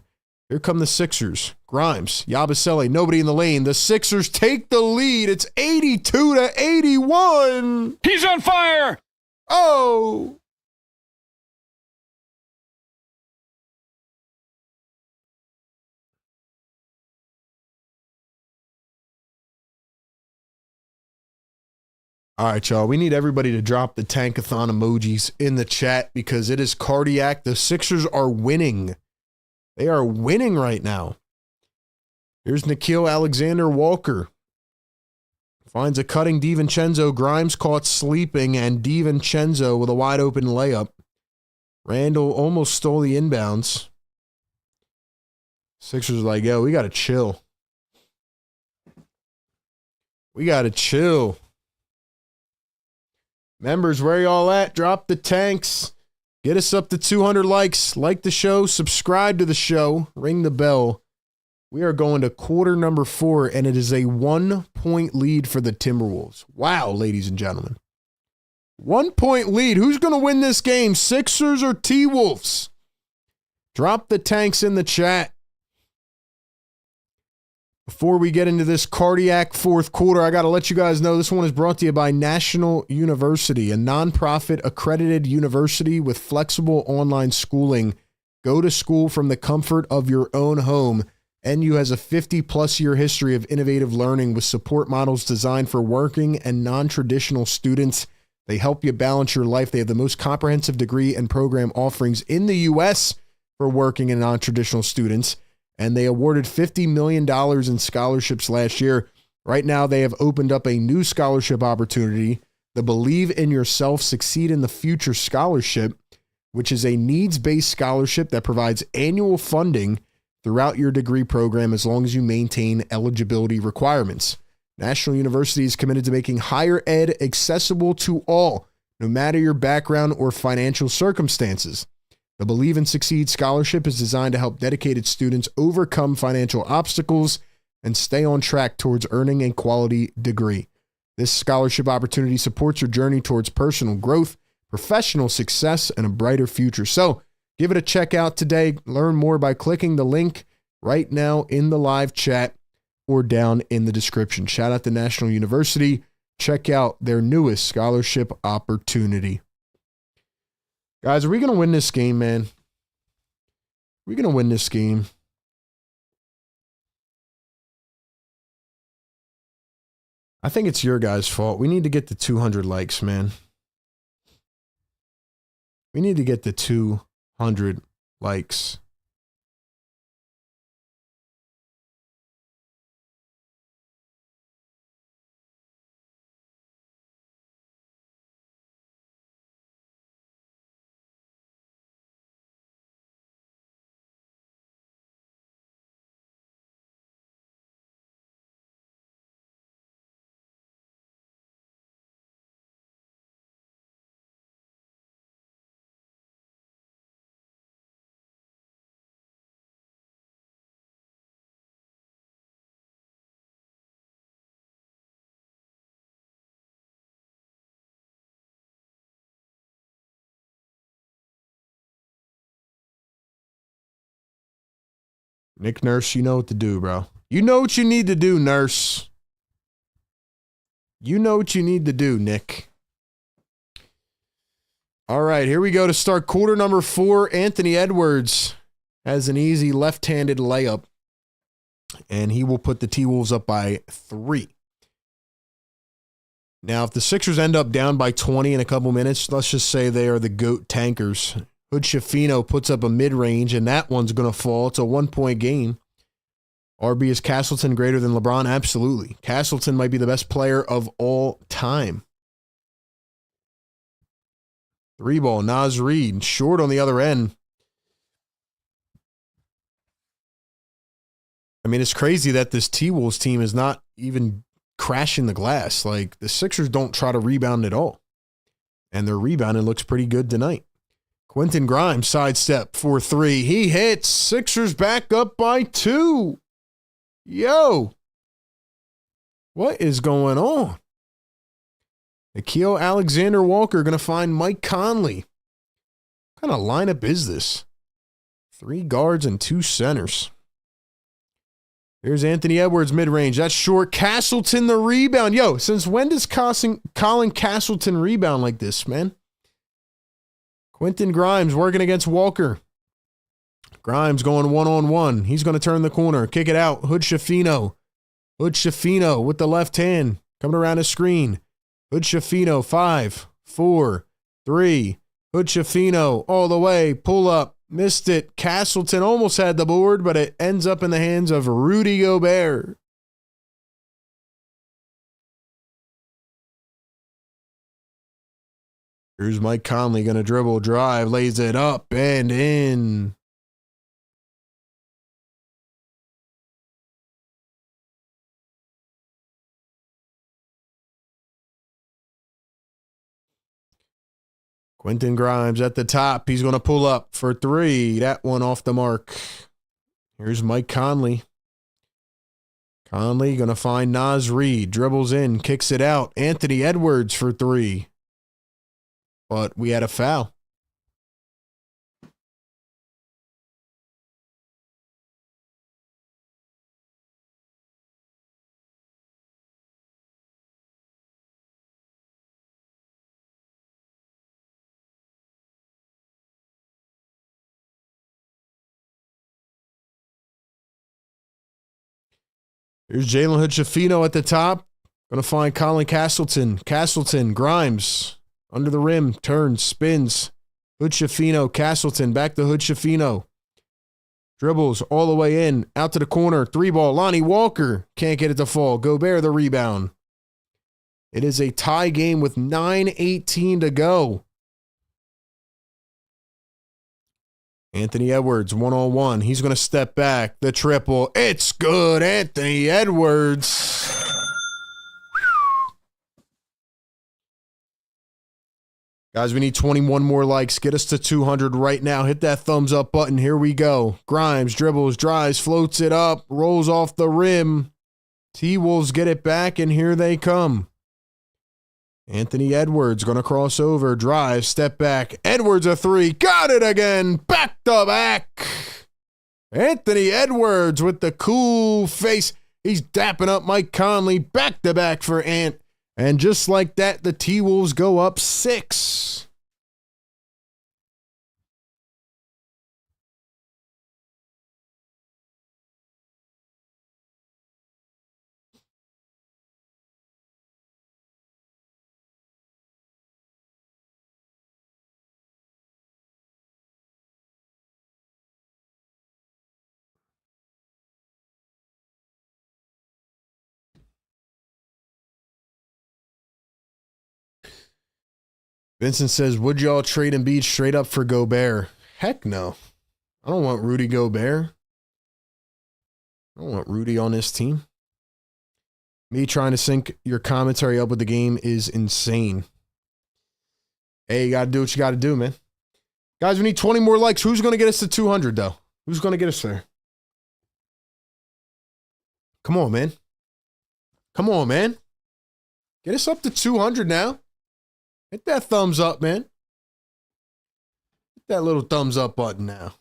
Here come the Sixers. Grimes, Yabusele, nobody in the lane. The Sixers take the lead. It's 82-81. He's on fire. Oh. All right, y'all. We need everybody to drop the tankathon emojis in the chat because it is cardiac. The Sixers are winning. They are winning right now. Here's Nickeil Alexander-Walker. Finds a cutting DiVincenzo. Grimes caught sleeping, and DiVincenzo with a wide open layup. Randall almost stole the inbounds. Sixers are like, yo, we got to chill. We got to chill. Members, where y'all at? Drop the tanks. Get us up to 200 likes. Like the show. Subscribe to the show. Ring the bell. We are going to quarter number 4, and it is a 1-point lead for the Timberwolves. Wow, ladies and gentlemen. 1-point lead. Who's going to win this game? Sixers or T-Wolves? Drop the tanks in the chat. Before we get into this cardiac fourth quarter, I got to let you guys know this one is brought to you by National University, a nonprofit accredited university with flexible online schooling. Go to school from the comfort of your own home. NU has a 50-plus year history of innovative learning with support models designed for working and non-traditional students. They help you balance your life. They have the most comprehensive degree and program offerings in the U.S. for working and non-traditional students. And they awarded $50 million in scholarships last year. Right now, they have opened up a new scholarship opportunity, the Believe in Yourself, Succeed in the Future Scholarship, which is a needs-based scholarship that provides annual funding throughout your degree program as long as you maintain eligibility requirements. National University is committed to making higher ed accessible to all, no matter your background or financial circumstances. The Believe and Succeed Scholarship is designed to help dedicated students overcome financial obstacles and stay on track towards earning a quality degree. This scholarship opportunity supports your journey towards personal growth, professional success, and a brighter future. So give it a check out today. Learn more by clicking the link right now in the live chat or down in the description. Shout out to National University. Check out their newest scholarship opportunity. Guys, are we going to win this game, man? Are we going to win this game? I think it's your guys' fault. We need to get to 200 likes, man. We need to get to 200 likes. Nick Nurse, you know what to do, bro. You know what you need to do, Nurse. You know what you need to do, Nick. All right, here we go to start quarter number 4. Anthony Edwards has an easy left-handed layup, and he will put the T-Wolves up by 3. Now, if the Sixers end up down by 20 in a couple minutes, let's just say they are the GOAT tankers. Hood Schifino puts up a mid-range, and that one's going to fall. It's a 1-point game. RB, is Castleton greater than LeBron? Absolutely. Castleton might be the best player of all time. 3-ball, Naz Reid, short on the other end. I mean, it's crazy that this T-Wolves team is not even crashing the glass. Like, the Sixers don't try to rebound at all. And their rebounding looks pretty good tonight. Quentin Grimes, sidestep for 3. He hits. Sixers back up by 2. Yo. What is going on? Nickeil Alexander-Walker going to find Mike Conley. What kind of lineup is this? 3 guards and 2 centers. Here's Anthony Edwards mid-range. That's short. Castleton the rebound. Yo, since when does Colin Castleton rebound like this, man? Quentin Grimes working against Walker. Grimes going one-on-one. He's going to turn the corner. Kick it out. Hood Schifino. Hood Schifino with the left hand. Coming around the screen. Hood Schifino. 5, 4, 3. Hood Schifino all the way. Pull up. Missed it. Castleton almost had the board, but it ends up in the hands of Rudy Gobert. Here's Mike Conley going to dribble, drive, lays it up and in. Quentin Grimes at the top. He's going to pull up for 3. That one off the mark. Here's Mike Conley. Conley going to find Naz Reid. Dribbles in, kicks it out. Anthony Edwards for 3. But we had a foul. Here's Jalen Hood-Schifino at the top. Going to find Colin Castleton. Castleton, Grimes, under the rim, turns, spins. Hood-Schifino, Castleton, back to Hood-Schifino. Dribbles all the way in, out to the corner. 3-ball, Lonnie Walker. Can't get it to fall. Gobert the rebound. It is a tie game with 9:18 to go. Anthony Edwards, one-on-one. He's going to step back. The triple. It's good. Anthony Edwards. Guys, we need 21 more likes. Get us to 200 right now. Hit that thumbs up button. Here we go. Grimes dribbles, drives, floats it up, rolls off the rim. T-Wolves get it back, and here they come. Anthony Edwards going to cross over, drive, step back. Edwards a three. Got it again. Back to back. Anthony Edwards with the cool face. He's dapping up Mike Conley. Back to back for Ant. And just like that, the T-Wolves go up 6. Vincent says, would y'all trade Embiid straight up for Gobert? Heck no. I don't want Rudy Gobert. I don't want Rudy on this team. Me trying to sync your commentary up with the game is insane. Hey, you got to do what you got to do, man. Guys, we need 20 more likes. Who's going to get us to 200, though? Who's going to get us there? Come on, man. Come on, man. Get us up to 200 now. Hit that thumbs up, man. Hit that little thumbs up button now.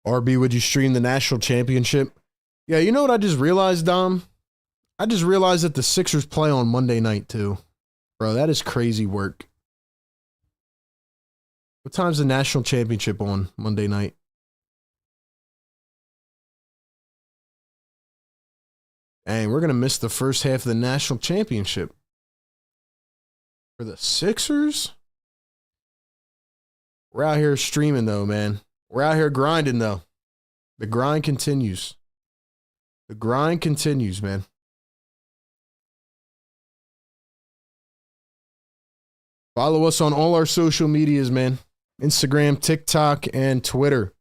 RB, would you stream the national championship? Yeah, you know what I just realized, Dom? I just realized that the Sixers play on Monday night, too. Bro, that is crazy work. What time's the national championship on Monday night? Dang, we're going to miss the first half of the national championship. For the Sixers? We're out here streaming, though, man. We're out here grinding, though. The grind continues. The grind continues, man. Follow us on all our social medias, man. Instagram, TikTok, and Twitter.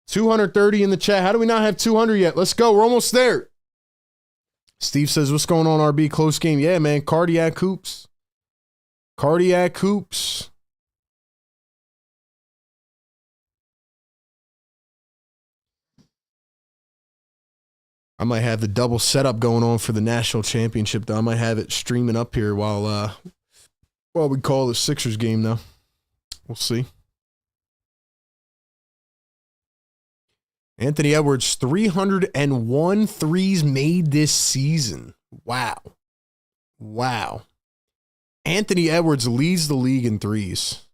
230 in the chat. How do we not have 200 yet? Let's go. We're almost there. Steve says, what's going on, RB? Close game. Yeah, man. Cardiac hoops. Cardiac hoops. I might have the double setup going on for the national championship, though. I might have it streaming up here while we call the Sixers game, though. We'll see. Anthony Edwards, 301 threes made this season. Wow. Wow. Anthony Edwards leads the league in threes.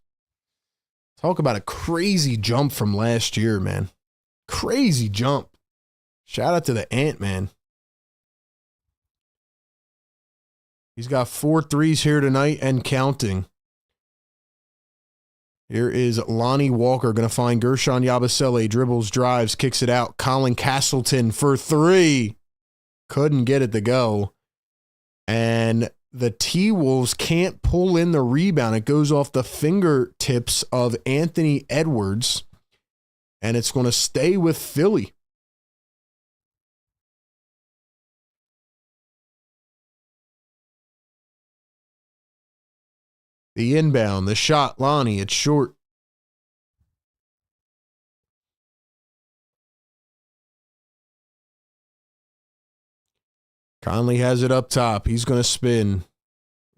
Talk about a crazy jump from last year, man. Crazy jump. Shout out to the Ant, man. He's got 4 threes here tonight and counting. Here is Lonnie Walker going to find Gershon Yabusele. Dribbles, drives, kicks it out. Colin Castleton for 3. Couldn't get it to go. And the T-Wolves can't pull in the rebound. It goes off the fingertips of Anthony Edwards. And it's going to stay with Philly. The inbound, the shot, Lonnie, it's short. Conley has it up top. He's going to spin.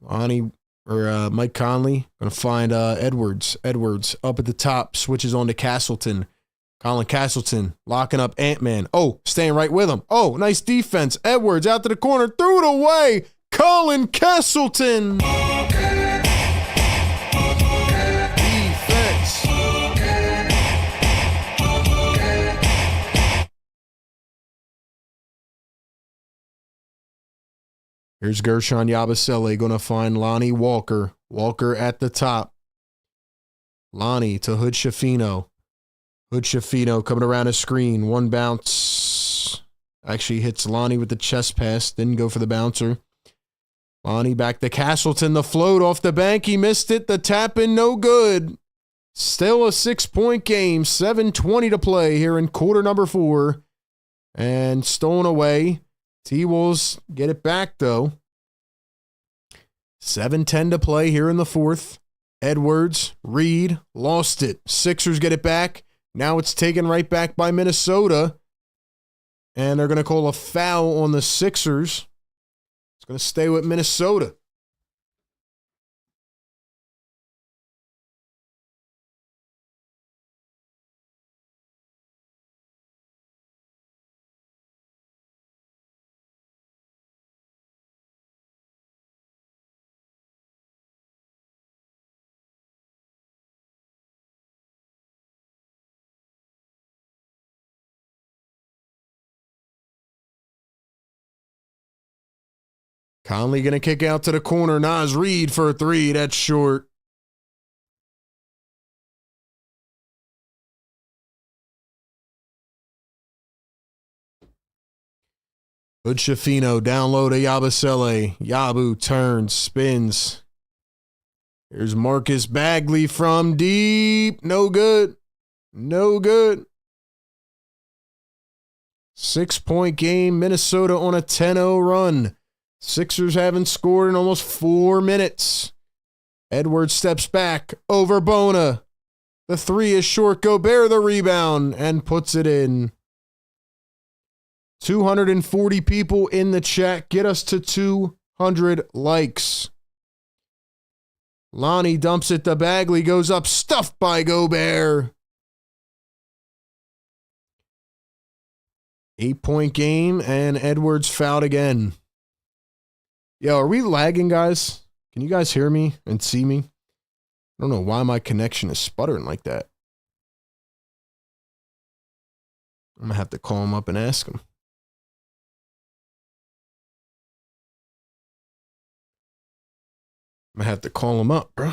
Lonnie, or Mike Conley, going to find Edwards. Edwards up at the top, switches on to Castleton. Colin Castleton locking up Ant-Man. Oh, staying right with him. Oh, nice defense. Edwards out to the corner, threw it away. Colin Castleton. Here's Gershon Yabusele going to find Lonnie Walker. Walker at the top. Lonnie to Hood Schifino. Hood Schifino coming around his screen. One bounce. Actually hits Lonnie with the chest pass. Didn't go for the bouncer. Lonnie back to Castleton. The float off the bank. He missed it. The tap in, no good. Still a 6-point game. 7:20 to play here in quarter number 4. And stolen away. T-Wolves get it back, though. 7:10 to play here in the 4th. Edwards, Reed, lost it. Sixers get it back. Now it's taken right back by Minnesota. And they're going to call a foul on the Sixers. It's going to stay with Minnesota. Conley going to kick out to the corner. Naz Reid for a 3. That's short. Hood Schifino down low to Yabusele. Yabu turns, spins. Here's Marcus Bagley from deep. No good. No good. 6-point game. Minnesota on a 10-0 run. Sixers haven't scored in almost 4 minutes. Edwards steps back over Bona. The 3 is short. Gobert the rebound and puts it in. 240 people in the chat. Get us to 200 likes. Lonnie dumps it to Bagley. Goes up. Stuffed by Gobert. 8-point game and Edwards fouled again. Yo, are we lagging, guys? Can you guys hear me and see me? I don't know why my connection is sputtering like that. I'm going to have to call him up and ask him. I'm going to have to call him up, bro.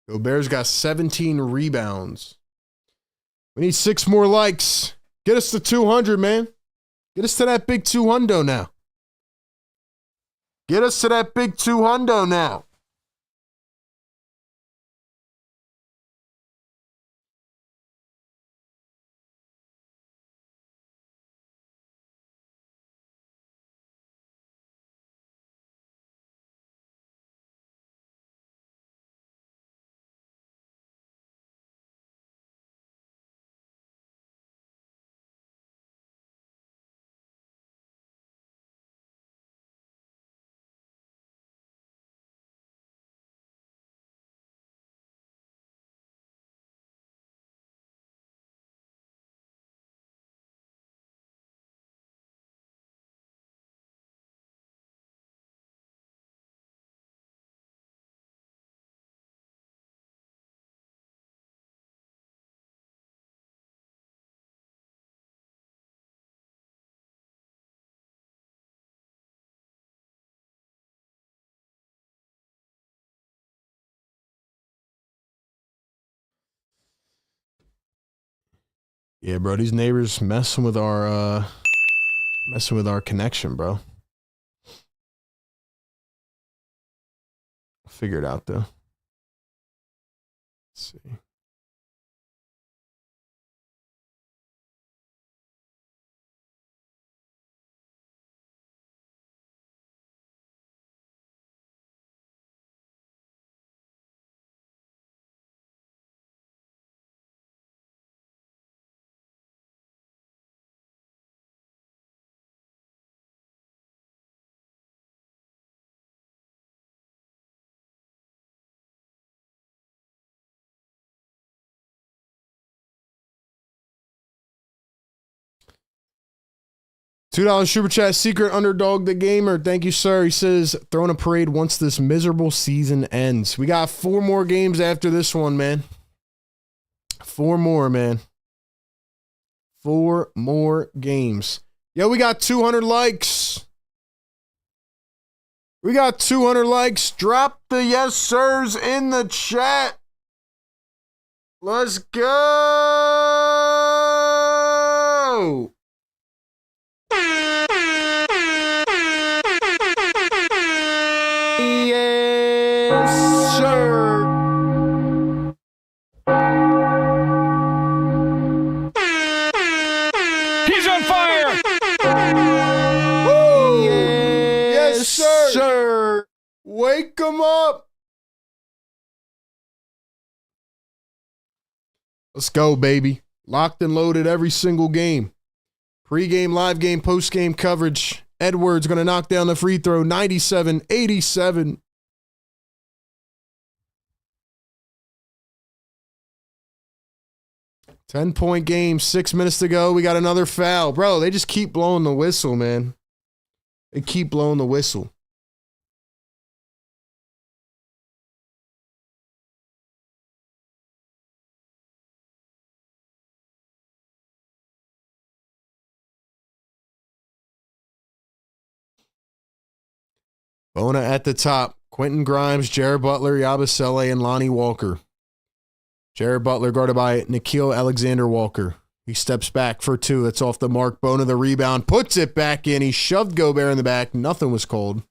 Gobert's got 17 rebounds. We need 6 more likes. Get us to 200, man. Get us to that big 200 now. Get us to that big 200 now. Yeah, bro, these neighbors messing with our connection, bro. Figure it out though. Let's see. $2 super chat, secret underdog the gamer. Thank you, sir. He says, throwing a parade once this miserable season ends. We got 4 more games after this one, man. 4 more, man. 4 more games. Yo, we got 200 likes. We got 200 likes. Drop the yes sirs in the chat. Let's go. Yes, sir. He's on fire! Woo! Yes, sir. Wake him up. Let's go, baby. Locked and loaded every single game. Pre-game, live game, post-game coverage. Edwards going to knock down the free throw, 97-87. Ten-point game, 6 minutes to go. We got another foul. Bro, they just keep blowing the whistle, man. They keep blowing the whistle. Bona at the top. Quentin Grimes, Jared Butler, Yabusele, and Lonnie Walker. Jared Butler guarded by Nikhil Alexander-Walker. He steps back for 2. It's off the mark. Bona the rebound. Puts it back in. He shoved Gobert in the back. Nothing was called.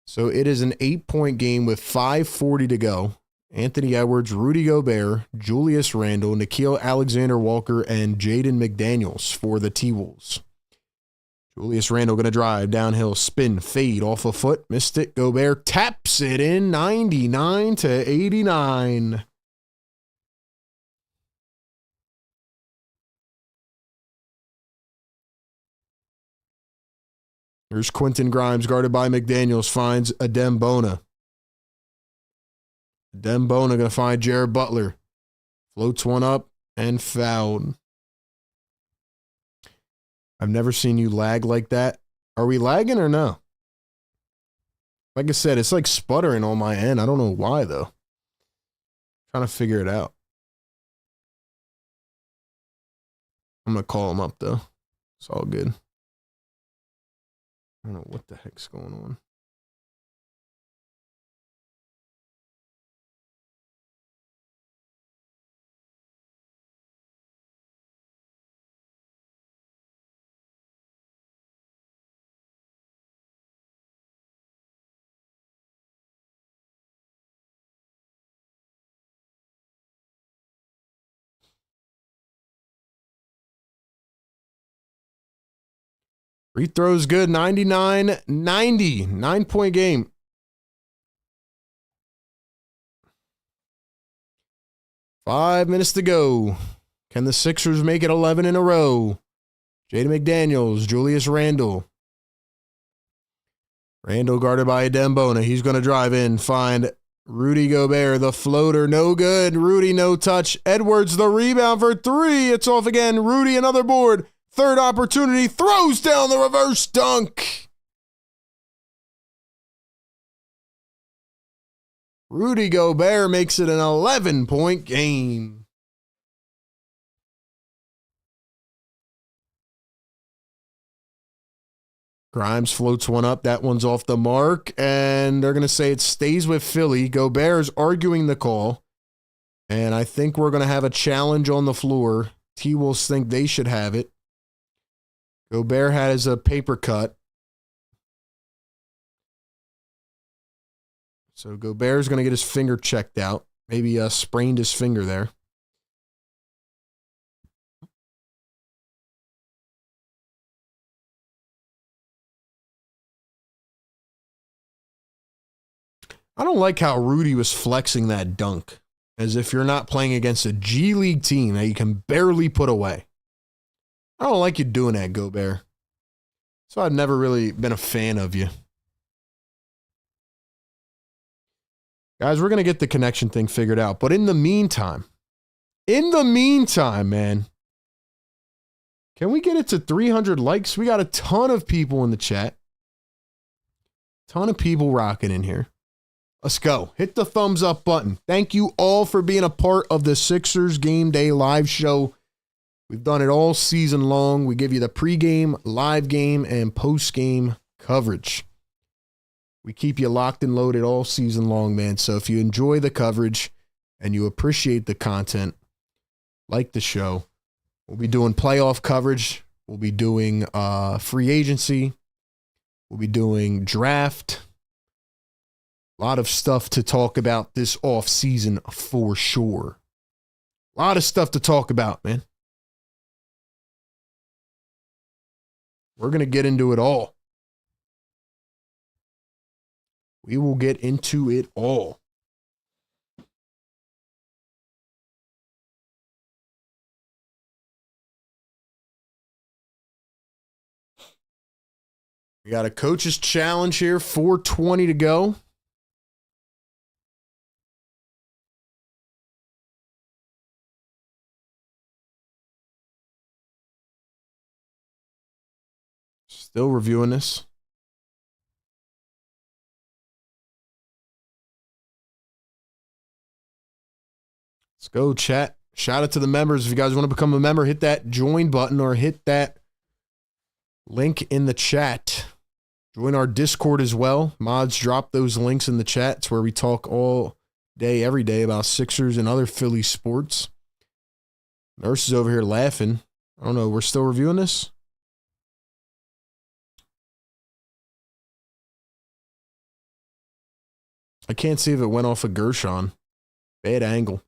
So it is an 8-point game with 5:40 to go. Anthony Edwards, Rudy Gobert, Julius Randle, Nikhil Alexander-Walker, and Jaden McDaniels for the T-Wolves. Julius Randle going to drive, downhill, spin, fade, off a foot, missed it. Gobert taps it in, 99-89. Here's Quentin Grimes, guarded by McDaniels, finds Adem Bona. Adem Bona going to find Jared Butler. Floats one up and fouled. I've never seen you lag like that. Are we lagging or no? Like I said, it's like sputtering on my end. I don't know why, though. Trying to figure it out. I'm going to call him up, though. It's all good. I don't know what the heck's going on. Free throws good, 99-90, 9-point game. Five minutes to go. Can the Sixers make it 11 in a row? Jaden McDaniels, Julius Randle. Randle guarded by Adem Bona. He's going to drive in, find Rudy Gobert, the floater, no good. Rudy, no touch. Edwards, the rebound for 3. It's off again. Rudy, another board. Third opportunity, throws down the reverse dunk. Rudy Gobert makes it an 11-point game. Grimes floats one up. That one's off the mark, and they're going to say it stays with Philly. Gobert's arguing the call, and I think we're going to have a challenge on the floor. T-Wolves think they should have it. Gobert has a paper cut. So Gobert's going to get his finger checked out. Maybe sprained his finger there. I don't like how Rudy was flexing that dunk, as if you're not playing against a G League team that you can barely put away. I don't like you doing that, Gobert. So I've never really been a fan of you. Guys, we're going to get the connection thing figured out. But in the meantime, man, Can we get it to 300 likes? We got a ton of people in the chat. Ton of people rocking in here. Let's go. Hit the thumbs up button. Thank you all for being a part of the Sixers Game Day live show. We've done it all season long. We give you the pregame, live game, and postgame coverage. We keep you locked and loaded all season long, man. So if you enjoy the coverage and you appreciate the content, like the show, we'll be doing playoff coverage. We'll be doing free agency. We'll be doing draft. A lot of stuff to talk about this off season for sure. A lot of stuff to talk about, man. We're going to get into it all. We will get into it all. We got a coach's challenge here, 4:20 to go. Still reviewing this. Let's go, chat. Shout out to the members. If you guys want to become a member, hit that join button or hit that link in the chat. Join our Discord as well. Mods, drop those links in the chat. It's where we talk all day, every day about Sixers and other Philly sports. Nurse is over here laughing. I don't know. We're still reviewing this? I can't see if it went off of Gershon. Bad angle.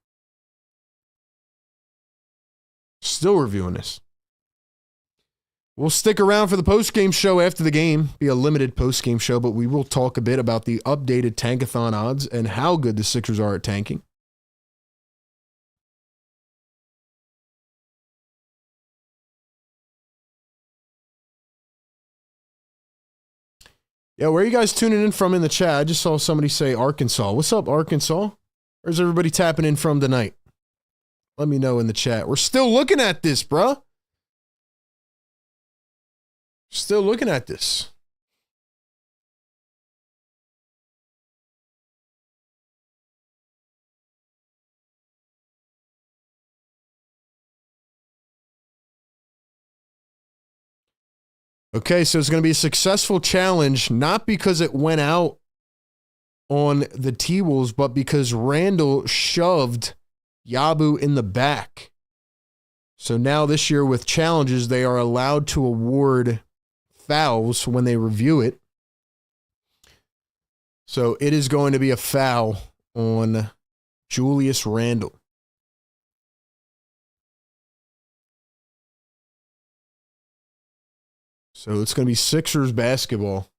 Still reviewing this. We'll stick around for the post-game show after the game. Be a limited post-game show, but we will talk a bit about the updated tankathon odds and how good the Sixers are at tanking. Yeah, where are you guys tuning in from in the chat? I just saw somebody say Arkansas. What's up, Arkansas? Where's everybody tapping in from tonight? Let me know in the chat. We're still looking at this, bruh. Still looking at this. Okay, so it's going to be a successful challenge, not because it went out on the T-Wolves, but because Randall shoved Yabu in the back. So now this year with challenges, they are allowed to award fouls when they review it. So it is going to be a foul on Julius Randle. So it's going to be Sixers basketball.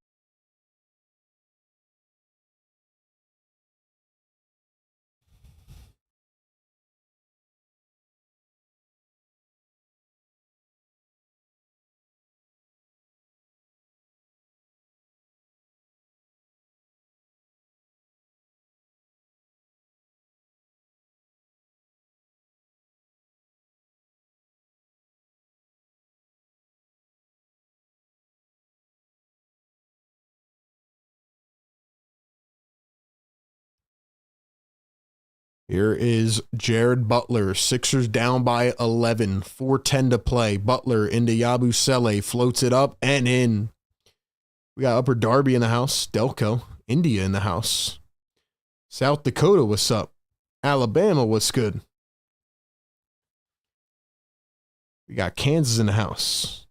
Here is Jared Butler. Sixers down by 11. 4:10 to play. Butler into Yabusele. Floats it up and in. We got Upper Darby in the house. Delco. India in the house. South Dakota, what's up? Alabama, what's good? We got Kansas in the house.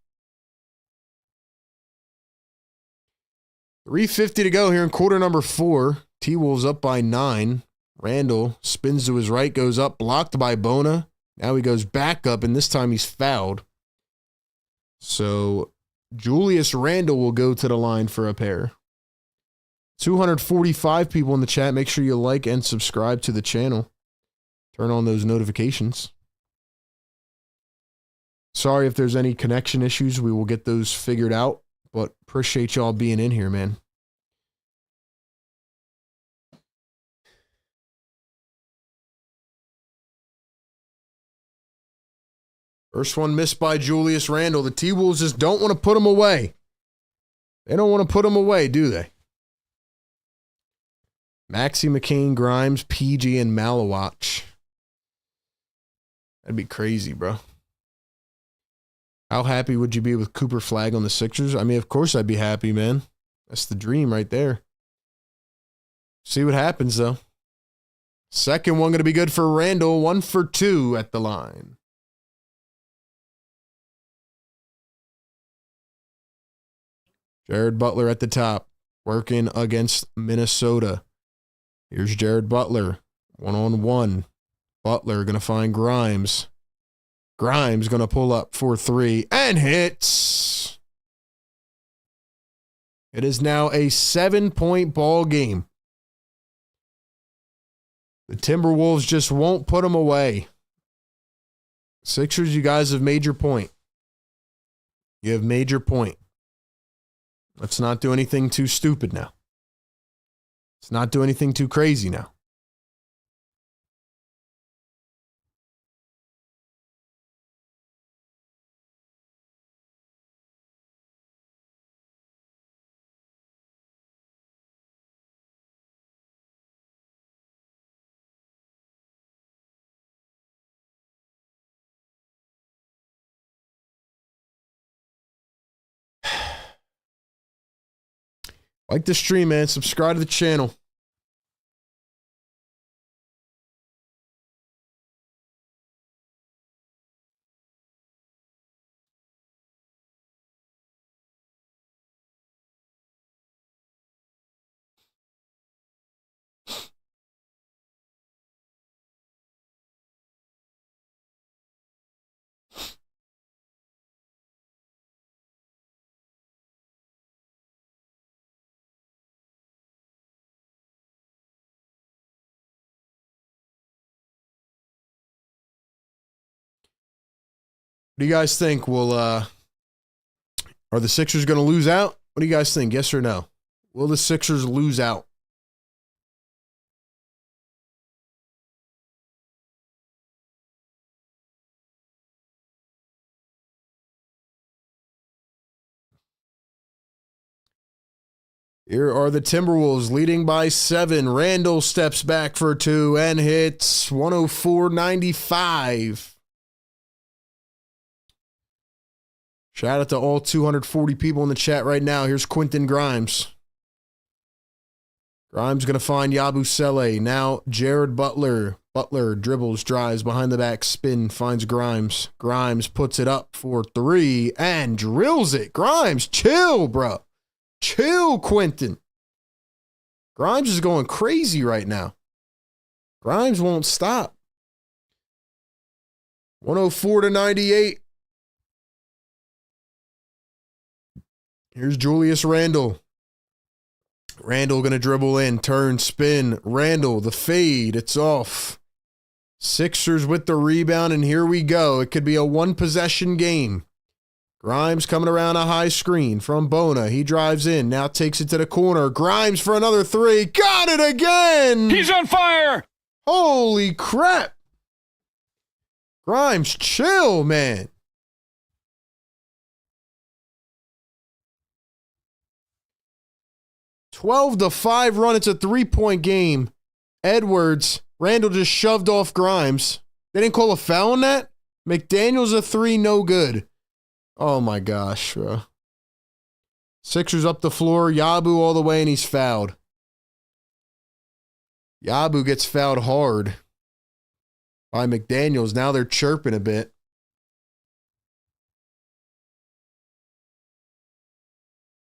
3:50 to go here in quarter number 4. T-Wolves up by 9. Randall spins to his right, goes up, blocked by Bona. Now he goes back up, and this time he's fouled. So Julius Randle will go to the line for a pair. 245 people in the chat. Make sure you like and subscribe to the channel. Turn on those notifications. Sorry if there's any connection issues. We will get those figured out, but appreciate y'all being in here, man. First one missed by Julius Randle. The T-Wolves just don't want to put him away. They don't want to put him away, do they? Maxey, McCain, Grimes, PG, and Malawach. That'd be crazy, bro. How happy would you be with Cooper Flagg on the Sixers? I mean, of course I'd be happy, man. That's the dream right there. See what happens, though. Second one going to be good for Randle. 1 for 2 at the line. Jared Butler at the top, working against Minnesota. Here's Jared Butler, 1-on-1. Butler going to find Grimes. Grimes going to pull up for 3 and hits. It is now a 7-point ball game. The Timberwolves just won't put them away. Sixers, you guys have made your point. You have made your point. Let's not do anything too stupid now. Let's not do anything too crazy now. Like the stream, man. Subscribe to the channel. What do you guys think? Are the Sixers going to lose out? What do you guys think? Yes or no? Will the Sixers lose out? Here are the Timberwolves leading by 7. Randle steps back for 2 and hits 104-95. Shout out to all 240 people in the chat right now. Here's Quentin Grimes. Grimes going to find Yabusele. Now Jared Butler. Butler dribbles, drives, behind the back, spin, finds Grimes. Grimes puts it up for 3 and drills it. Grimes, chill, bro. Chill, Quentin. Grimes is going crazy right now. Grimes won't stop. 104-98. Here's Julius Randle. Randle going to dribble in, turn, spin. Randle, the fade, it's off. Sixers with the rebound, and here we go. It could be a one-possession game. Grimes coming around a high screen from Bona. He drives in, now takes it to the corner. Grimes for another 3. Got it again! He's on fire! Holy crap! Grimes, chill, man. 12-5 run. It's a 3-point game. Edwards, Randle just shoved off Grimes. They didn't call a foul on that? McDaniels a 3, no good. Oh my gosh, bro. Sixers up the floor. Yabu all the way, and he's fouled. Yabu gets fouled hard by McDaniels. Now they're chirping a bit.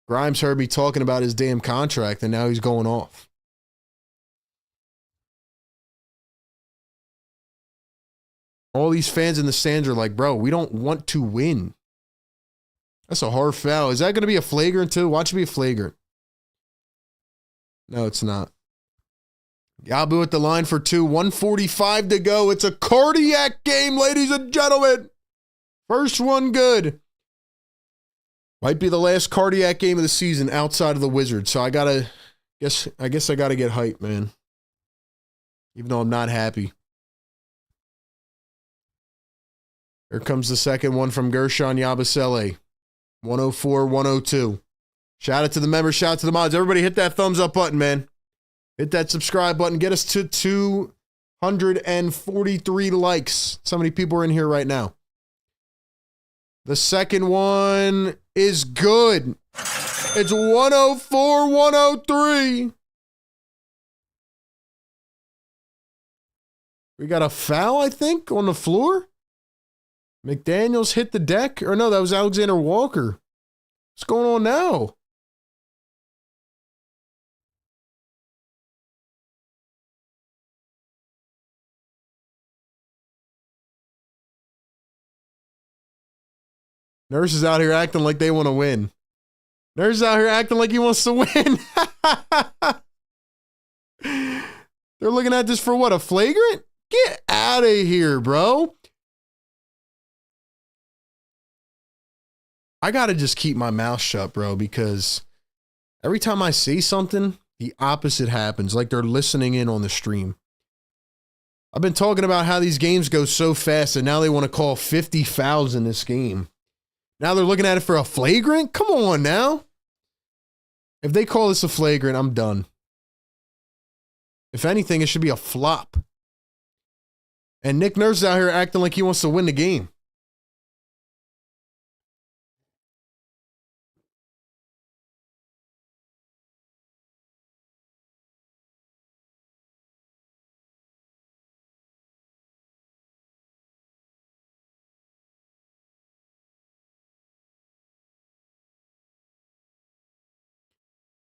Grimes heard me talking about his damn contract, and now he's going off. All these fans in the stands are like, bro, we don't want to win. That's a hard foul. Is that going to be a flagrant too? Watch it be a flagrant. No, it's not. Yabu at the line for 2. 1:45 to go. It's a cardiac game, ladies and gentlemen. First one good. Might be the last cardiac game of the season outside of the Wizards. So I guess I gotta get hyped, man. Even though I'm not happy. Here comes the second one from Gershon Yabusele. 104-102. Shout out to the members. Shout out to the mods. Everybody hit that thumbs up button, man. Hit that subscribe button. Get us to 243 likes. So many people are in here right now. The second one is good. It's 104-103. We got a foul, I think, on the floor. McDaniels hit the deck. Or no, that was Alexander Walker. What's going on now? Nurse is out here acting like they want to win. Nurse is out here acting like he wants to win. They're looking at this for what, a flagrant? Get out of here, bro. I got to just keep my mouth shut, bro, because every time I say something, the opposite happens, like they're listening in on the stream. I've been talking about how these games go so fast, and now they want to call 50 fouls in this game. Now they're looking at it for a flagrant? Come on now. If they call this a flagrant, I'm done. If anything, it should be a flop. And Nick Nurse is out here acting like he wants to win the game.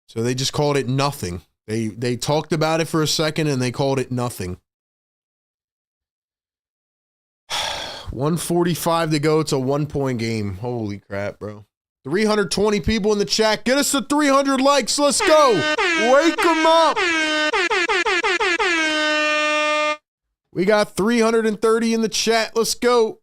So they just called it nothing. They talked about it for a second and they called it nothing. 1:45 to go. It's a 1-point game. Holy crap, bro. 320 people in the chat. Get us to 300 likes. Let's go. Wake them up. We got 330 in the chat. Let's go.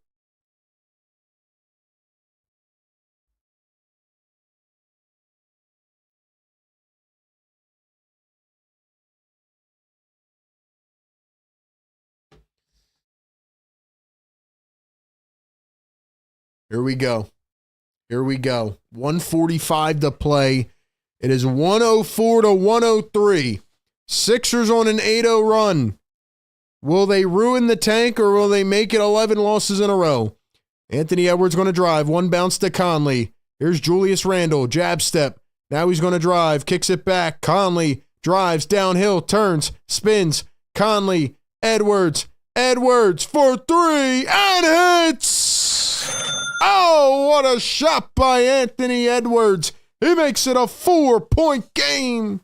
Here we go. Here we go. 1:45 to play. It is 104-103. Sixers on an 8-0 run. Will they ruin the tank or will they make it 11 losses in a row? Anthony Edwards going to drive. One bounce to Conley. Here's Julius Randle. Jab step. Now he's going to drive. Kicks it back. Conley drives downhill. Turns. Spins. Conley. Edwards. Edwards for three. And hits. Oh, what a shot by Anthony Edwards. He makes it a 4-point game.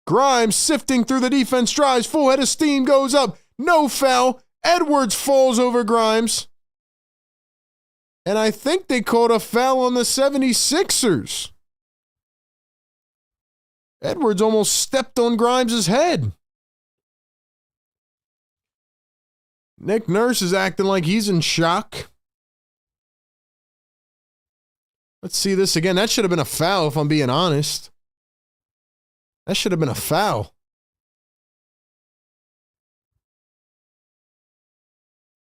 Grimes sifting through the defense, drives, full head of steam, goes up. No foul. Edwards falls over Grimes. And I think they called a foul on the 76ers. Edwards almost stepped on Grimes' head. Nick Nurse is acting like he's in shock. Let's see this again. That should have been a foul, if I'm being honest. That should have been a foul.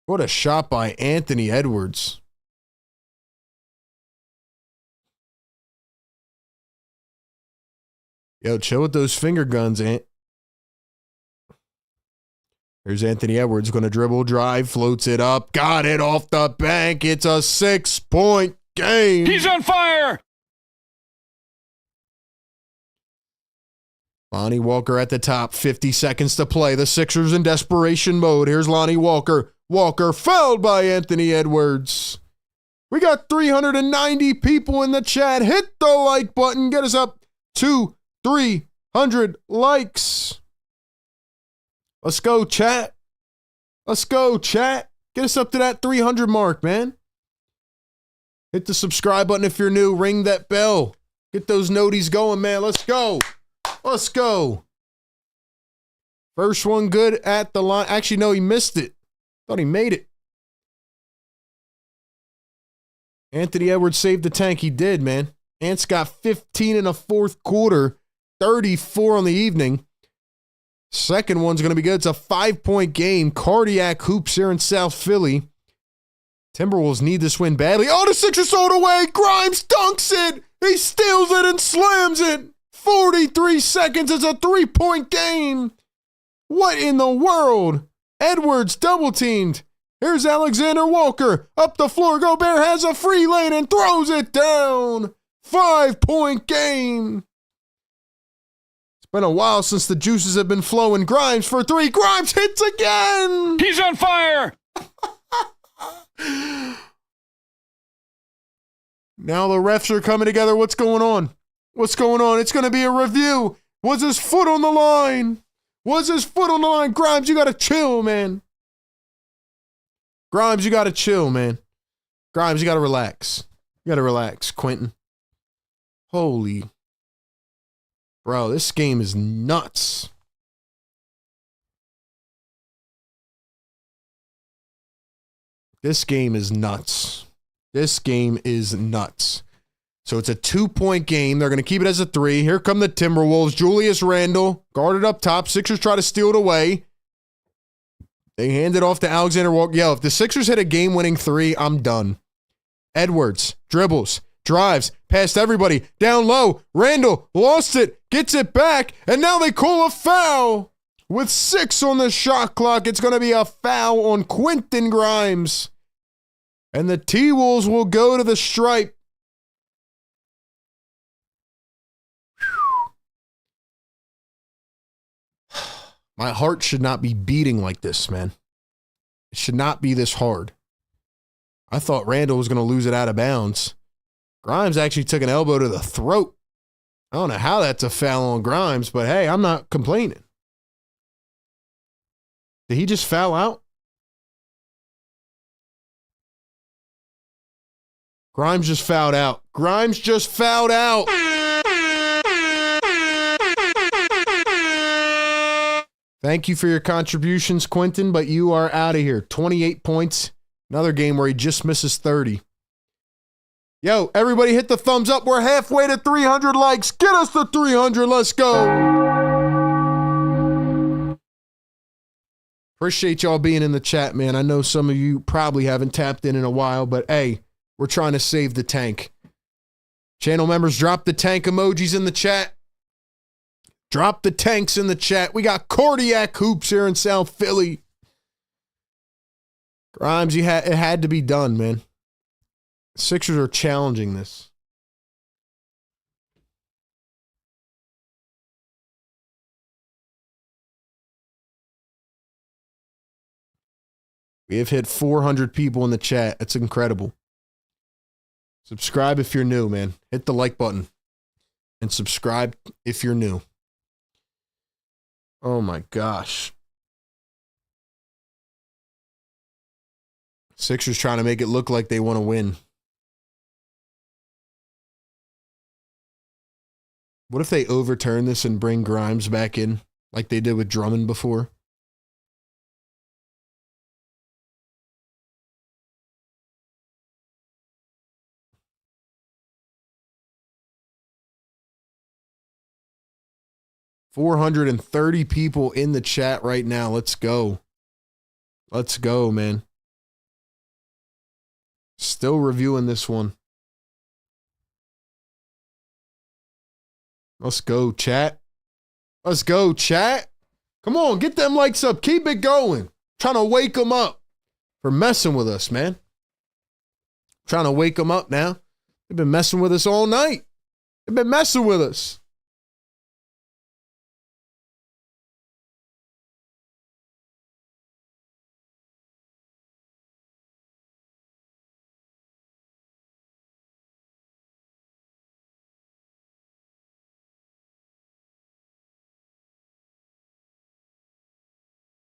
What a shot by Anthony Edwards. Yo, chill with those finger guns, Ant. Here's Anthony Edwards going to dribble, drive, floats it up, got it off the bank. It's a 6-point game. He's on fire. Lonnie Walker at the top, 50 seconds to play. The Sixers in desperation mode. Here's Lonnie Walker. Walker fouled by Anthony Edwards. We got 390 people in the chat. Hit the like button. Get us up to 300 likes. Let's go, chat. Let's go, chat. Get us up to that 300 mark, man. Hit the subscribe button if you're new. Ring that bell. Get those noties going, man. Let's go. Let's go. First one good at the line. Actually, no, he missed it. Thought he made it. Anthony Edwards saved the tank. He did, man. Ants got 15 in the fourth quarter, 34 on the evening. Second one's going to be good. It's a 5-point game. Cardiac hoops here in South Philly. Timberwolves need this win badly. Oh, the Sixers throw it away. Grimes dunks it. He steals it and slams it. 43 seconds. It's a 3-point game. What in the world? Edwards double teamed. Here's Alexander Walker. Up the floor. Gobert has a free lane and throws it down. 5-point game. It's been a while since the juices have been flowing. Grimes for three. Grimes hits again. He's on fire. Now the refs are coming together. What's going on? What's going on? It's going to be a review. Was his foot on the line? Was his foot on the line? Grimes, you got to chill, man. Grimes, you got to chill, man. Grimes, you got to relax. You got to relax, Quentin. Holy. Bro, this game is nuts. This game is nuts. This game is nuts. So it's a 2-point game. They're going to keep it as a 3. Here come the Timberwolves. Julius Randle guarded up top. Sixers try to steal it away. They hand it off to Alexander Walker. Yo, if the Sixers hit a game-winning 3, I'm done. Edwards dribbles, drives, past everybody, down low. Randle lost it, gets it back, and now they call a foul. With 6 on the shot clock, it's going to be a foul on Quentin Grimes. And the T-Wolves will go to the stripe. My heart should not be beating like this, man. It should not be this hard. I thought Randle was going to lose it out of bounds. Grimes actually took an elbow to the throat. I don't know how that's a foul on Grimes, but hey, I'm not complaining. Did he just foul out? Grimes just fouled out. Grimes just fouled out. Thank you for your contributions, Quentin, but you are out of here. 28 points. Another game where he just misses 30. Yo, everybody hit the thumbs up. We're halfway to 300 likes. Get us to 300. Let's go. Appreciate y'all being in the chat, man. I know some of you probably haven't tapped in a while, but hey, we're trying to save the tank. Channel members, drop the tank emojis in the chat. Drop the tanks in the chat. We got cardiac hoops here in South Philly. Grimes, it had to be done, man. Sixers are challenging this. We have hit 400 people in the chat. That's incredible. Subscribe if you're new, man. Hit the like button. And subscribe if you're new. Oh my gosh. Sixers trying to make it look like they want to win. What if they overturn this and bring Grimes back in like they did with Drummond before? $430 people in the chat right now. Let's go. Let's go, man. Still reviewing this one. Let's go, chat. Let's go, chat. Come on, get them likes up. Keep it going. Trying to wake them up for messing with us, man. Trying to wake them up now. They've been messing with us all night. They've been messing with us.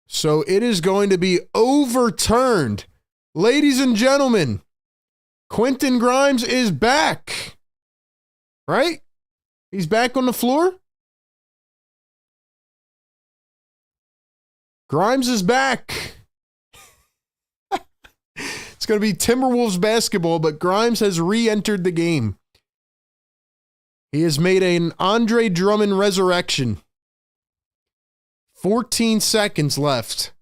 So it is going to be overturned. Ladies and gentlemen, Quentin Grimes is back. Right? He's back on the floor. Grimes is back. It's going to be Timberwolves basketball, but Grimes has re-entered the game. He has made an Andre Drummond resurrection. 14 seconds left.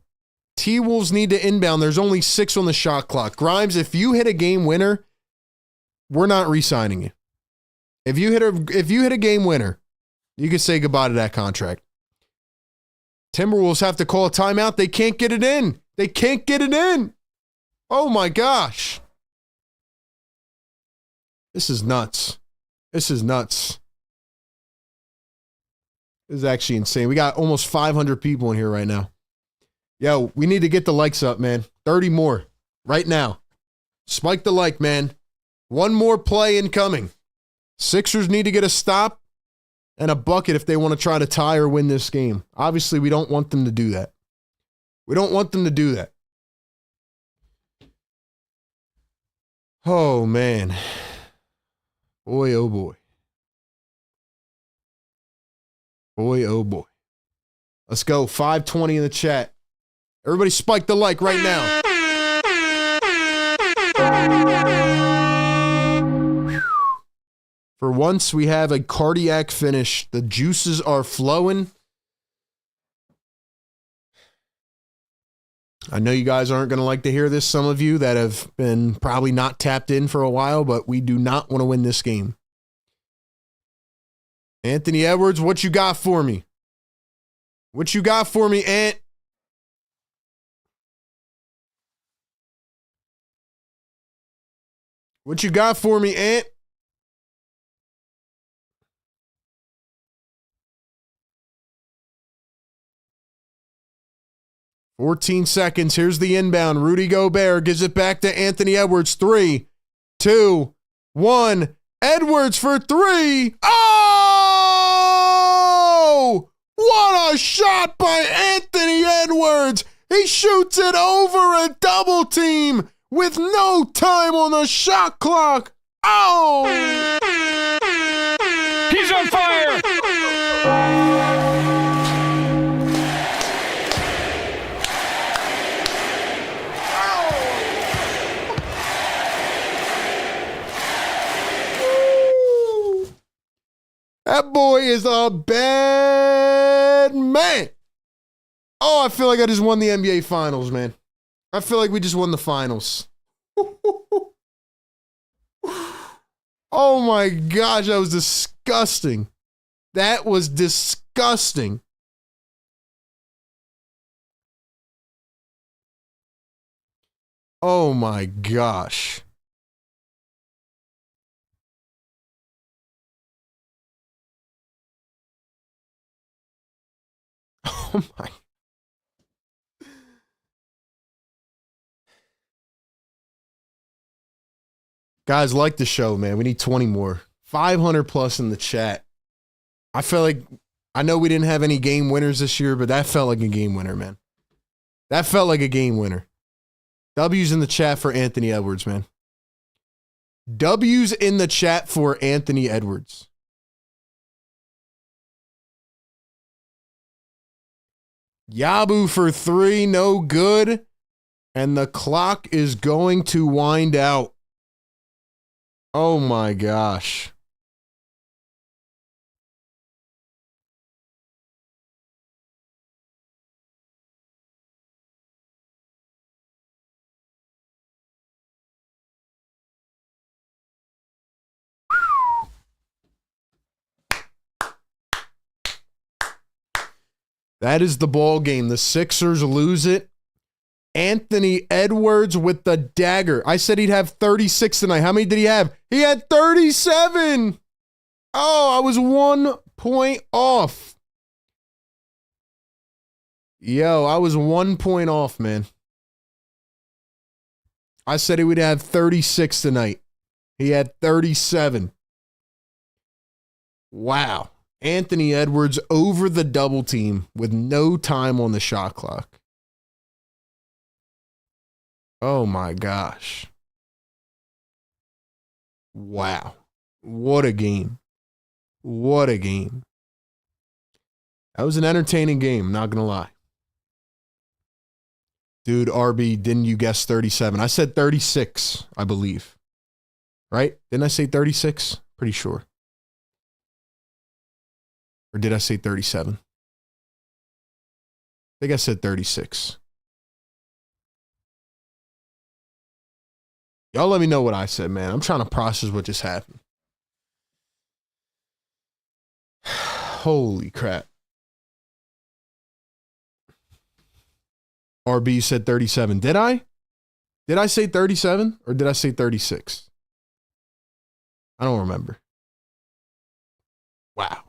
T-Wolves need to inbound. There's only 6 on the shot clock. Grimes, if you hit a game winner, we're not re-signing you. If you hit a game winner, you can say goodbye to that contract. Timberwolves have to call a timeout. They can't get it in. They can't get it in. Oh my gosh. This is nuts. This is nuts. This is actually insane. We got almost 500 people in here right now. Yo, we need to get the likes up, man. 30 more right now. Spike the like, man. One more play incoming. Sixers need to get a stop and a bucket if they want to try to tie or win this game. Obviously, we don't want them to do that. We don't want them to do that. Oh, man. Boy, oh, boy. Boy, oh, boy. Let's go. 520 in the chat. Everybody spike the like right now. For once, we have a cardiac finish. The juices are flowing. I know you guys aren't going to like to hear this, some of you that have been probably not tapped in for a while, but we do not want to win this game. Anthony Edwards, what you got for me? What you got for me, Ant? What you got for me, Ant? $14 seconds. Here's the inbound. Rudy Gobert gives it back to Anthony Edwards. 3, 2, 1. Edwards for 3. Oh! What a shot by Anthony Edwards. He shoots it over a double team with no time on the shot clock. Oh! He's on fire! That boy is a bad man. Oh, I feel like I just won the NBA Finals, man. I feel like we just won the finals. Oh my gosh, that was disgusting. That was disgusting. Oh my gosh. Oh my. Guys, like the show, man. We need 20 more. 500 plus in the chat. I feel like, I know we didn't have any game winners this year, but that felt like a game winner, man. That felt like a game winner. W's in the chat for Anthony Edwards, man. W's in the chat for Anthony Edwards. Yabu for 3, no good. And the clock is going to wind out. Oh my gosh. That is the ball game. The Sixers lose it. Anthony Edwards with the dagger. I said he'd have 36 tonight. How many did he have? He had 37. Oh, I was 1 point off. Yo, I was 1 point off, man. I said he would have 36 tonight. He had 37. Wow. Anthony Edwards over the double team with no time on the shot clock. Oh my gosh. Wow. What a game. What a game. That was an entertaining game, not gonna lie. Dude, RB, didn't you guess 37? I said 36, I believe. Right? Didn't I say 36? Pretty sure. Or did I say 37? I think I said 36. Y'all let me know what I said, man. I'm trying to process what just happened. Holy crap. RB said 37. Did I? Did I say 37 or did I say 36? I don't remember. Wow.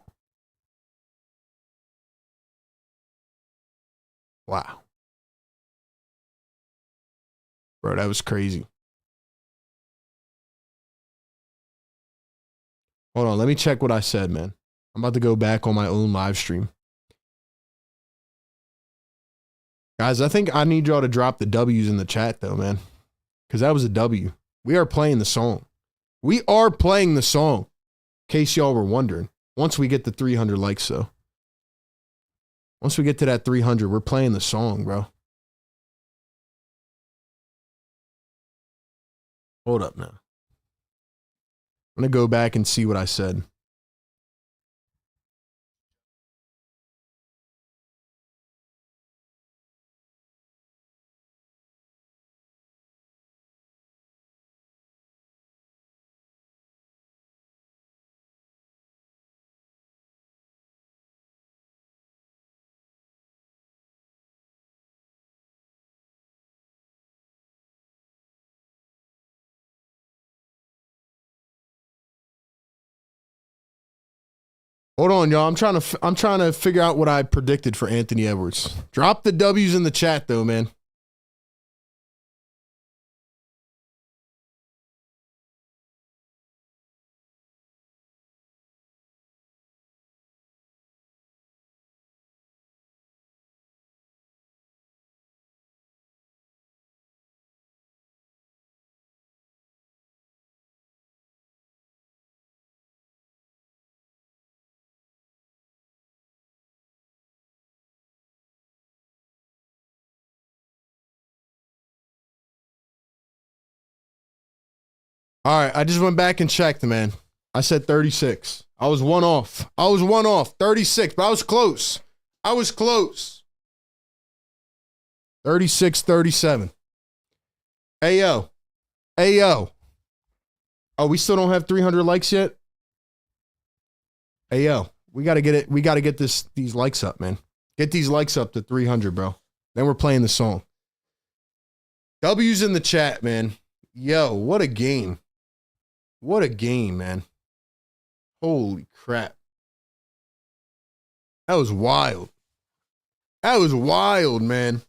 Wow. Bro, that was crazy. Hold on, let me check what I said, man. I'm about to go back on my own live stream. Guys, I think I need y'all to drop the W's in the chat, though, man. Because that was a W. We are playing the song. We are playing the song. In case y'all were wondering. Once we get to 300 likes, though. Once we get to that 300, we're playing the song, bro. Hold up now. I'm going to go back and see what I said. Hold on, y'all. I'm trying to figure out what I predicted for Anthony Edwards. Drop the W's in the chat, though, man. All right, I just went back and checked, man. I said 36. I was one off. 36, but I was close. 36, 37. Ayo. Oh, we still don't have 300 likes yet? Ayo. We got to get it. We got to get these likes up, man. Get these likes up to 300, bro. Then we're playing the song. W's in the chat, man. Yo, what a game. What a game, man. Holy crap. That was wild. That was wild, man.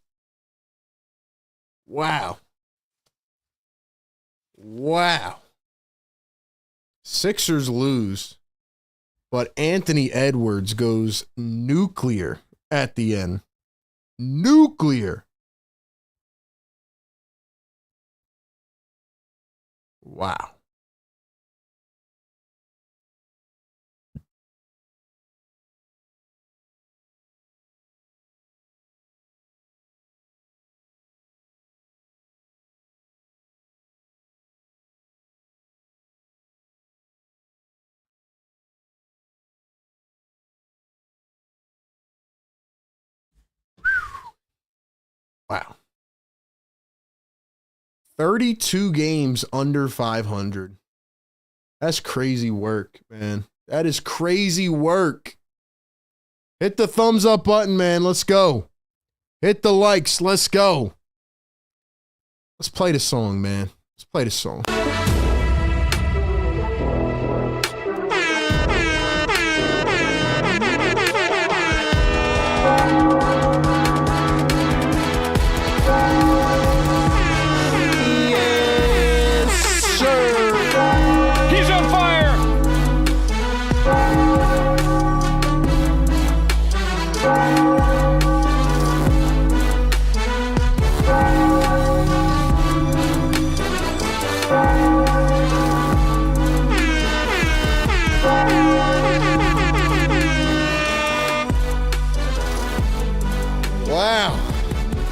Wow. Wow. Sixers lose, but Anthony Edwards goes nuclear at the end. Nuclear. Wow. Wow. 32 games under 500. That's crazy work, man. That is crazy work. Hit the thumbs up button, man. Let's go. Hit the likes. Let's go. Let's play the song, man. Let's play the song.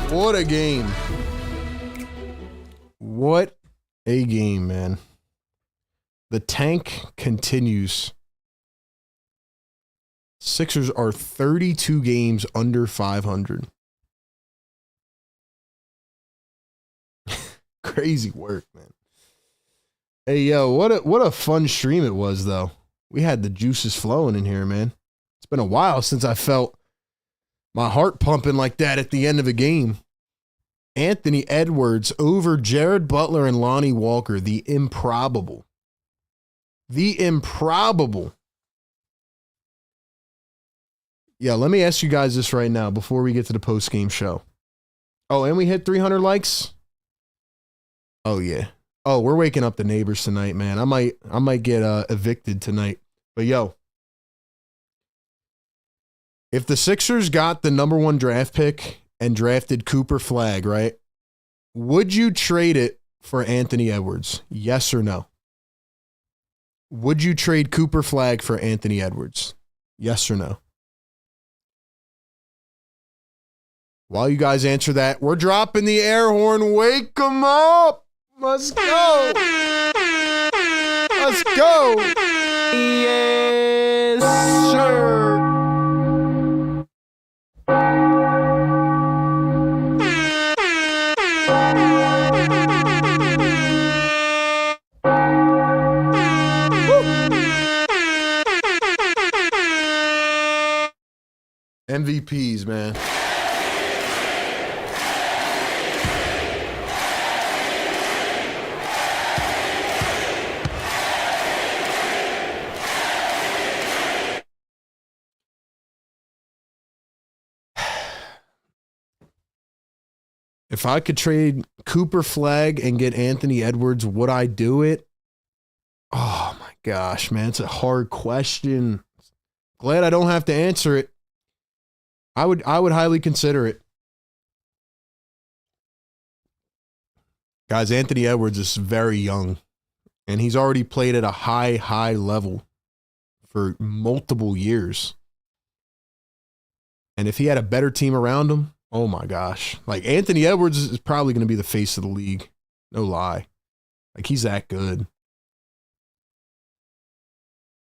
What a game. What a game, man. The tank continues. Sixers are 32 games under 500. Crazy work, man. Hey, yo, what a fun stream it was, though. We had the juices flowing in here, man. It's been a while since I felt my heart pumping like that at the end of a game. Anthony Edwards over Jared Butler and Lonnie Walker, the improbable. The improbable. Yeah, let me ask you guys this right now before we get to the post-game show. Oh, and we hit 300 likes? Oh, yeah. Oh, we're waking up the neighbors tonight, man. I might get evicted tonight. But yo, if the Sixers got the number 1 draft pick and drafted Cooper Flagg, right? Would you trade it for Anthony Edwards? Yes or no? Would you trade Cooper Flagg for Anthony Edwards? Yes or no? While you guys answer that, we're dropping the air horn. Wake them up. Let's go. Let's go. Yes, sir. MVPs, man. If I could trade Cooper Flagg and get Anthony Edwards, would I do it? Oh my gosh, man, it's a hard question. Glad I don't have to answer it. I would highly consider it. Guys, Anthony Edwards is very young, and he's already played at a high level for multiple years. And if he had a better team around him, oh my gosh. Like, Anthony Edwards is probably going to be the face of the league. No lie. Like, he's that good.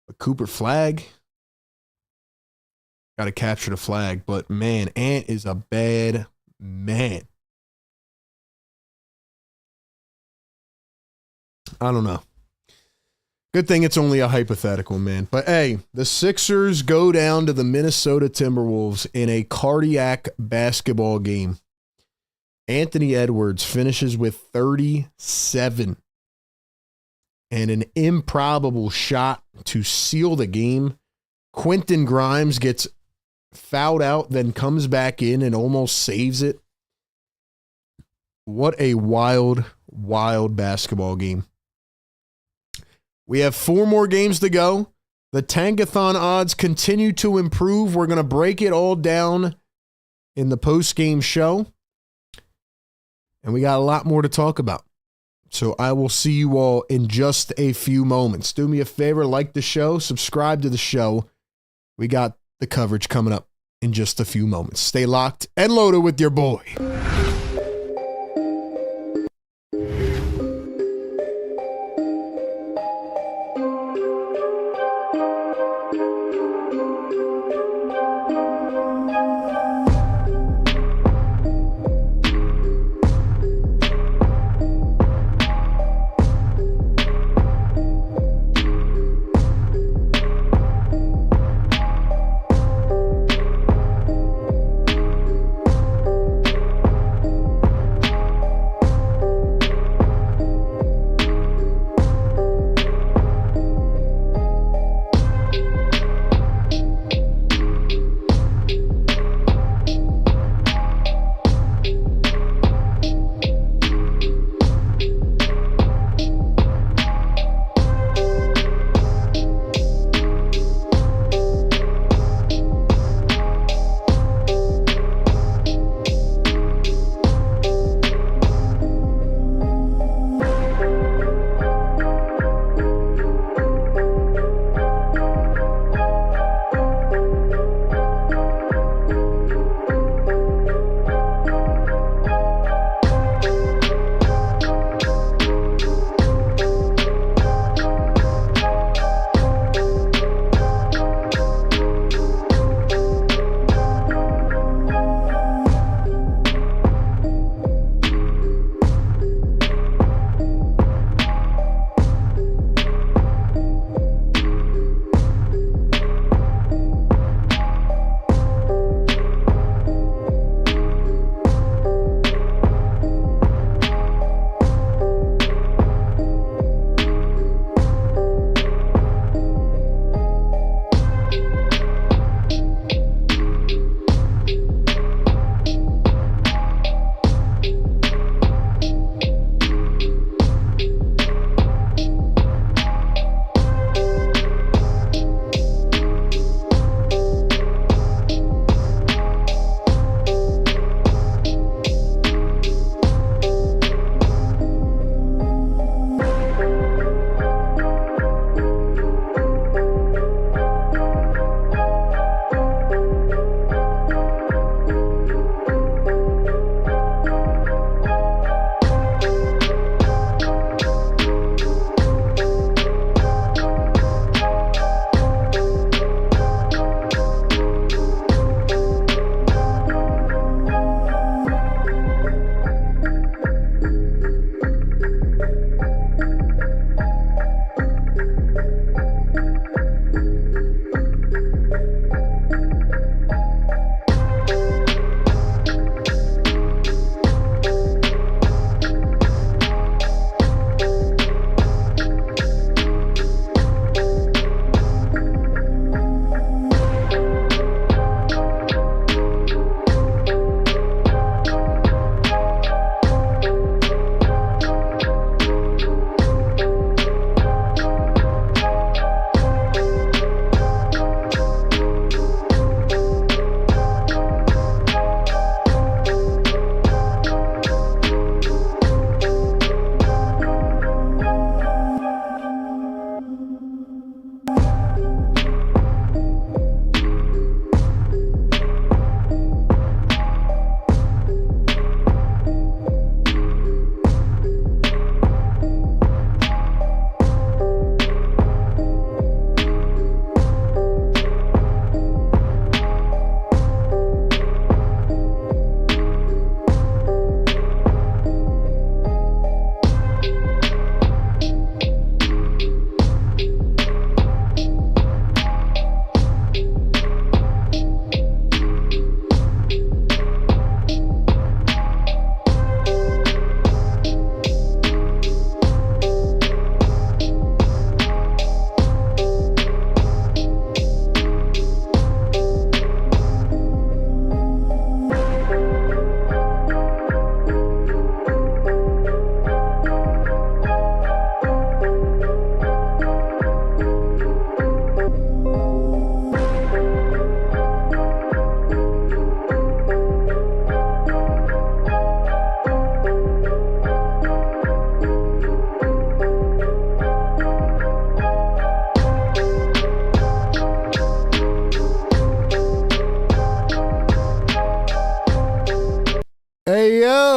But Cooper Flagg, got to capture the flag. But man, Ant is a bad man. I don't know. Good thing it's only a hypothetical, man. But hey, the Sixers go down to the Minnesota Timberwolves in a cardiac basketball game. Anthony Edwards finishes with 37 and an improbable shot to seal the game. Quentin Grimes gets fouled out, then comes back in and almost saves it. What a wild basketball game. We have 4 more games to go. The Tankathon odds continue to improve. We're going to break it all down in the post-game show. And we got a lot more to talk about. So I will see you all in just a few moments. Do me a favor, like the show, subscribe to the show. We got the coverage coming up in just a few moments. Stay locked and loaded with your boy.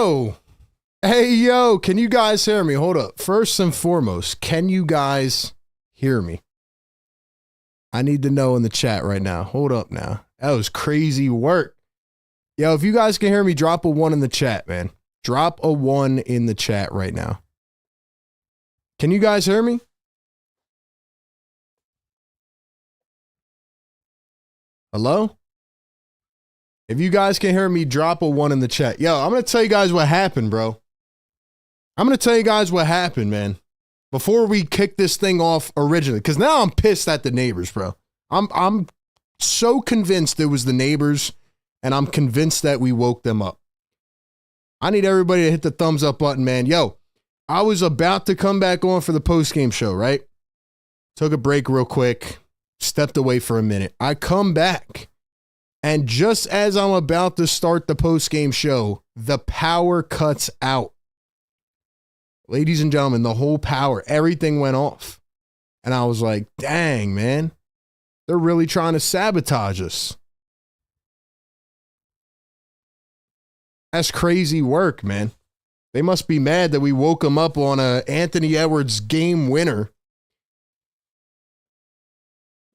yo. Hey, yo. Can you guys hear me? Hold up. First and foremost, can you guys hear me? I need to know in the chat right now. Hold up now. That was crazy work. Yo, if you guys can hear me, drop a 1 in the chat, man. Drop a 1 in the chat right now. Can you guys hear me? Hello? If you guys can hear me, drop a 1 in the chat. Yo, I'm going to tell you guys what happened, bro. I'm going to tell you guys what happened, man. Before we kick this thing off originally, because now I'm pissed at the neighbors, bro. I'm so convinced it was the neighbors, and I'm convinced that we woke them up. I need everybody to hit the thumbs up button, man. Yo, I was about to come back on for the postgame show, right? Took a break real quick, stepped away for a minute. I come back, and just as I'm about to start the postgame show, the power cuts out. Ladies and gentlemen, the whole power, everything went off. And I was like, dang, man, they're really trying to sabotage us. That's crazy work, man. They must be mad that we woke them up on a Anthony Edwards game winner.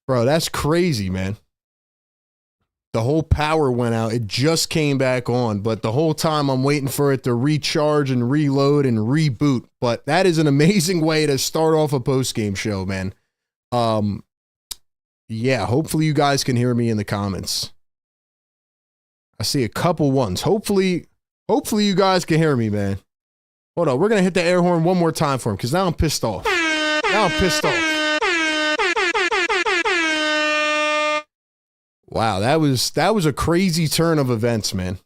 Bro, that's crazy, man. The whole power went out. It just came back on, but the whole time I'm waiting for it to recharge and reload and reboot. But that is an amazing way to start off a post-game show, man. Yeah, hopefully you guys can hear me in the comments. I see a couple ones. Hopefully you guys can hear me, man. Hold on, we're going to hit the air horn one more time for him because now I'm pissed off. Wow, that was a crazy turn of events, man.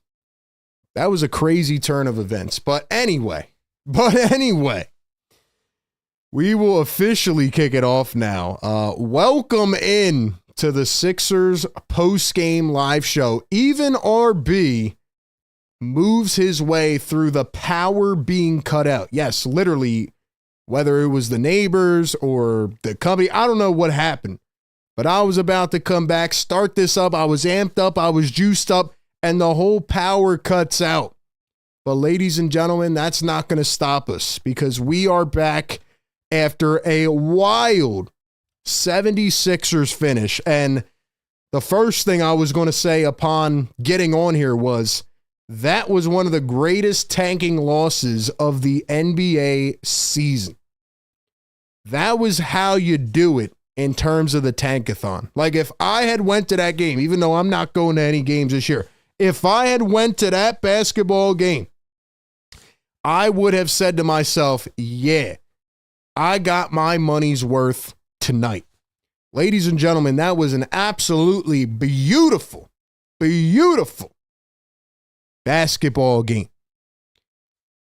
That was a crazy turn of events. But anyway, we will officially kick it off now. Welcome in to the Sixers post-game live show. Even RB moves his way through the power being cut out. Yes, literally, whether it was the neighbors or the company, I don't know what happened. But I was about to come back, start this up. I was amped up. I was juiced up, and the whole power cuts out. But ladies and gentlemen, that's not going to stop us because we are back after a wild 76ers finish. And the first thing I was going to say upon getting on here was that was one of the greatest tanking losses of the NBA season. That was how you do it. In terms of the tankathon. Like if I had went to that game, even though I'm not going to any games this year, if I had went to that basketball game, I would have said to myself, yeah, I got my money's worth tonight. Ladies and gentlemen, that was an absolutely beautiful basketball game.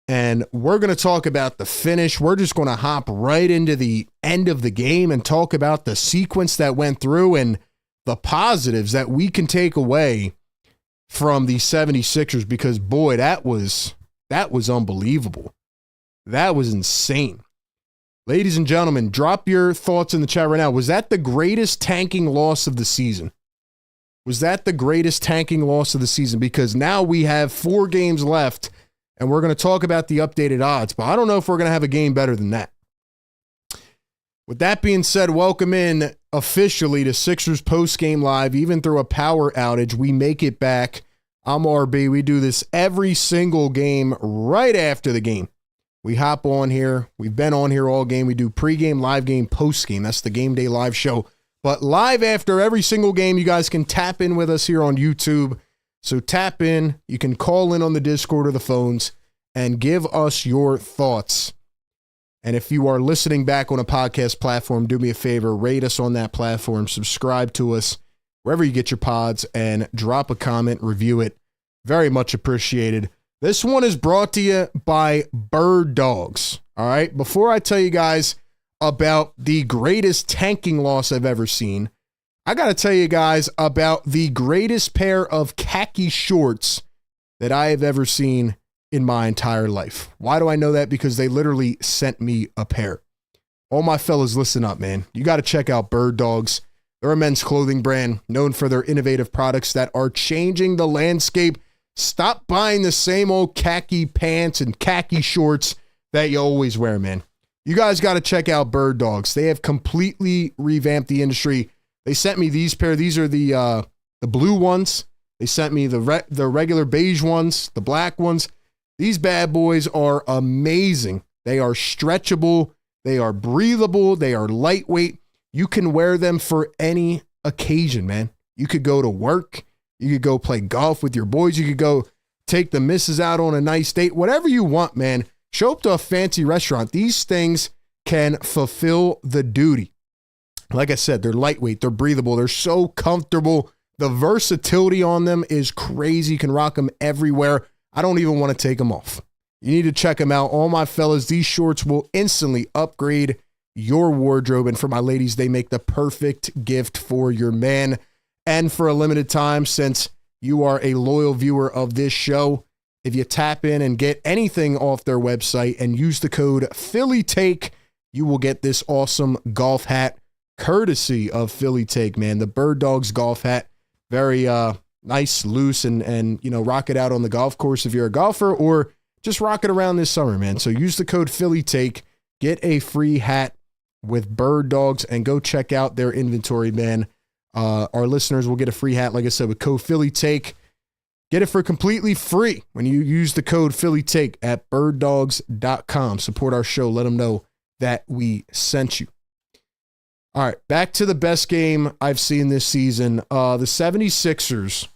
And we're going to talk about the finish. We're just going to hop right into the end of the game and talk about the sequence that went through and the positives that we can take away from the 76ers because, boy, that was unbelievable. That was insane. Ladies and gentlemen, drop your thoughts in the chat right now. Was that the greatest tanking loss of the season? Was that the greatest tanking loss of the season? Because now we have 4 games left. And we're going to talk about the updated odds, but I don't know if we're going to have a game better than that. With that being said, welcome in officially to Sixers post-game live. Even through a power outage, we make it back. I'm RB. We do this every single game right after the game. We hop on here. We've been on here all game. We do pregame, live game, postgame. That's the game day live show. But live after every single game, you guys can tap in with us here on YouTube. So tap in, you can call in on the Discord or the phones and give us your thoughts. And if you are listening back on a podcast platform, do me a favor, rate us on that platform, subscribe to us wherever you get your pods, and drop a comment, review it. Very much appreciated. This one is brought to you by Bird Dogs. All right, before I tell you guys about the greatest tanking loss I've ever seen, I got to tell you guys about the greatest pair of khaki shorts that I have ever seen in my entire life. Why do I know that? Because they literally sent me a pair. All my fellas, listen up, man. You got to check out Bird Dogs. They're a men's clothing brand known for their innovative products that are changing the landscape Stop buying the same old khaki pants and khaki shorts that you always wear, man. You guys got to check out Bird Dogs. They have completely revamped the industry. They sent me these pair. These are the blue ones. They sent me the regular beige ones, the black ones. These bad boys are amazing. They are stretchable. They are breathable. They are lightweight. You can wear them for any occasion, man. You could go to work. You could go play golf with your boys. You could go take the missus out on a nice date. Whatever you want, man. Show up to a fancy restaurant. These things can fulfill the duty. Like I said, they're lightweight. They're breathable. They're so comfortable. The versatility on them is crazy. You can rock them everywhere. I don't even want to take them off. You need to check them out. All my fellas, these shorts will instantly upgrade your wardrobe. And for my ladies, they make the perfect gift for your man. And for a limited time, since you are a loyal viewer of this show, if you tap in and get anything off their website and use the code PhillyTake, you will get this awesome golf hat courtesy of Philly Take, man. The Bird Dogs golf hat, very nice, loose, and rock it out on the golf course if you're a golfer, or just rock it around this summer, man. So use the code PhillyTake, get a free hat with Bird Dogs, and go check out their inventory, man. Our listeners will get a free hat, like I said, with code PhillyTake. Get it for completely free when you use the code PhillyTake at birddogs.com. Support our show. Let them know that we sent you. All right, back to the best game I've seen this season. The 76ers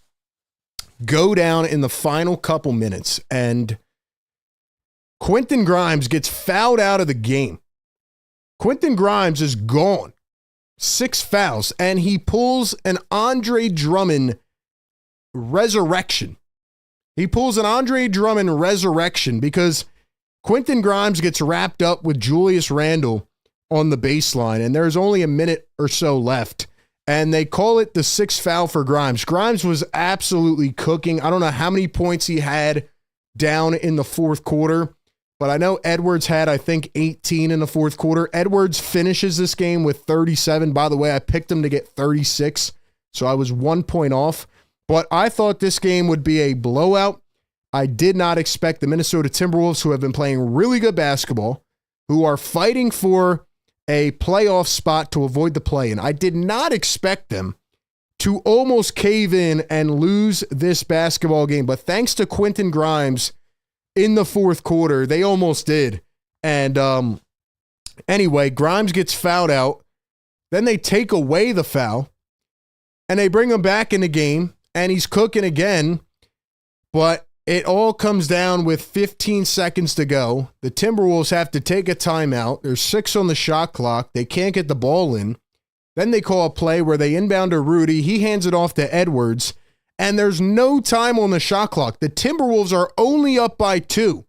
go down in the final couple minutes, and Quentin Grimes gets fouled out of the game. Quentin Grimes is gone. 6 fouls, and he pulls an Andre Drummond resurrection. He pulls an Andre Drummond resurrection because Quentin Grimes gets wrapped up with Julius Randle on the baseline, and there's only a minute or so left, and they call it the 6th foul for Grimes. Grimes was absolutely cooking. I don't know how many points he had down in the fourth quarter, but I know Edwards had, I think, 18 in the fourth quarter. Edwards finishes this game with 37. By the way, I picked him to get 36, so I was 1 point off. But I thought this game would be a blowout. I did not expect the Minnesota Timberwolves, who have been playing really good basketball, who are fighting for a playoff spot to avoid the play-in. I did not expect them to almost cave in and lose this basketball game. But thanks to Quentin Grimes in the fourth quarter, they almost did. And anyway, Grimes gets fouled out. Then they take away the foul, and they bring him back in the game. And he's cooking again, but it all comes down with 15 seconds to go. The Timberwolves have to take a timeout. There's 6 on the shot clock. They can't get the ball in. Then they call a play where they inbound to Rudy. He hands it off to Edwards, and there's no time on the shot clock. The Timberwolves are only up by 2.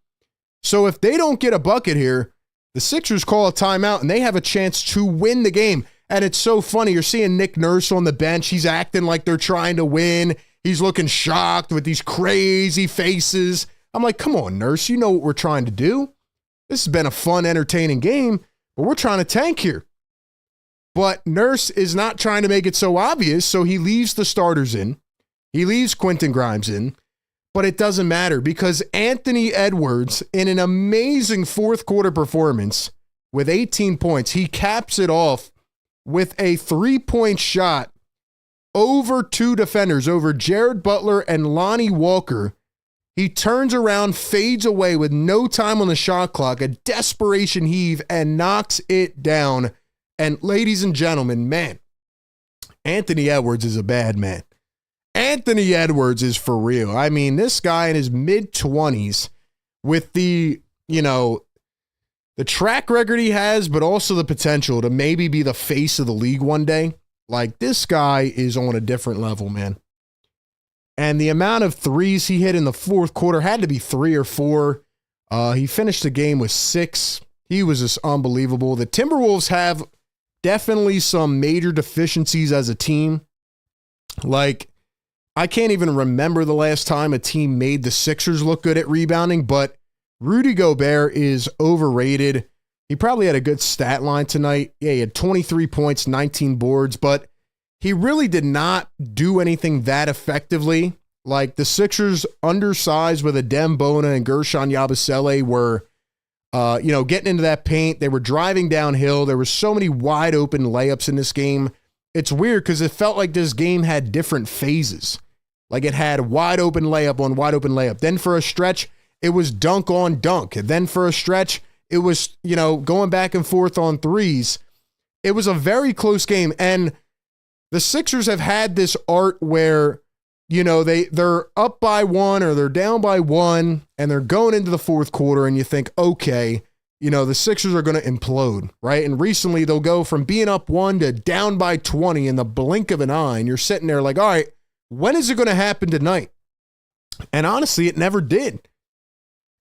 So if they don't get a bucket here, the Sixers call a timeout, and they have a chance to win the game. And it's so funny. You're seeing Nick Nurse on the bench. He's acting like they're trying to win. He's looking shocked with these crazy faces. I'm like, come on, Nurse. You know what we're trying to do. This has been a fun, entertaining game, but we're trying to tank here. But Nurse is not trying to make it so obvious, so he leaves the starters in. He leaves Quentin Grimes in. But it doesn't matter because Anthony Edwards, in an amazing fourth quarter performance with 18 points, he caps it off with a 3-point shot over 2 defenders, over Jared Butler and Lonnie Walker. He turns around, fades away with no time on the shot clock, a desperation heave, and knocks it down. And ladies and gentlemen, man, Anthony Edwards is a bad man. Anthony Edwards is for real. I mean, this guy in his mid-20s with the track record he has, but also the potential to maybe be the face of the league one day. Like, this guy is on a different level, man. And the amount of threes he hit in the fourth quarter had to be 3 or 4. He finished the game with 6. He was just unbelievable. The Timberwolves have definitely some major deficiencies as a team. Like, I can't even remember the last time a team made the Sixers look good at rebounding, but Rudy Gobert is overrated. He probably had a good stat line tonight. Yeah, he had 23 points, 19 boards, but he really did not do anything that effectively. Like the Sixers undersized with Adem Bona and Gershon Yabusele were, getting into that paint. They were driving downhill. There were so many wide open layups in this game. It's weird because it felt like this game had different phases. Like it had wide open layup on wide open layup. Then for a stretch, it was dunk on dunk. And then for a stretch, it was, going back and forth on threes. It was a very close game. And the Sixers have had this art where, they're up by one or they're down by one and they're going into the fourth quarter and you think, okay, the Sixers are going to implode, right? And recently they'll go from being up one to down by 20 in the blink of an eye. And you're sitting there like, all right, when is it going to happen tonight? And honestly, it never did.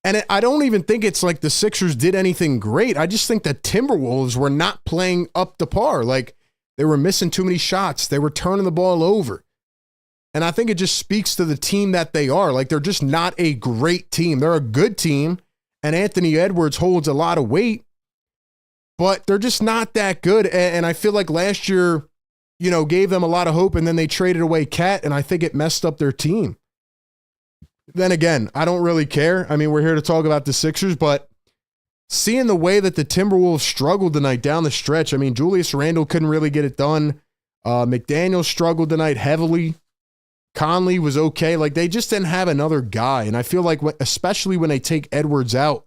And I don't even think it's like the Sixers did anything great. I just think the Timberwolves were not playing up to par. Like they were missing too many shots. They were turning the ball over. And I think it just speaks to the team that they are. Like they're just not a great team. They're a good team. And Anthony Edwards holds a lot of weight, but they're just not that good. And I feel like last year, gave them a lot of hope and then they traded away Cat and I think it messed up their team. Then again, I don't really care. I mean, we're here to talk about the Sixers, but seeing the way that the Timberwolves struggled tonight down the stretch, I mean, Julius Randle couldn't really get it done. McDaniel struggled tonight heavily. Conley was okay. Like they just didn't have another guy. And I feel like especially when they take Edwards out,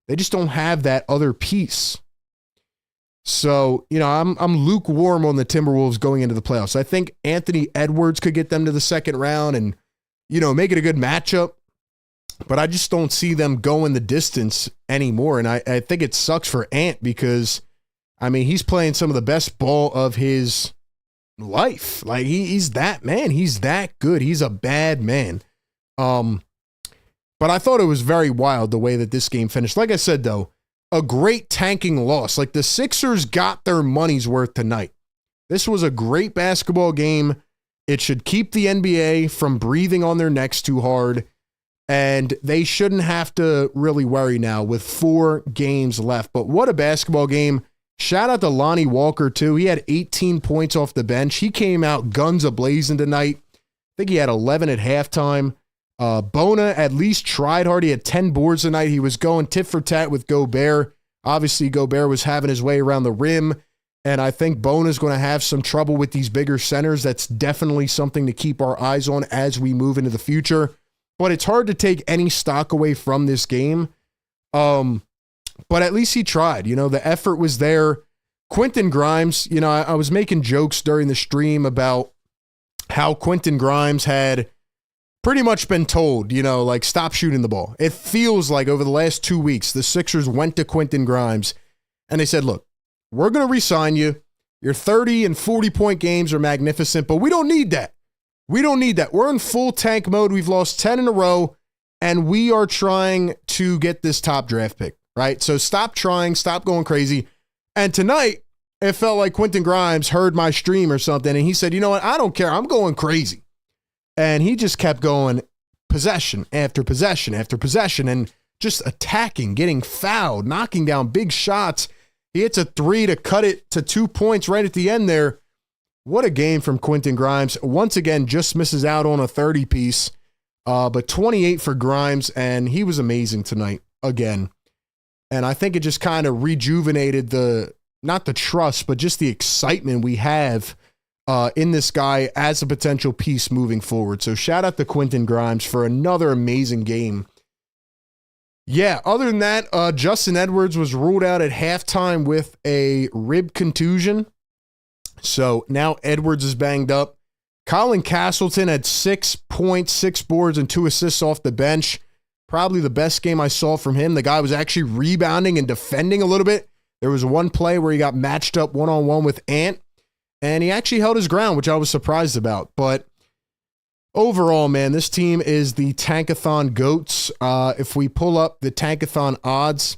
they just don't have that other piece. So, I'm lukewarm on the Timberwolves going into the playoffs. I think Anthony Edwards could get them to the second round and, make it a good matchup. But I just don't see them going the distance anymore. And I think it sucks for Ant because, I mean, he's playing some of the best ball of his life. Like he's that man. He's that good. He's a bad man. But I thought it was very wild the way that this game finished. Like I said, though, a great tanking loss. Like the Sixers got their money's worth tonight. This was a great basketball game. It should keep the NBA from breathing on their necks too hard. And they shouldn't have to really worry now with 4 games left. But what a basketball game. Shout out to Lonnie Walker, too. He had 18 points off the bench. He came out guns a-blazing tonight. I think he had 11 at halftime. Bona at least tried hard. He had 10 boards tonight. He was going tit for tat with Gobert. Obviously, Gobert was having his way around the rim. And I think Bona's going to have some trouble with these bigger centers. That's definitely something to keep our eyes on as we move into the future. But it's hard to take any stock away from this game. But at least he tried. The effort was there. Quentin Grimes, I was making jokes during the stream about how Quentin Grimes had pretty much been told, stop shooting the ball. It feels like over the last 2 weeks, the Sixers went to Quentin Grimes and they said, look, we're going to re-sign you. Your 30 and 40-point games are magnificent, but we don't need that. We don't need that. We're in full tank mode. We've lost 10 in a row, and we are trying to get this top draft pick, right? So stop trying, stop going crazy. And tonight, it felt like Quentin Grimes heard my stream or something, and he said, you know what? I don't care. I'm going crazy. And he just kept going possession after possession after possession and just attacking, getting fouled, knocking down big shots. He hits a 3 to cut it to 2 points right at the end there. What a game from Quentin Grimes. Once again, just misses out on a 30-piece, but 28 for Grimes, and he was amazing tonight again. And I think it just kind of rejuvenated not the trust, but just the excitement we have in this guy as a potential piece moving forward. So shout out to Quentin Grimes for another amazing game. Yeah, other than that, Justin Edwards was ruled out at halftime with a rib contusion. So now Edwards is banged up. Colin Castleton had 6 points, 6 boards, and 2 assists off the bench. Probably the best game I saw from him. The guy was actually rebounding and defending a little bit. There was one play where he got matched up one-on-one with Ant, and he actually held his ground, which I was surprised about. But overall, man, this team is the Tankathon GOATs. If we pull up the Tankathon odds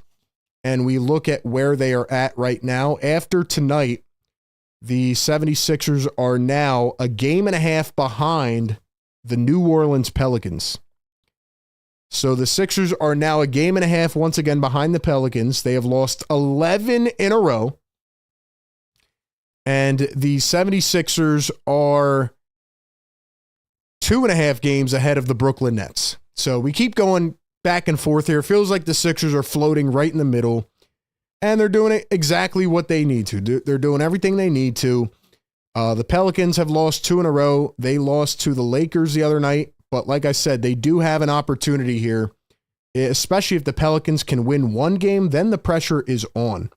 and we look at where they are at right now, after tonight, the 76ers are now a game and a half behind the New Orleans Pelicans. So the Sixers are now a game and a half once again behind the Pelicans. They have lost 11 in a row. And the 76ers are 2.5 games ahead of the Brooklyn Nets. So we keep going back and forth here. It feels like the Sixers are floating right in the middle, and they're doing it exactly what they need to do. They're doing everything they need to. The Pelicans have lost 2 in a row. They lost to the Lakers the other night, but like I said, they do have an opportunity here, especially if the Pelicans can win one game, then the pressure is on.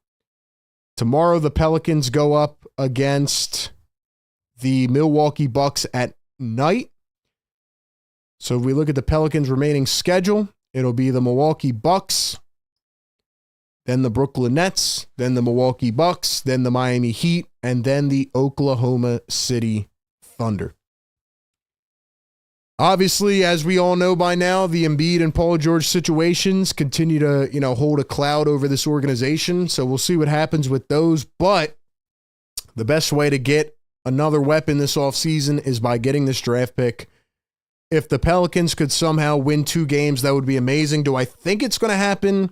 Tomorrow, the Pelicans go up against the Milwaukee Bucks at night. So if we look at the Pelicans' remaining schedule, it'll be the Milwaukee Bucks, then the Brooklyn Nets, then the Milwaukee Bucks, then the Miami Heat, and then the Oklahoma City Thunder. Obviously, as we all know by now, the Embiid and Paul George situations continue to, hold a cloud over this organization. So we'll see what happens with those. But the best way to get another weapon this offseason is by getting this draft pick. If the Pelicans could somehow win 2 games, that would be amazing. Do I think it's going to happen?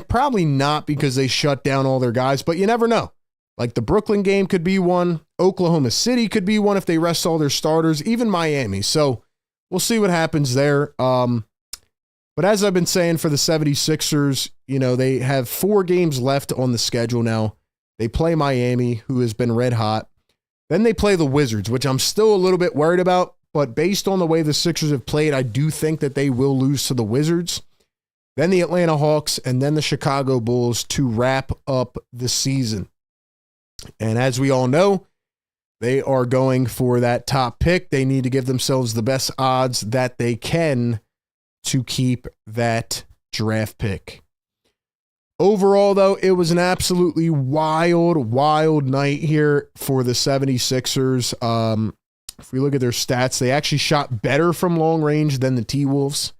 Probably not, because they shut down all their guys, but you never know. Like the Brooklyn game could be one. Oklahoma City could be one if they rest all their starters, even Miami. So we'll see what happens there. But as I've been saying for the 76ers, they have 4 games left on the schedule now. They play Miami, who has been red hot. Then they play the Wizards, which I'm still a little bit worried about. But based on the way the Sixers have played, I do think that they will lose to the Wizards. Then the Atlanta Hawks, and then the Chicago Bulls to wrap up the season. And as we all know, they are going for that top pick. They need to give themselves the best odds that they can to keep that draft pick. Overall, though, it was an absolutely wild night here for the 76ers. If we look at their stats, they actually shot better from long range than the T-Wolves.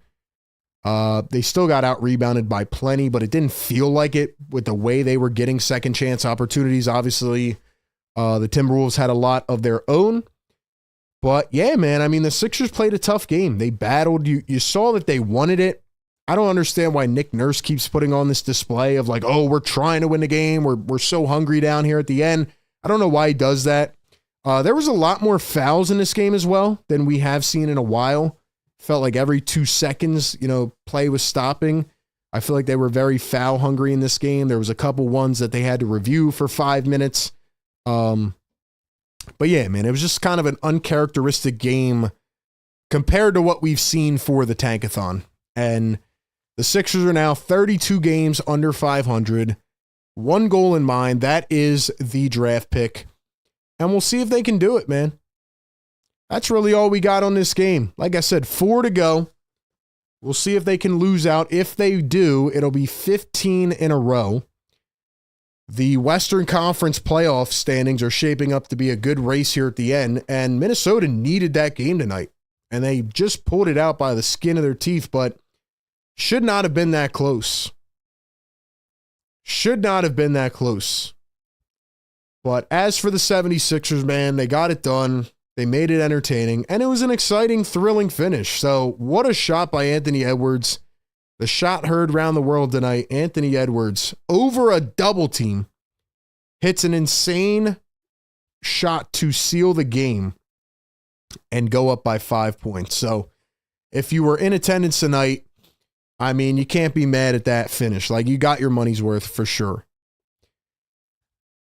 They still got out-rebounded by plenty, but it didn't feel like it with the way they were getting second-chance opportunities. Obviously, the Timberwolves had a lot of their own. But, yeah, man, the Sixers played a tough game. They battled. You saw that they wanted it. I don't understand why Nick Nurse keeps putting on this display of like, oh, we're trying to win the game. We're so hungry down here at the end. I don't know why he does that. There was a lot more fouls in this game as well than we have seen in a while. Felt like every 2 seconds, play was stopping. I feel like they were very foul hungry in this game. There was a couple ones that they had to review for 5 minutes. But yeah, man, it was just kind of an uncharacteristic game compared to what we've seen for the Tankathon. And the Sixers are now 32 games under 500. 1 goal in mind. That is the draft pick. And we'll see if they can do it, man. That's really all we got on this game. Like I said, 4 to go. We'll see if they can lose out. If they do, it'll be 15 in a row. The Western Conference playoff standings are shaping up to be a good race here at the end, and Minnesota needed that game tonight, and they just pulled it out by the skin of their teeth, but should not have been that close. Should not have been that close. But as for the 76ers, man, they got it done. They made it entertaining, and it was an exciting, thrilling finish. So what a shot by Anthony Edwards. The shot heard around the world tonight. Anthony Edwards, over a double team, hits an insane shot to seal the game and go up by 5 points. So if you were in attendance tonight, you can't be mad at that finish. Like, you got your money's worth for sure.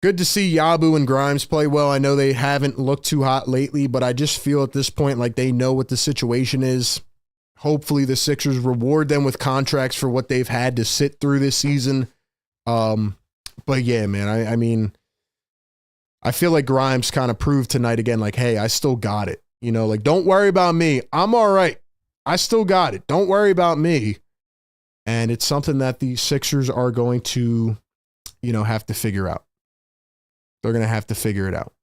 Good to see Yabu and Grimes play well. I know they haven't looked too hot lately, but I just feel at this point like they know what the situation is. Hopefully the Sixers reward them with contracts for what they've had to sit through this season. But yeah, man, I feel like Grimes kind of proved tonight again, like, hey, I still got it. Don't worry about me. I'm all right. I still got it. Don't worry about me. And it's something that the Sixers are going to, have to figure out. They're going to have to figure it out.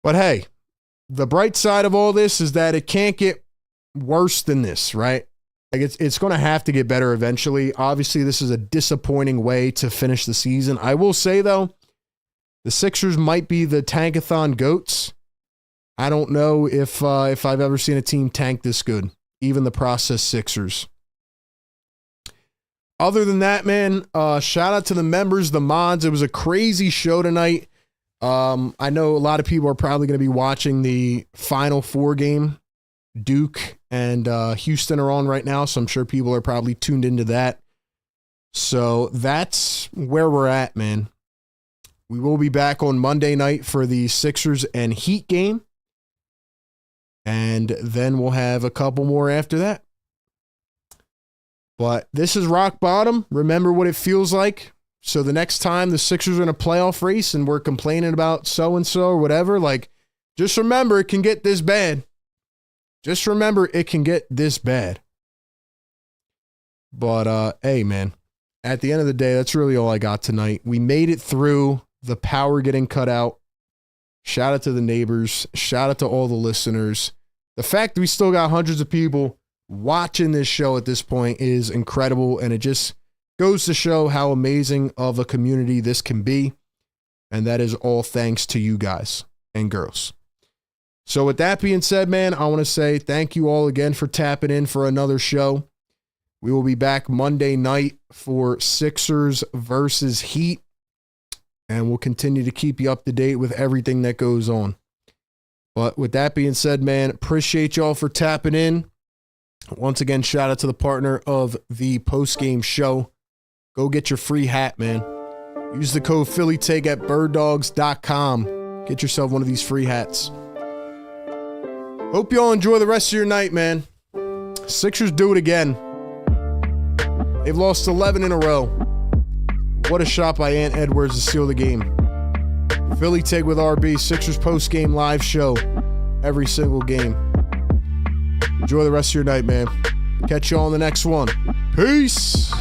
But hey, the bright side of all this is that it can't get worse than this, right? Like it's going to have to get better eventually. Obviously, this is a disappointing way to finish the season. I will say, though, the Sixers might be the Tankathon GOATs. I don't know if I've ever seen a team tank this good, even the process Sixers. Other than that, man, shout out to the members, the mods. It was a crazy show tonight. I know a lot of people are probably going to be watching the Final Four game. Duke and Houston are on right now, so I'm sure people are probably tuned into that. So that's where we're at, man. We will be back on Monday night for the Sixers and Heat game. And then we'll have a couple more after that. But this is rock bottom. Remember what it feels like. So the next time the Sixers are in a playoff race and we're complaining about so-and-so or whatever, like, just remember it can get this bad. Just remember it can get this bad. But, hey, man, at the end of the day, that's really all I got tonight. We made it through the power getting cut out. Shout out to the neighbors. Shout out to all the listeners. The fact that we still got hundreds of people watching this show at this point is incredible, and it just goes to show how amazing of a community this can be, and that is all thanks to you guys and girls. So with that being said, man, I want to say thank you all again for tapping in for another show. We will be back Monday night for Sixers versus Heat, and we'll continue to keep you up to date with everything that goes on. But with that being said, man, appreciate y'all for tapping in. Once again, shout out to the partner of the Postgame show. Go get your free hat, man. Use the code PhillyTake at birddogs.com. Get yourself one of these free hats. Hope y'all enjoy the rest of your night, man. Sixers do it again. They've lost 11 in a row. What a shot by Ant Edwards to seal the game. Philly Take with RB, Sixers post-game live show every single game. Enjoy the rest of your night, man. Catch you all on the next one. Peace.